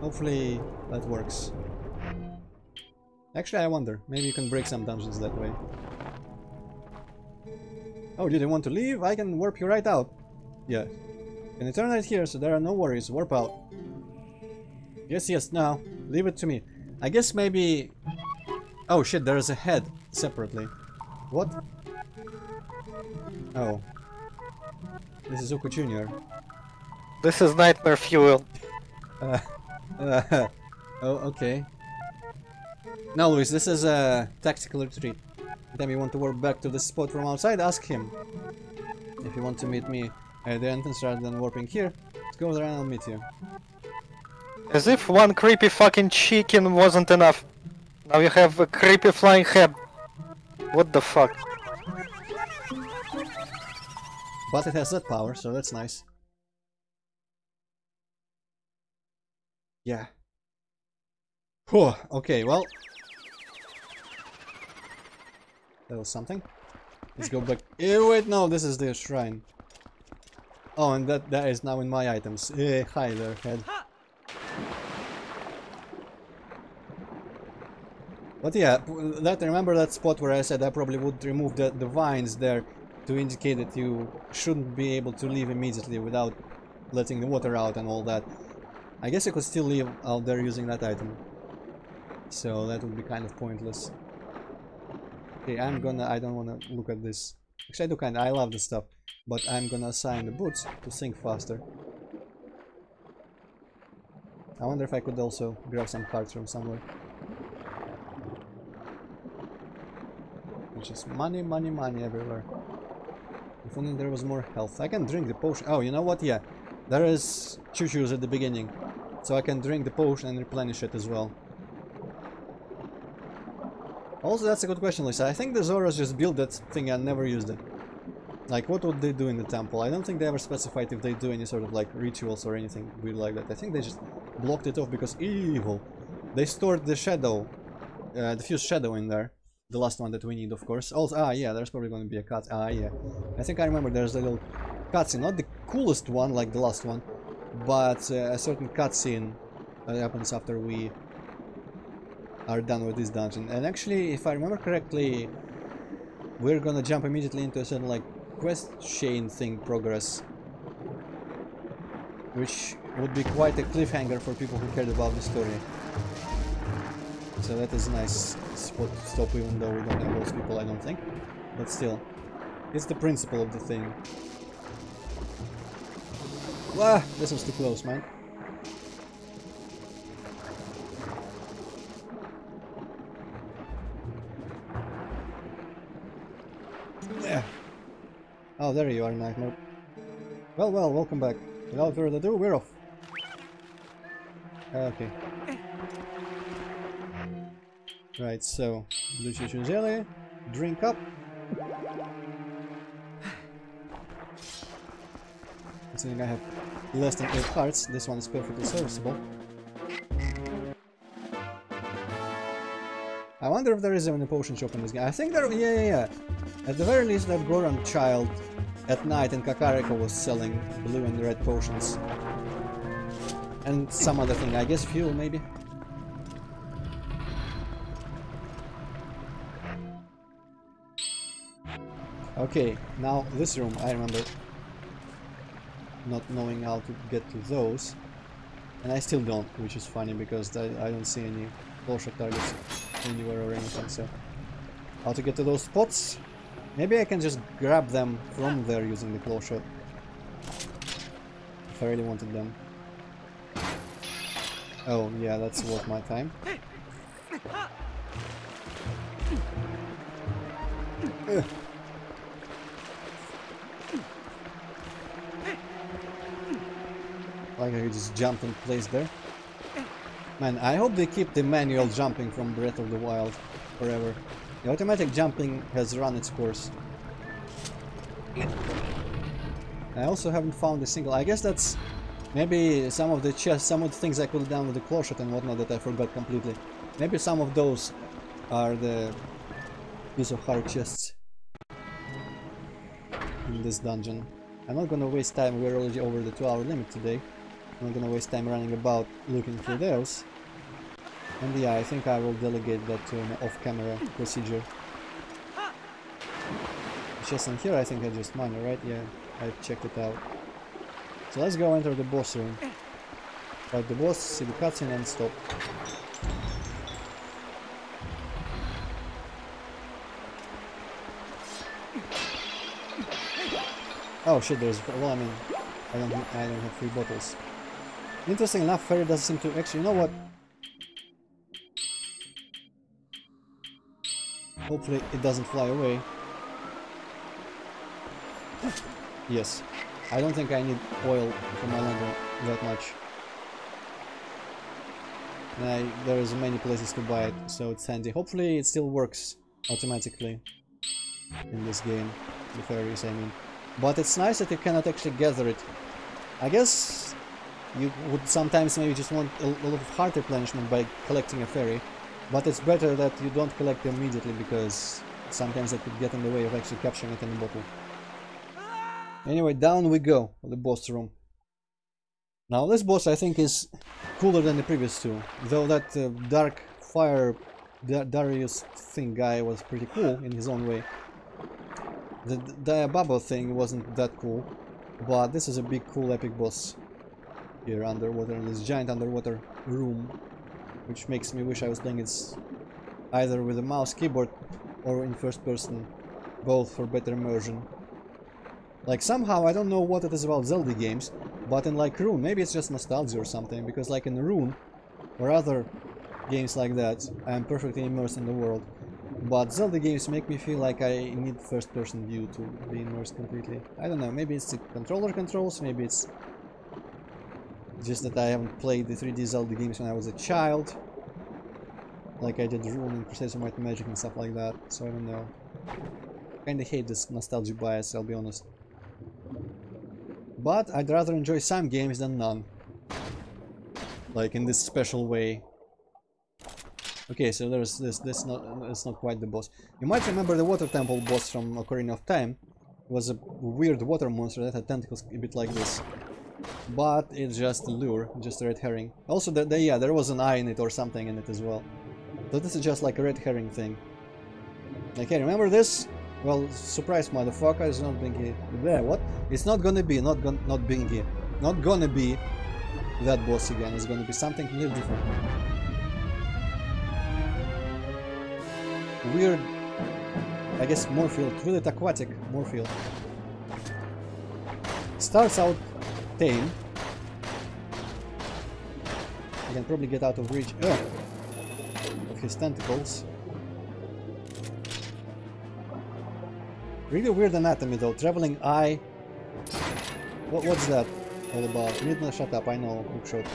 Hopefully that works. Actually, I wonder. Maybe you can break some dungeons that way. Oh, did you want to leave? I can warp you right out. Yeah. Can you turn right here so there are no worries? Warp out. Yes, yes, now. Leave it to me. I guess maybe... Oh shit, there is a head separately. What? Oh. This is Uku Jr. This is nightmare fuel. Oh, okay. Now, Luis, this is a tactical retreat. Anytime you want to warp back to this spot from outside, ask him. If you want to meet me at the entrance rather than warping here, let's go there and I'll meet you. As if one creepy fucking chicken wasn't enough. Now you have a creepy flying head. What the fuck? But it has that power, so that's nice. Yeah. Whew, okay, well. That was something. Let's go back. Wait, no, this is the shrine. Oh, and that is now in my items. Hi there, head. But yeah, remember that spot where I said I probably would remove the vines there to indicate that you shouldn't be able to leave immediately without letting the water out and all that. I guess I could still leave out there using that item. So that would be kind of pointless. Okay, I don't wanna look at this. Actually, I do kinda, I love this stuff. But I'm gonna assign the boots to sink faster. I wonder if I could also grab some cards from somewhere. Which is money, money, money everywhere. If only there was more health. I can drink the potion. Oh, you know what? Yeah. There is choo-choos at the beginning. So I can drink the potion and replenish it as well. Also, that's a good question, Lisa. I think the Zoras just built that thing and never used it. Like, what would they do in the temple? I don't think they ever specified if they do any sort of like rituals or anything weird like that. I think they just blocked it off because evil. They stored the shadow, the fused shadow in there. The last one that we need, of course. Also, yeah, there's probably going to be a cut. Yeah. I think I remember there's a little cutscene. Not the coolest one like the last one, but a certain cutscene that happens after we are done with this dungeon. And actually, if I remember correctly, we're gonna jump immediately into a certain like quest chain thing progress, which would be quite a cliffhanger for people who cared about the story. So that is a nice spot to stop, even though we don't have those people, I don't think. But still, it's the principle of the thing. Wah! This was too close, man. Yeah. Oh, there you are, Nightmare. Well, welcome back. Without further ado, we're off. Okay. Right, so blue choo jelly, drink up. Considering I have less than 8 hearts, this one is perfectly serviceable. I wonder if there is even a potion shop in this game. I think there, yeah. At the very least, that Goron child at night in Kakariko was selling blue and red potions. And some other thing, I guess fuel maybe. Okay, now this room, I remember not knowing how to get to those. And I still don't, which is funny because I don't see any close targets anywhere or anything, so... How to get to those spots? Maybe I can just grab them from there using the claw shot. If I really wanted them. Oh, yeah, that's worth my time. Ugh. Like I could just jump in place there. Man, I hope they keep the manual jumping from Breath of the Wild forever. The automatic jumping has run its course. I also haven't found a single... I guess that's maybe some of the chests, some of the things I could have done with the claw shot and whatnot that I forgot completely. Maybe some of those are the piece of heart chests in this dungeon. I'm not gonna waste time, we're already over the 2-hour limit today. I'm not gonna waste time running about looking for those. And yeah, I think I will delegate that to an off-camera procedure. Just in here, I think I just minor, right? Yeah, I checked it out. So let's go enter the boss room. Fight the boss, see the cutscene and stop. Oh shit, there's... well, I mean, I don't have 3 bottles. Interesting enough, fairy doesn't seem to... actually, you know what? Hopefully it doesn't fly away. Yes. I don't think I need oil for my lantern that much. And there is many places to buy it, so it's handy. Hopefully it still works automatically in this game. The fairies, I mean. But it's nice that you cannot actually gather it. I guess you would sometimes maybe just want a lot of heart replenishment by collecting a fairy. But it's better that you don't collect them immediately, because sometimes that could get in the way of actually capturing it in the bottle. Anyway, down we go, the boss room. Now this boss I think is cooler than the previous two, though that dark fire Darius thing guy was pretty cool in his own way. The Diababa thing wasn't that cool, but this is a big cool epic boss here underwater in this giant underwater room. Which makes me wish I was playing it either with a mouse keyboard or in first person, both for better immersion. Like somehow, I don't know what it is about Zelda games, but in like Rune, maybe it's just nostalgia or something, because like in Rune or other games like that, I am perfectly immersed in the world. But Zelda games make me feel like I need first person view to be immersed completely. I don't know, maybe it's the controller controls, maybe it's just that I haven't played the 3D Zelda games when I was a child, like I did Rune and Crusades of Might and Magic and stuff like that, so I don't know. Kinda hate this nostalgia bias, I'll be honest. But I'd rather enjoy some games than none. Like in this special way. Okay, so there's this. It's not quite the boss. You might remember the water temple boss from Ocarina of Time. It was a weird water monster that had tentacles a bit like this. But it's just a lure, just a red herring. Also, yeah, there was an eye in it or something in it as well. So this is just like a red herring thing. Okay, remember this? Well, surprise, motherfucker, it's not Bingy. There, what? It's not gonna be, not Bingy. Not gonna be that boss again. It's gonna be something completely different. Weird, I guess, Morphle, really aquatic Morphle. Starts out tame. I can probably get out of reach of his tentacles. Really weird anatomy though, traveling eye. What's that all about? Midna, shut up, I know, hookshot.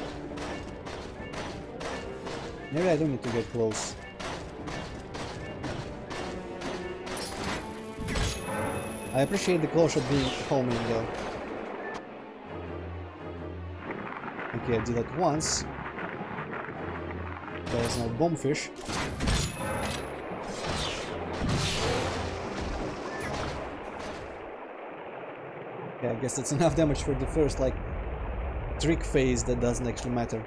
Maybe I do need to get close. I appreciate the close shot being homing though. Okay, I did that once. There's no bombfish. Okay, I guess that's enough damage for the first, like, trick phase that doesn't actually matter.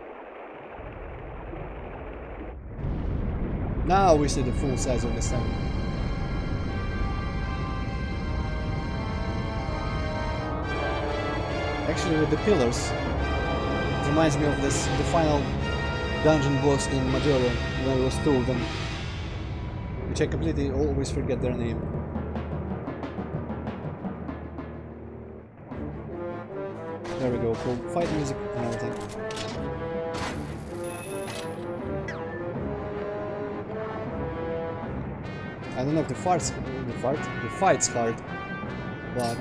Now we see the full size of the sun. Actually, with the pillars, it reminds me of the final dungeon boss in Majora, when I was two of them, which I completely always forget their name. There we go, full fight music and everything. I don't know if the fight's hard, but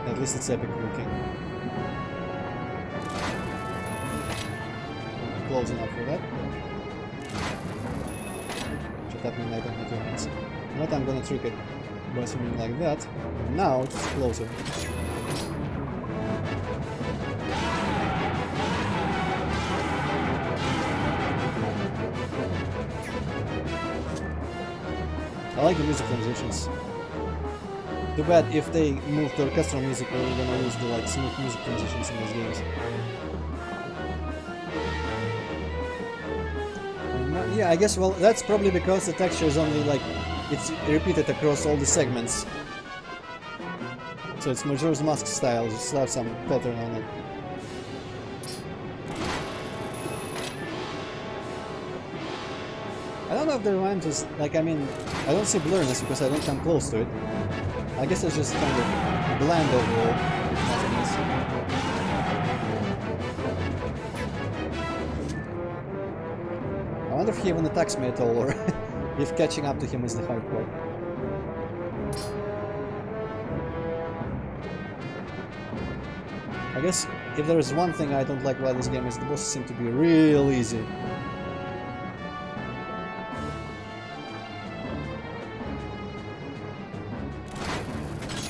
at least it's epic looking. Close enough for that. Shut up, I don't need your hands. But I'm gonna trick it by swimming like that. Now it's closer. I like the music transitions. Too bad if they move to orchestral music, we're gonna lose the like smooth music transitions in these games. Yeah, I guess, well, that's probably because the texture is only like, it's repeated across all the segments. So it's Majora's Mask style, just slap some pattern on it. I don't know if the rhyme is, like, I mean, I don't see blurriness because I don't come close to it. I guess it's just kind of bland overall. I wonder if he even attacks me at all, or if catching up to him is the hard part. I guess if there is one thing I don't like about this game is the bosses seem to be real easy.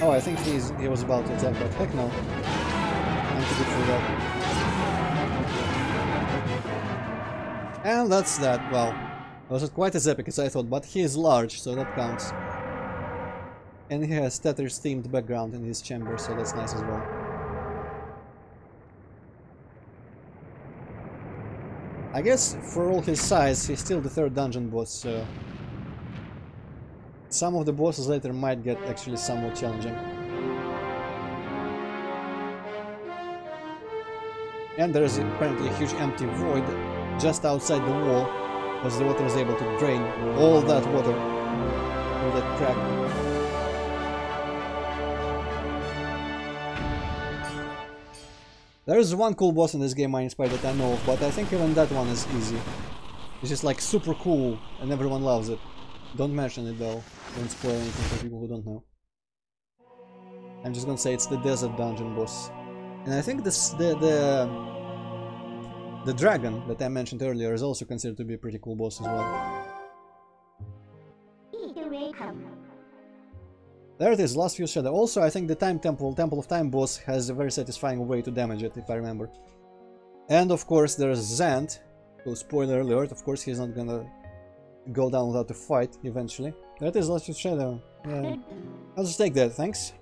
Oh, I think he was about to attack, but heck no. I'm too good for that. And that's that. Well, it wasn't quite as epic as I thought, but he is large, so that counts. And he has Tetris themed background in his chamber, so that's nice as well. I guess for all his size, he's still the third dungeon boss, so some of the bosses later might get actually somewhat challenging. And there is apparently a huge empty void just outside the wall, because the water is able to drain all that water, all that crack. There is one cool boss in this game I inspired that I know of, but I think even that one is easy. It's just like super cool and everyone loves it. Don't mention it though, don't spoil anything for people who don't know. I'm just gonna say it's the desert dungeon boss. And I think this the dragon that I mentioned earlier is also considered to be a pretty cool boss as well. There it is, last few shadow. Also, I think the Temple of Time boss has a very satisfying way to damage it, if I remember. And of course, there's Zant. So, spoiler alert, of course, he's not gonna go down without a fight eventually. There it is, last few shadow. Yeah. I'll just take that, thanks.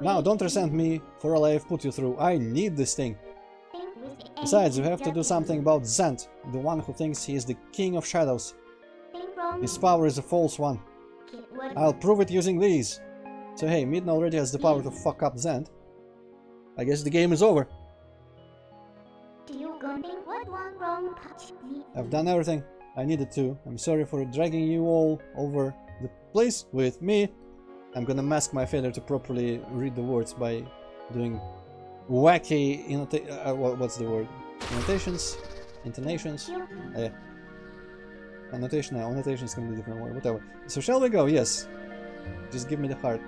Now, don't resent me for all I have put you through. I need this thing. Besides, you have to do something about Zant, the one who thinks he is the king of shadows. His power is a false one. I'll prove it using these. So hey, Midna already has the power to fuck up Zant. I guess the game is over. I've done everything I needed to. I'm sorry for dragging you all over the place with me. I'm gonna mask my failure to properly read the words by doing wacky what's the word? Annotations? Intonations? Annotation, no, annotation is completely different word, whatever. So shall we go? Yes. Just give me the heart.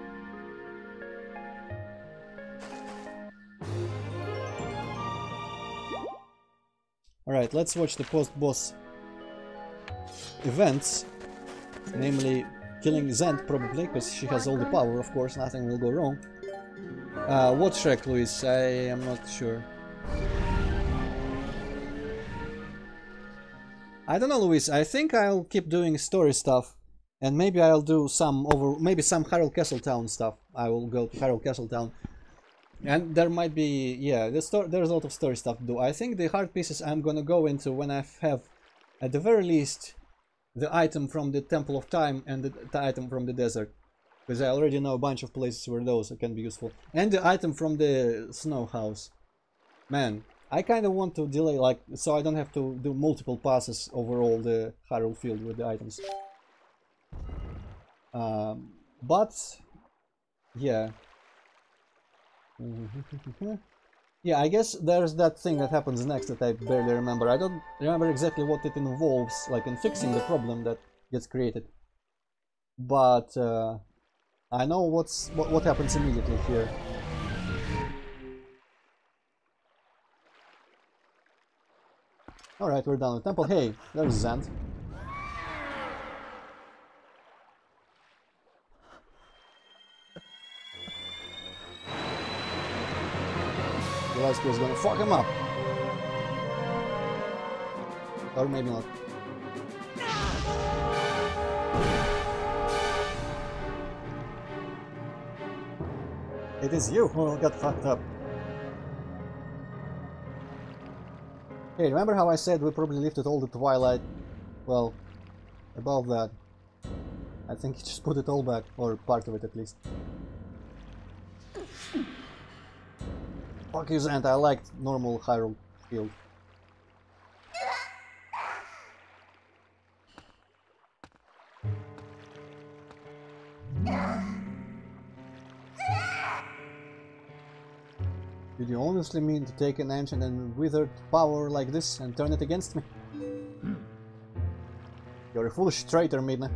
Alright, let's watch the post-boss events. Namely, killing Zant probably, because she has all the power, of course, nothing will go wrong. What Shrek, Luis? I am not sure. I don't know, Luis. I think I'll keep doing story stuff, and maybe I'll do some some Harold Castletown stuff. I will go to Harold Castletown, and there might be, yeah, there's a lot of story stuff to do. I think the hard pieces I'm gonna go into when I have, at the very least, the item from the Temple of Time and the item from the desert, because I already know a bunch of places where those can be useful, and the item from the snow house. Man, I kind of want to delay, like, so I don't have to do multiple passes over all the Harold field with the items. But yeah. Yeah, I guess there's that thing that happens next that I barely remember. I don't remember exactly what it involves, like in fixing the problem that gets created. But I know what happens immediately here. Alright, we're done with temple. Hey, there's Zant. The last was gonna fuck him up. Or maybe not. It is you who got fucked up. Hey, remember how I said we probably lifted all the Twilight? Well, above that. I think he just put it all back, or part of it at least. Fuck you, Zant, I liked normal Hyrule field. Did you honestly mean to take an ancient and withered power like this and turn it against me? You're a foolish traitor, Midna.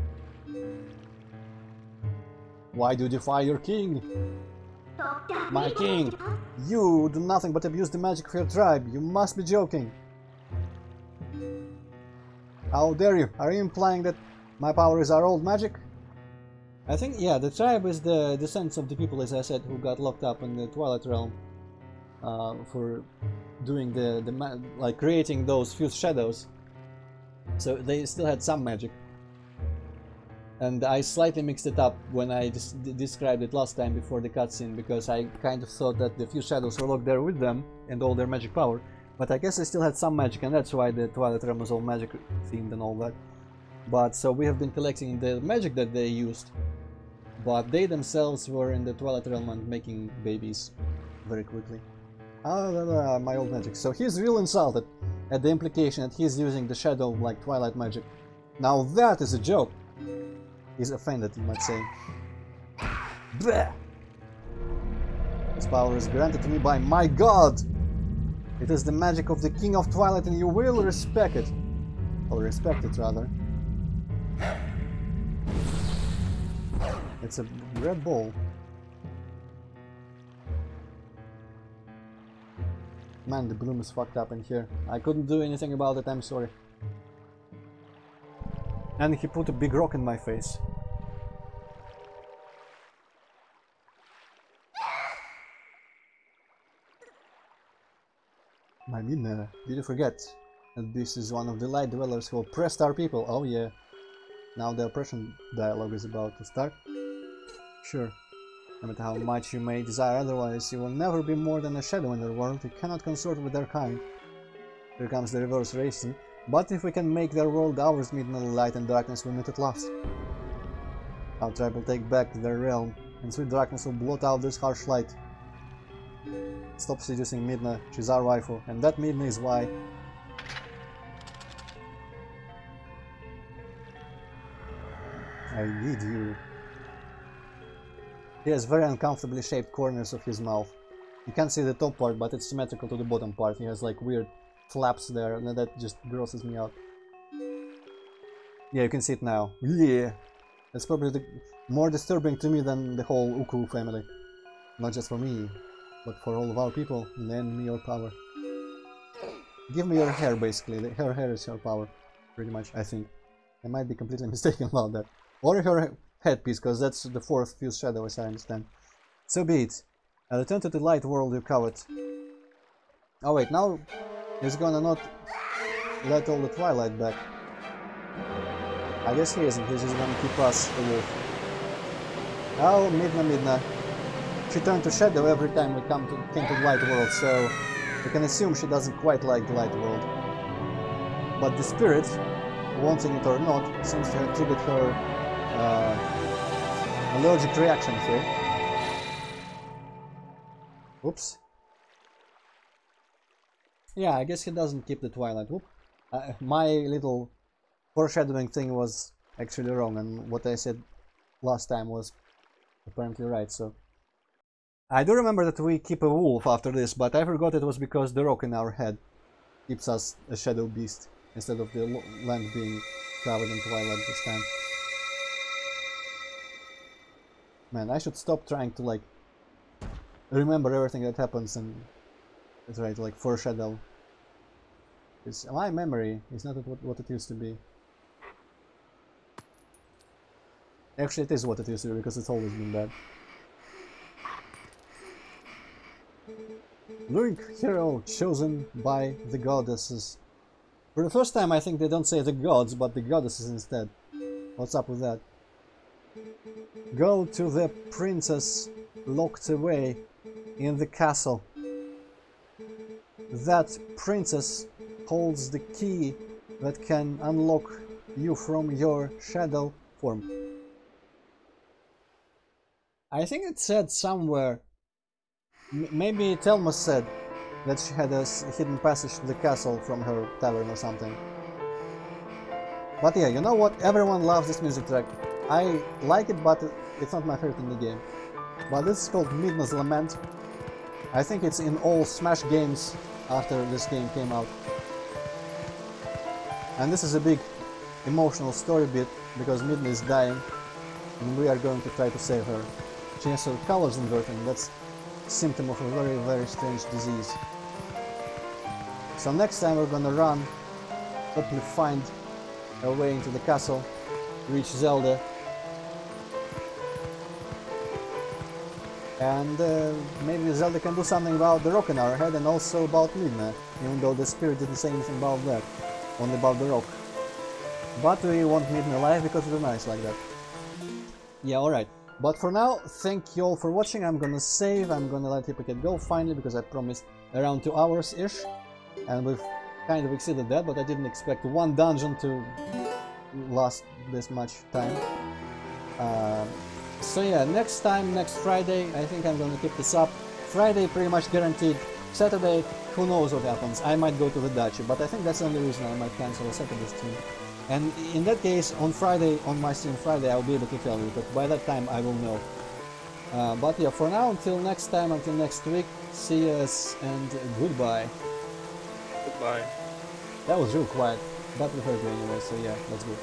Why do you defy your king? My king! You do nothing but abuse the magic of your tribe. You must be joking. How dare you? Are you implying that my power is our old magic? I think, yeah, the tribe is the descendants of the people, as I said, who got locked up in the Twilight Realm. For doing like creating those fused shadows, so they still had some magic, and I slightly mixed it up when I described it last time before the cutscene, because I kind of thought that the fused shadows were locked there with them and all their magic power, but I guess they still had some magic, and that's why the Twilight Realm was all magic themed and all that. But so we have been collecting the magic that they used, but they themselves were in the Twilight Realm and making babies very quickly. My old magic. So he's real insulted at the implication that he's using the shadow like Twilight magic. Now that is a joke. He's offended, you might say. Bleh! This power is granted to me by my god! It is the magic of the King of Twilight and you will respect it. Or respect it, rather. It's a red ball. Man, the bloom is fucked up in here. I couldn't do anything about it, I'm sorry. And he put a big rock in my face. My Midna, did you forget that this is one of the light dwellers who oppressed our people? Oh yeah. Now the oppression dialogue is about to start. Sure. No matter how much you may desire otherwise, you will never be more than a shadow in their world. You cannot consort with their kind. Here comes the reverse racing. But if we can make their world ours, Midna, light and darkness will meet at last. Our tribe will take back their realm, and sweet darkness will blot out this harsh light. Stop seducing Midna, she's our waifu, and that Midna is why. I need you. He has very uncomfortably shaped corners of his mouth. You can't see the top part, but it's symmetrical to the bottom part. He has like weird flaps there, and that just grosses me out. Yeah, you can see it now. Yeah! That's probably more disturbing to me than the whole Uku family. Not just for me, but for all of our people. Lend me your power. Give me your hair, basically. Her hair is your power, pretty much, I think. I might be completely mistaken about that. Or her headpiece, because that's the fourth fused shadow, as I understand. So be it. I'll return to the light world you covered. Oh wait, now he's gonna not let all the Twilight back. I guess he isn't, he's just gonna keep us the wolf. Oh, Midna. She turned to shadow every time we came to the light world, so we can assume she doesn't quite like the light world. But the spirit, wanting it or not, seems to have triggered her allergic reaction here. Oops. Yeah, I guess he doesn't keep the Twilight. Whoop. My little foreshadowing thing was actually wrong, and what I said last time was apparently right, so... I do remember that we keep a wolf after this, but I forgot it was because the rock in our head keeps us a shadow beast, instead of the land being covered in Twilight this time. Man, I should stop trying to, like, remember everything that happens and try to, like, foreshadow. Because my memory is not what it used to be. Actually, it is what it used to be, because it's always been bad. Link, hero chosen by the goddesses. For the first time, I think they don't say the gods, but the goddesses instead. What's up with that? Go to the princess locked away in the castle. That princess holds the key that can unlock you from your shadow form. I think it said somewhere, maybe Telma said that she had a hidden passage to the castle from her tavern or something. But yeah, you know what? Everyone loves this music track. I like it, but it's not my favorite in the game. But this is called Midna's Lament. I think it's in all Smash games after this game came out. And this is a big emotional story bit, because Midna is dying, and we are going to try to save her. She has her colors inverted, and that's a symptom of a very, very strange disease. So next time we're gonna run, hopefully find our way into the castle, reach Zelda, and maybe Zelda can do something about the rock in our head and also about Midna, even though the spirit didn't say anything about that, only about the rock. But we want Midna alive because we're nice like that. Yeah, alright. But for now, thank you all for watching. I'm gonna save, I'm gonna let Hypocat go finally, because I promised around 2 hours-ish. And we've kind of exceeded that, but I didn't expect one dungeon to last this much time. So yeah, next time, next Friday, I think I'm gonna keep this up. Friday pretty much guaranteed. Saturday, who knows what happens. I might go to the duchy, but I think that's the only reason I might cancel a Saturday stream. And in that case, on Friday, on my stream Friday, I'll be able to tell you, but by that time I will know. But yeah, for now, until next time, until next week, see you and goodbye. Goodbye. That was real quiet, but we heard you anyway, so yeah, let's go.